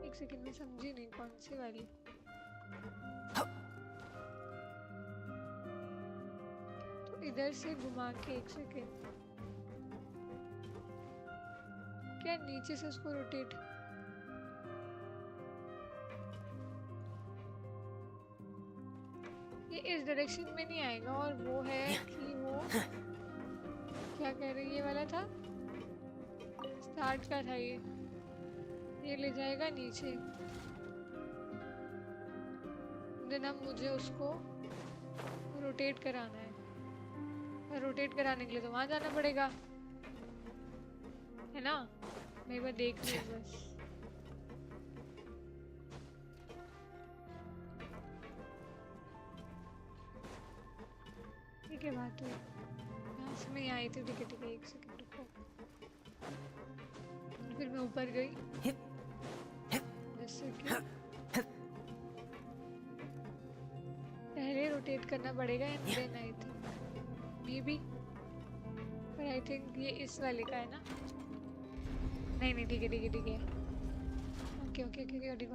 एक सेकंड में समझी नहीं कौन सी वाली। तो इधर से घुमा के एक सेकंड। क्या नीचे से उसको रोटेट ये इस डायरेक्शन में नहीं आएगा और वो है कि वो क्या कह रही ये वाला था स्टार्ट का था ये ले जाएगा नीचे देन अब मुझे उसको रोटेट कराना है और रोटेट कराने के लिए तो वहां जाना पड़ेगा है ना मैं एक बार देख लूँ बस ठीक है बात हुई यहाँ से मैं आई थी ठीक है एक सेकंड रुको फिर मैं ऊपर गई जैसे कि पहले रोटेट करना पड़ेगा and then I think maybe पर आई थिंक ये इस वाले का है ना नहीं ठीक है ओके गॉट इट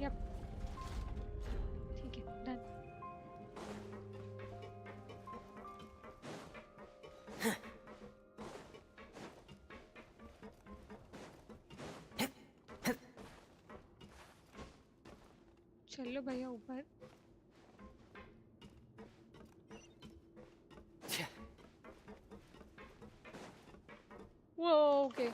यप ठीक है डन चलो भैया ऊपर वो okay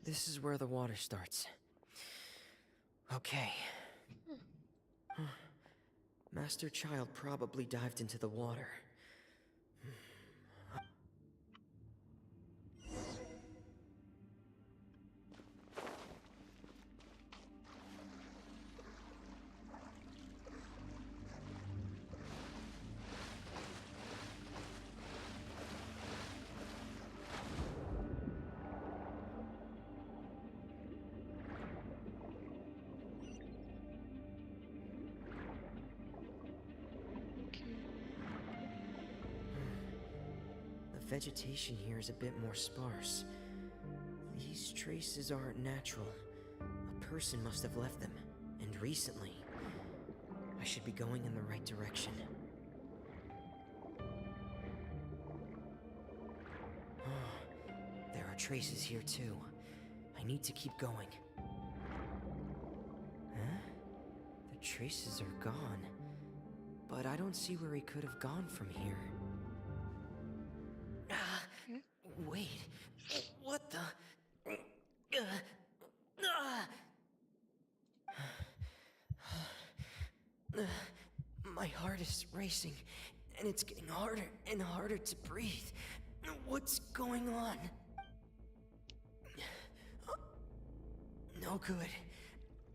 This is where the water starts. Okay. Master Child probably dived into the water. The vegetation here is a bit more sparse. These traces aren't natural. A person must have left them, and recently. I should be going in the right direction. There are traces here too. I need to keep going. Huh? The traces are gone. But I don't see where he could have gone from here. Wait, what the? My heart is racing, and it's getting harder and harder to breathe. What's going on? No good.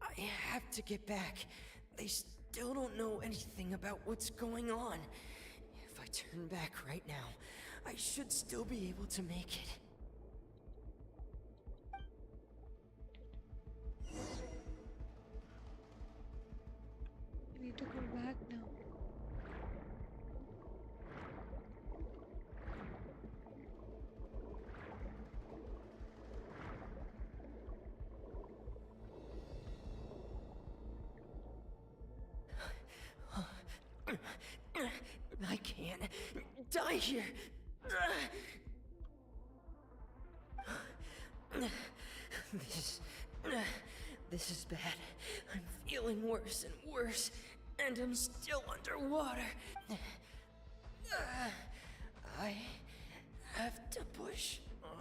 I have to get back. They still don't know anything about what's going on. If I turn back right now, I should still be able to make it. I need to go back now. I can't die here. This is bad. I'm feeling worse and worse, and I'm still underwater. I have to push on.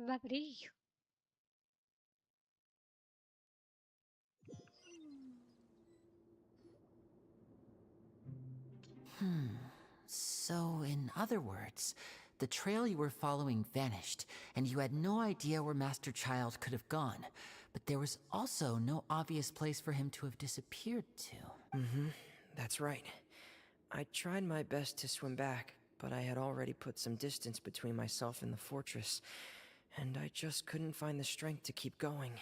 Babri. So, in other words, the trail you were following vanished, and you had no idea where Master Child could have gone. But there was also no obvious place for him to have disappeared to. Mm-hmm. That's right. I tried my best to swim back, but I had already put some distance between myself and the fortress, and I just couldn't find the strength to keep going.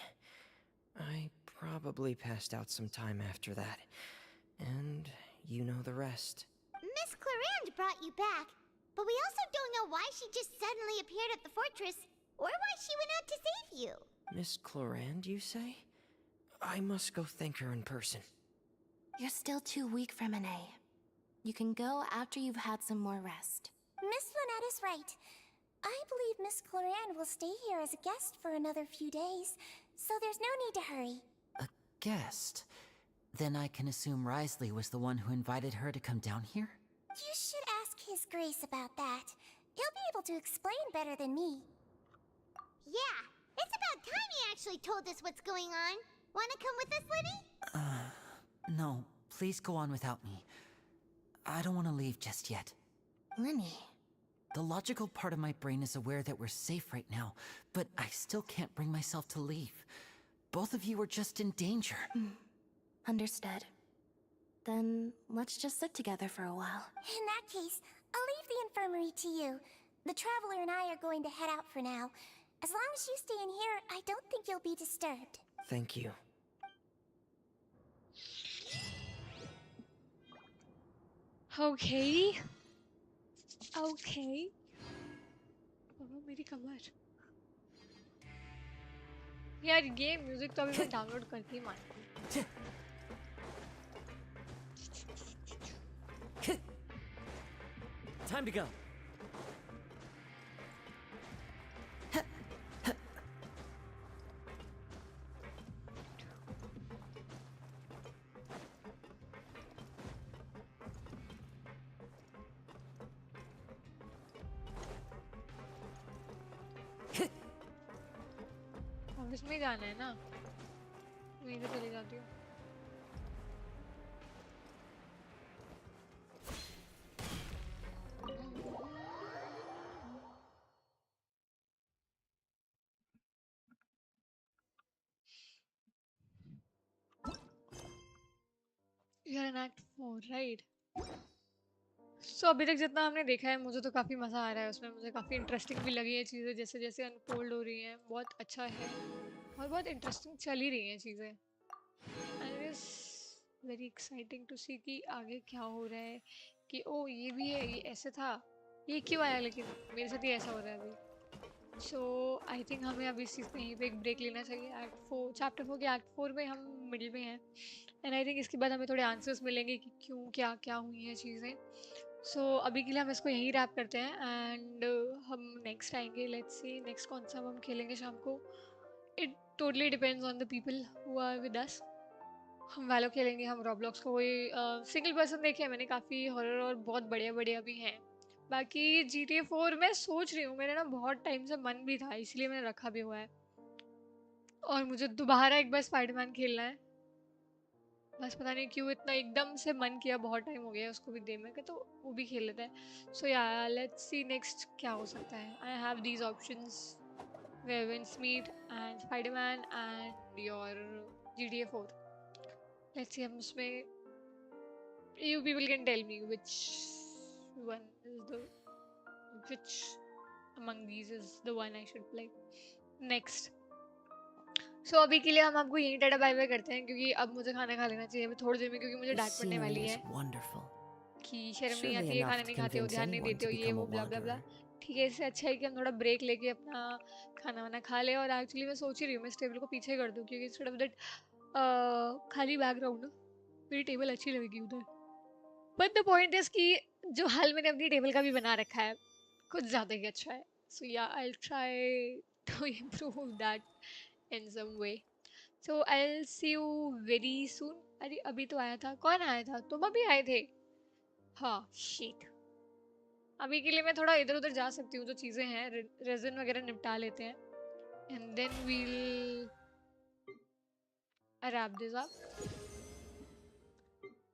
I probably passed out some time after that, and you know the rest. Miss Clarande brought you back, but we also don't know why she just suddenly appeared at the fortress, or why she went out to save you. Miss Clarande, you say? I must go thank her in person. You're still too weak for Monet. You can go after you've had some more rest. Miss Lynette is right. I believe Miss Clarande will stay here as a guest for another few days, so there's no need to hurry. A guest? Then I can assume Risley was the one who invited her to come down here? You should ask His Grace about that. He'll be able to explain better than me. Yeah, it's about time he actually told us what's going on. Wanna come with us, Linny? No, please go on without me. I don't want to leave just yet. Linny. The logical part of my brain is aware that we're safe right now, but I still can't bring myself to leave. Both of you are just in danger. Understood. Then let's just sit together for a while. In that case, I'll leave the infirmary to you. The Traveler and I are going to head out for now. As long as you stay in here, I don't think you'll be disturbed. Thank you. Okay. Okay. बाबा मेरी कमर यार ये music तो अभी मैं download करके ही मानती हूँ. Time to go. अब इसमें जाना है ना. मैं इधर चली जाती हूँ. You're in Act 4, right? So अभी तक जितना हमने देखा है मुझे तो काफ़ी मज़ा आ रहा है उसमें. मुझे काफ़ी इंटरेस्टिंग भी लगी है चीज़ें जैसे जैसे अनफोल्ड हो रही हैं. बहुत अच्छा है और बहुत इंटरेस्टिंग चल ही रही हैं चीज़ें. And it is very exciting to see कि आगे क्या हो रहा है कि ओ ये भी है, ये ऐसे था, ये क्यों आया, लेकिन मेरे साथ ये ऐसा हो रहा है अभी. सो आई थिंक हमें अभी इस चीज़ पे यहीं पे एक ब्रेक लेना चाहिए. एक्ट 4 चैप्टर 4 के एक्ट 4 में हम मिडिल में हैं एंड आई थिंक इसके बाद हमें थोड़े आंसर्स मिलेंगे कि क्यों क्या क्या हुई हैं चीज़ें. सो अभी के लिए हम इसको यहीं रैप करते हैं एंड हम नेक्स्ट आएंगे. लेट्स सी नेक्स्ट कौन सा हम खेलेंगे शाम को. It totally depends on the people who are with us. हम वैलो खेलेंगे, हम रॉब्लॉक्स का कोई सिंगल पर्सन देखे हैं मैंने, काफ़ी हॉरर और बहुत बढ़िया बढ़िया भी हैं. बाकी GTA 4 मैं सोच रही हूँ, मेरे ना बहुत टाइम से मन भी था इसलिए मैंने रखा भी हुआ है. और मुझे दोबारा एक बार स्पाइडरमैन खेलना है. बस पता नहीं क्यों इतना एकदम से मन किया, बहुत टाइम हो गया उसको भी देने का, तो वो भी खेल लेते हैं. सो या लेट्स सी नेक्स्ट क्या हो सकता है. I have these options Where Winds Meet and Spider-Man and your GTA 4. Let's see हम उसमें you people can tell me which one is the which among these is the one I should play next. So अभी के लिए हम आपको यहीं tata bye bye करते हैं क्योंकि अब मुझे खाना खा लेना चाहिए थोड़ी देर में, क्योंकि मुझे डांट पड़ने वाली है कि शर्म नहीं आती है, खाना नहीं खाते हो, ध्यान नहीं देते हो, ये वो ब्ला ब्ला ब्ला. ठीक है, इससे अच्छा है कि हम थोड़ा ब्रेक लेके अपना खाना वाना खा ले. और एक्चुअली मैं सोच ही रही हूँ मैं इस टेबल को पीछे कर दूँ क्योंकि इंस्टेड ऑफ दैट खाली बैकग्राउंड मेरी टेबल अच्छी लगेगी उधर. बट द पॉइंट इज कि जो हाल मैंने अपनी टेबल का भी बना रखा है कुछ ज़्यादा ही अच्छा है. So yeah I will try to improve that in some way. So I will see you very soon. अरे अभी तो आया था, कौन आया था? तुम अभी आए थे? हाँ शिट. अभी के लिए मैं थोड़ा इधर उधर जा सकती हूँ, जो चीज़ें हैं रेजिन वगैरह निपटा लेते हैं and then we'll wrap this up.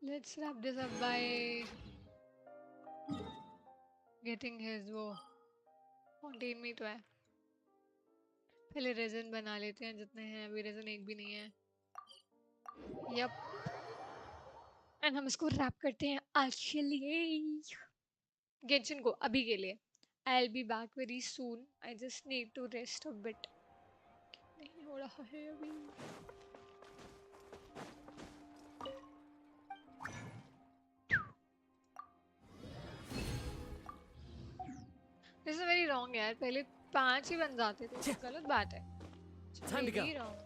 Let's wrap this up by getting his वो Fontaine में तो है. पहले रेजन बना लेते हैं जितने हैं. अभी रेजन एक भी नहीं है. यप. एंड हम इसको रैप करते हैं आज के लिए. गेंशिन को अभी के लिए. I'll be back very soon. I just need to rest a bit. नहीं हो रहा है अभी. This is very wrong यार. पहले 5 ही बन जाते थे. गलत बात है. Time to go. Very wrong.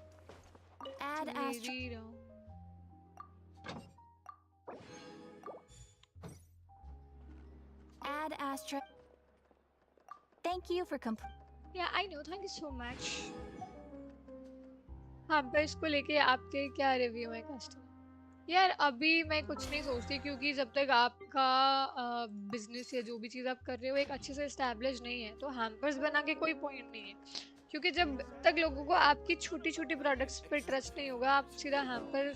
Add Astra. Very wrong. Add Astra. Thank you for Yeah, I know. Thank you so much. हाँ पर इसको लेके आपके क्या रिव्यू है कस्टमर? यार अभी मैं कुछ नहीं सोचती क्योंकि जब तक आपका बिजनेस या जो भी चीज़ आप कर रहे हो एक अच्छे से इस्टेब्लिश नहीं है तो हैम्पर्स बना के कोई पॉइंट नहीं है क्योंकि जब तक लोगों को आपकी छोटी छोटी प्रोडक्ट्स पे ट्रस्ट नहीं होगा आप सीधा हैम्पर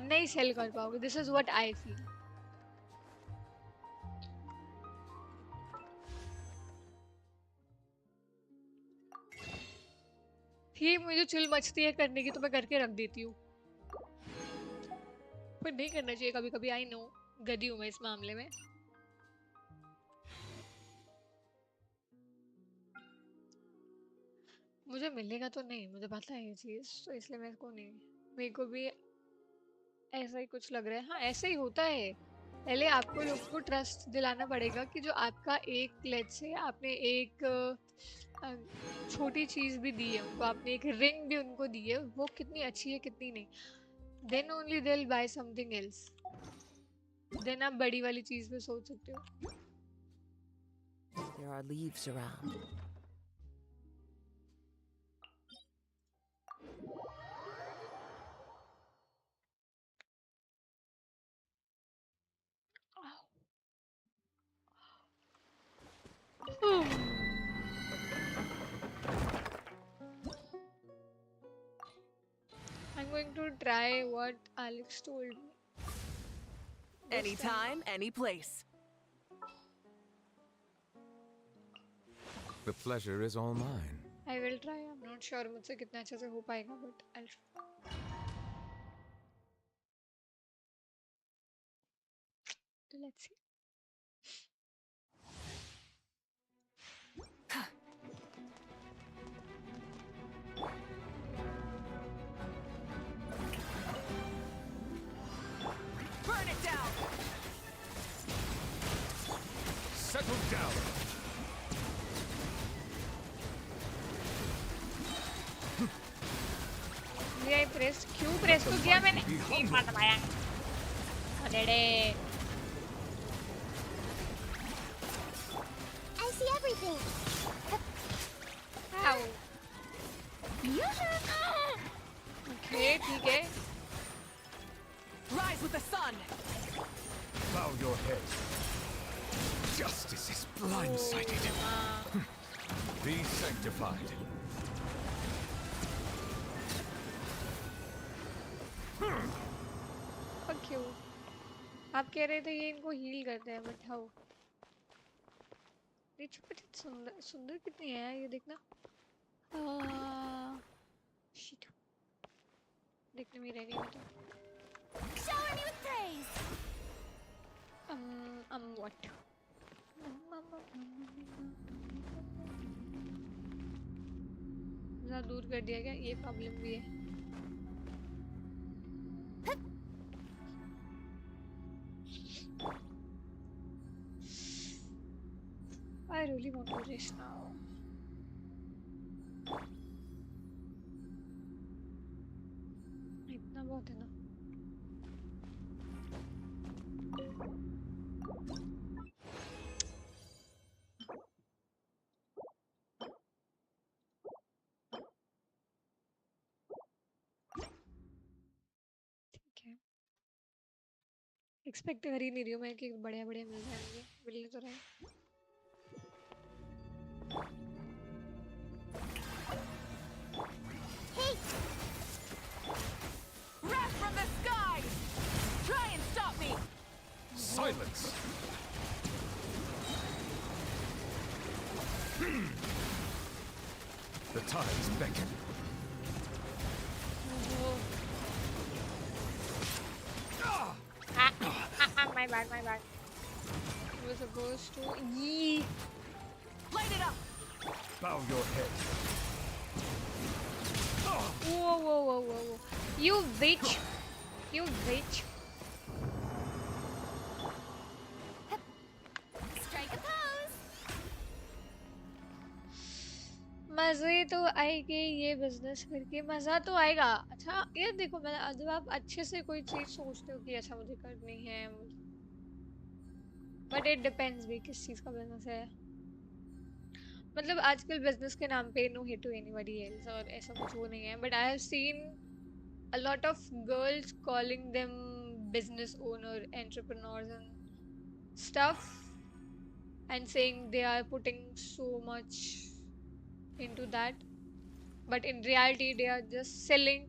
नहीं सेल कर पाओगे. This is what I feel. ठीक मुझे चिल मचती है करने की तो मैं करके रख देती हूँ पर नहीं करना चाहिए कभी कभी. आई नो गधी हूँ मैं इस मामले में. मुझे मिलेगा तो नहीं मुझे पता है ये चीज़ तो इसलिए मेरे को नहीं. मेरे को भी ऐसा ही कुछ लग रहा है. हाँ ऐसा ही होता है. पहले आपको लोगों को ट्रस्ट दिलाना पड़ेगा कि जो आपका एक लेट्स से आपने एक छोटी चीज़ भी दी है उनको. आपने एक रिंग भी उनको दी है वो कितनी अच्छी है कितनी नहीं. Then only they will buy something else. Then आप बड़ी वाली चीज़ पे सोच सकते हो. There are leaves around. I'm going to try what Alex told me. Anytime, any place. The pleasure is all mine. I will try. I'm not sure मुझसे कितना अच्छे से हो पाएगा but I'll try. Let's see. Burn it down. Settle down. ये press क्यों press तो किया मैंने एक बार दबाया. अरे I see everything. Ow. Okay, ठीक है. Rise with the sun. Bow your head. Justice is blindsided. Be sanctified. Fuck you. आप कह रहे थे ये इनको हील करते हैं बट हाउ. ये छोटी सुंदर सुंदर कितनी है ये देखना. शिट. देखने में रह गई मैं तो. Shower me with praise. What? ज़्यादा दूर कर दिया क्या? ये प्रॉब्लम भी है. I really want to rest now. इतना बहुत है ना. एक्सपेक्ट कर ही नहीं रही हूँ मैं कि बढ़िया बढ़िया मिल जाएंगे. मिलने तो रहे. Wrath from the sky! Try and stop me! Silence! The tides beckon. My bad, my bad. was supposed to. Yee. Light it up. Bow your head. Whoa, whoa, whoa, whoa, whoa! You bitch! You bitch! Strike a pose. मजे तो आएगी ये business करके मजा तो आएगा अच्छा ये देखो मैं जब आप अच्छे से कोई चीज सोचते हो कि अच्छा मुझे करनी है बट इट डिपेंड्स भी किस चीज का बिजनेस है मतलब आजकल बिजनेस के नाम पे no hate to anybody else और ऐसा कुछ वो नहीं है but I have seen a lot of girls calling them business owner entrepreneurs and stuff and saying they are putting so much into that but in reality they are just selling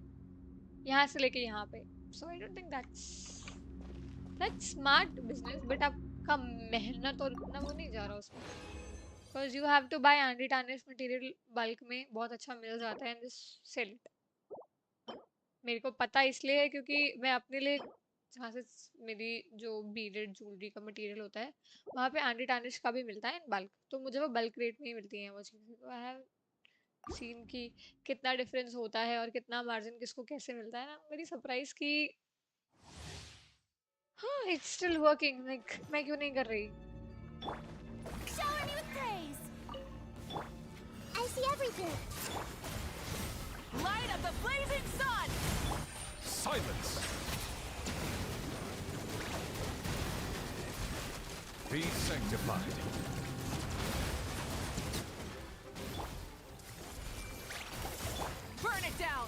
यहाँ से लेके यहाँ पे so I don't think that's smart business but आपका मेहनत और इतना वो नहीं जा रहा उसमें because you have to buy anti tarnish material bulk में बहुत अच्छा मिल जाता है and just sell it मेरे को पता इसलिए है क्योंकि मैं अपने लिए जहाँ से मेरी जो बीडेड ज्वेलरी का मटेरियल होता है वहाँ पे एंटी टार्निश का भी मिलता है इन बल्क तो मुझे वो बल्क रेट में ही मिलती हैं वो चीज़ें तो आई हैव सीन की कितना डिफरेंस होता है और कितना मार्जिन किसको कैसे मिलता है ना मेरी सरप्राइज की हाँ इट्स स्टिल वर्किंग लाइक मैं क्यों नहीं कर रही Shower me with praise. I see everything. Light of the blazing sun. Silence! Be sanctified. Burn it down.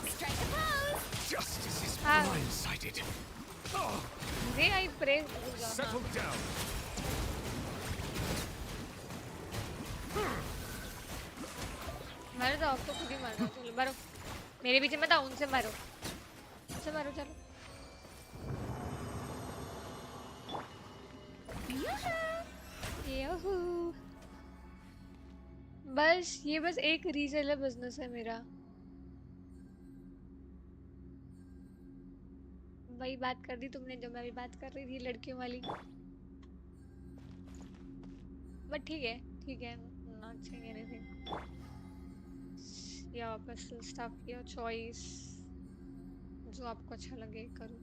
Strike a pose. Justice is Ah. blindsided. May I pray? Settle down. मारो तो आपको खुद ही मारना चलो मारो मेरे पीछे मत आओ उनसे मारो चलो याहू बस ये बस एक रीसेलर बिजनेस है मेरा वही बात कर दी तुमने जब मैं भी बात कर रही थी लड़कियों वाली बट ठीक है नॉट सेइंग एनीथिंग या पर्सनल स्टफ या चॉइस जो आपको अच्छा लगे करो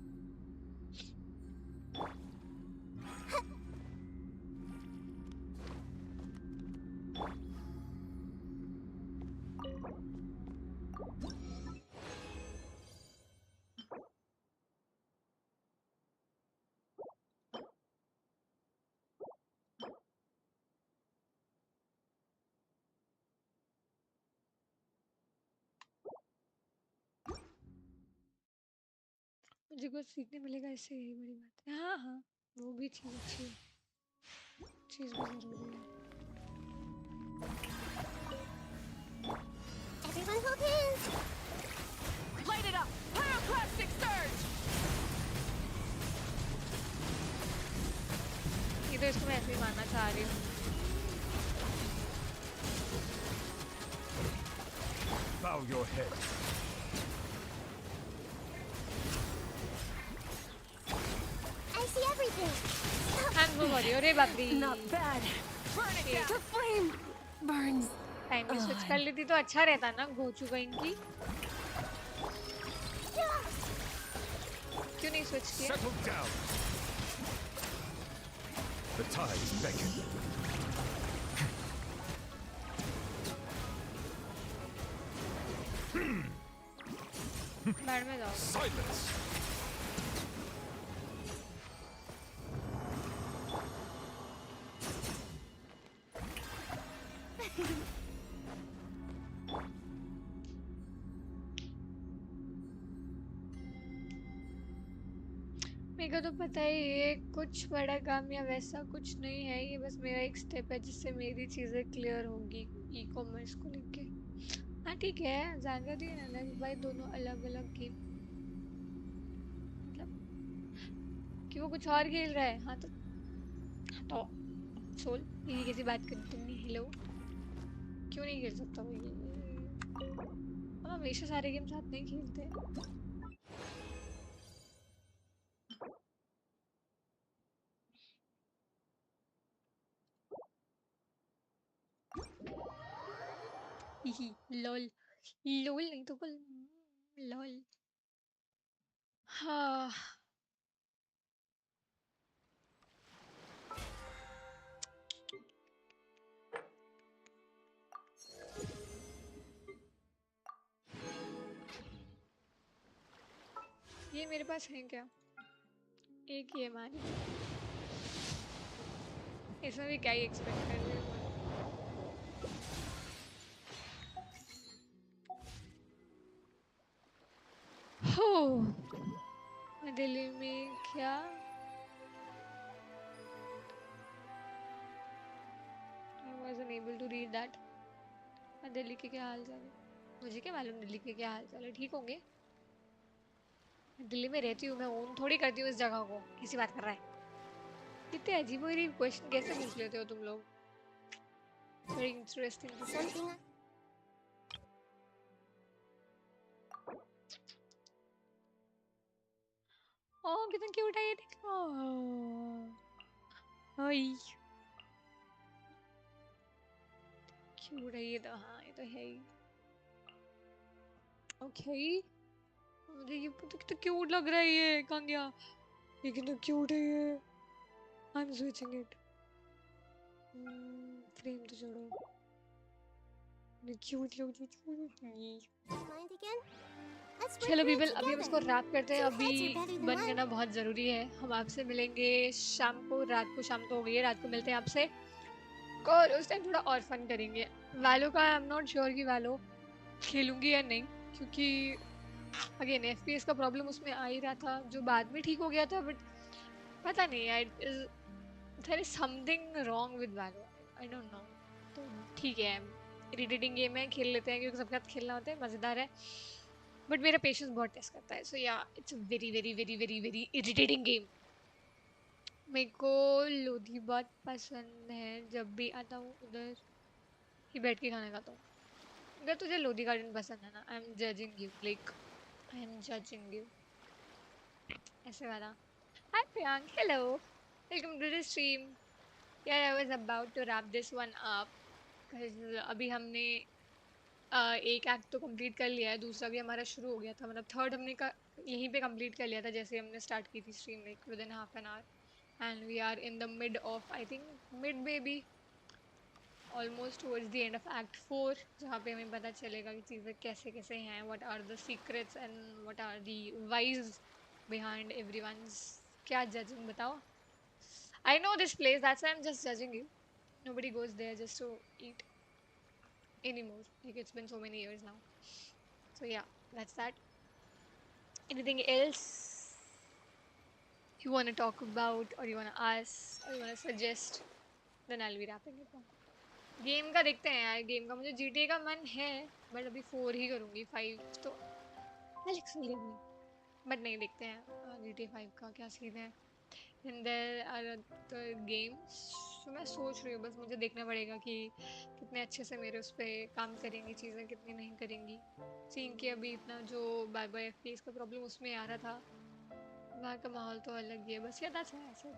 मुझे कुछ सीखने मिलेगा इससे यही बड़ी बात है हाँ वो भी चीज़ अच्छी है चीज़ भी ज़रूरी है Everyone hold hands. Light it up. Pyroclastic surge. ये तो इसको मैं ऐसे ही मानना चाह रही हूँ Bow your head. I see everything. I'm so sorry अरे बाप रे Not bad. Burn it down. The flame burns. Time भी स्विच कर लेती तो अच्छा रहता ना गोचू का इनकी क्यों नहीं स्विच किया Settle down. The tides beckon. बैठ में जाओ Silence. मेरे को तो पता है ये कुछ बड़ा काम या वैसा कुछ नहीं है ये बस मेरा एक स्टेप है जिससे मेरी चीज़ें क्लियर होंगी ई कॉमर्स को लेके हाँ ठीक है जानकारी है ना भाई दोनों अलग अलग गेम मतलब कि वो कुछ और खेल रहा है हाँ तो सोल ये कैसी बात करी तुमने हेलो क्यों नहीं खेल सकता वो ये हम हमेशा सारे गेम साथ नहीं खेलते ही लॉल लोल नहीं तो कल लॉल हाँ ये मेरे पास है क्या एक ही है हमारी इसमें भी क्या ही एक्सपेक्ट कर रहे हो हो दिल्ली में क्या I wasn't able to read that Delhi के क्या हाल चाल है मुझे क्या मालूम दिल्ली के क्या हाल चाल है ठीक होंगे दिल्ली में रहती हूँ मैं ओन थोड़ी करती हूँ इस जगह को किसी बात कर रहा है इतने अजीब क्वेश्चन कैसे पूछ लेते हो तुम लोग वेरी इंटरेस्टिंग ओह कितना क्यूट है ये देखो ओई क्यूट है ये तो हाँ ये तो है ही ओके मुझे ये तो कितना क्यूट लग रहा है ये कहाँ गया ये कितना क्यूट है ये I am switching it frame तो छोड़ो क्यूट चलो पीपल अभी हम इसको रैप करते हैं अभी बंद करना बहुत ज़रूरी है हम आपसे मिलेंगे शाम को रात को शाम तो हो गई है रात को मिलते हैं आपसे और उस टाइम थोड़ा और फन करेंगे वैलो का आई एम नॉट श्योर कि वैलो खेलूंगी या नहीं क्योंकि अगेन एफपीएस का प्रॉब्लम उसमें आ ही रहा था जो बाद में ठीक हो गया था बट पता नहीं यार there is something wrong with Valo I don't know तो ठीक है इरिटेटिंग गेम है खेल लेते हैं क्योंकि सबके साथ खेलना होता है मज़ेदार है बट मेरा पेशेंस बहुत टेस्ट करता है सो या it's a very very very very very irritating game मेरे को लोधी बहुत पसंद है जब भी आता हूँ उधर ही बैठ के खाना खाता हूँ अगर तुझे लोधी गार्डन पसंद है ना I am judging you like I am judging you ऐसे वाला hi Priyank hello welcome to the stream यार I was about to wrap this one up अभी हमने एक एक्ट तो कंप्लीट कर लिया है दूसरा भी हमारा शुरू हो गया था मतलब थर्ड हमने यहीं पे कंप्लीट कर लिया था जैसे हमने स्टार्ट की थी stream like within half an hour and we are in the mid of I think mid में भी almost towards the end of act 4 जहाँ पे हमें पता चलेगा कि चीज़ें कैसे कैसे हैं what are the secrets and what are the whys behind everyone's क्या जजिंग बताओ I know this place that's why I am just judging you nobody goes there just to eat anymore like it's been so many years now so yeah that's that anything else you want to talk about or you want to ask or you want to suggest then I'll be wrapping it up game का देखते हैं यार game का मुझे GTA का मन है but अभी 4 ही करूँगी 5 तो Alex will leave me but नहीं देखते हैं GTA 5 का क्या सीन है and there are other games तो मैं सोच रही हूँ बस मुझे देखना पड़ेगा कि कितने अच्छे से मेरे उस पर काम करेंगी चीज़ें कितनी नहीं करेंगी सीन के अभी इतना जो बाय बाय FPS का प्रॉब्लम उसमें आ रहा था वहाँ का माहौल तो अलग ही है बस यार that's why I said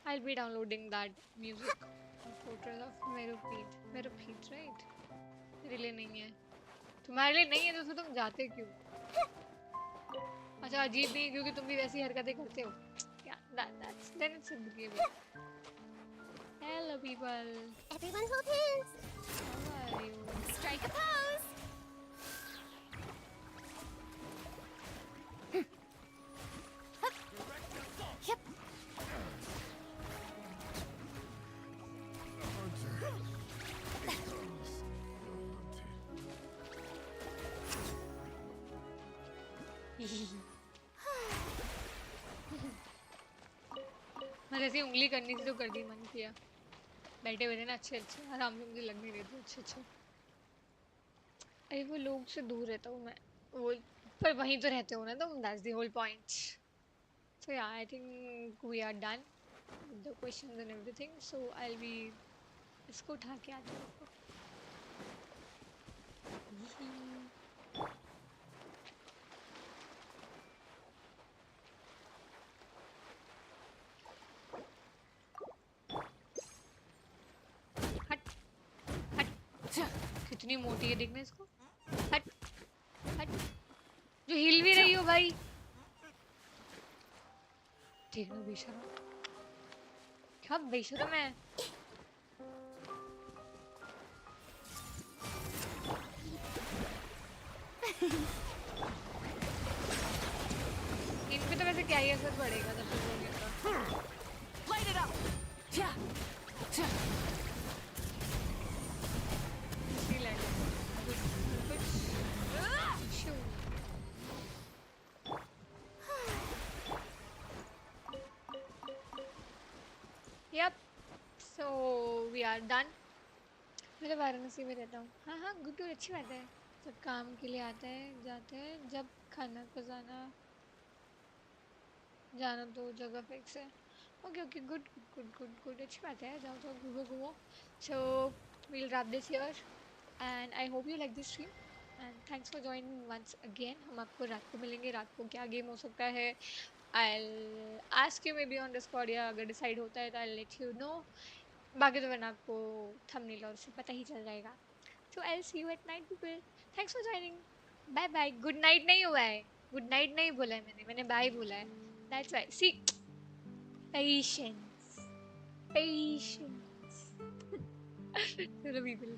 I'll be downloading that music Fortress of Meropide right मेरे लिए नहीं है तुम्हारे लिए नहीं है तो फिर तुम जाते क्यों अच्छा अजीब नहीं क्योंकि तुम भी वैसी हरकतें करते हो that's then it's a behavior hello people everyone hold hands how are you strike a pose yep मैं जैसे उंगली करनी थी तो कर दी मन किया बैठे हुए थे ना अच्छे अच्छे आराम से मुझे लग नहीं रहे थे अच्छे अच्छे अरे वो लोग से दूर रहता हूँ मैं वो पर वहीं तो रहते हो ना तुम that's the whole point so yeah I think we are done with the questions and everything so I will be इसको उठा के आते हैं कितनी मोटी है देखना इसको। हट हट जो हिल भी रही हो भाई। देखना बेशरम क्या बेशरम है। इन पे तो वैसे क्या ही असर पड़ेगा जब तक हो गया। Light it up. Yep. So we are done. मैं तो वाराणसी में रहता हूँ। हाँ हाँ गुड गुड अच्छी बात है। जब काम के लिए आते हैं जाते हैं, जब खाना को जाना तो जगह फिक्स है। Okay okay good good good good अच्छी बात है। जाओ जाओ घूमो घूमो। So we'll wrap this here and I hope you like this stream and thanks for joining once again. हम आपको रात को मिलेंगे। रात को क्या गेम हो सकता है I'll ask you maybe on Discord या अगर डिसाइड होता है तो I'll let you know. बाकी तो वरना आपको थंबनेल और से पता ही चल जाएगा। So I'll see you at night people. Thanks for joining. Bye bye. Good night नहीं हुआ है। Good night नहीं बोला है मैंने bye बोला है। That's why. See, patience, patience. चलो people.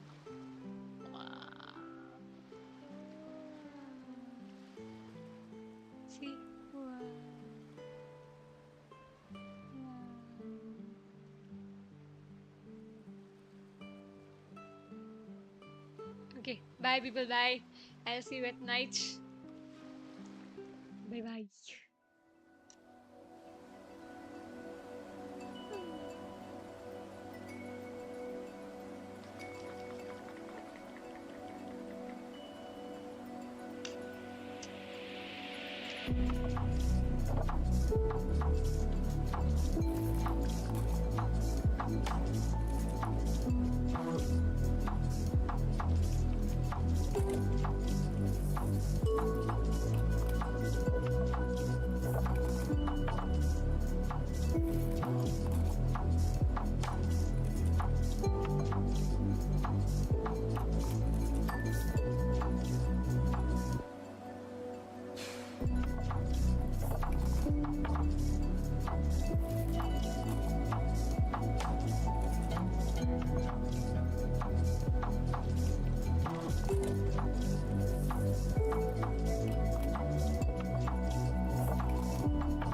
See. Okay, bye people, bye. I'll see you at night. Bye bye.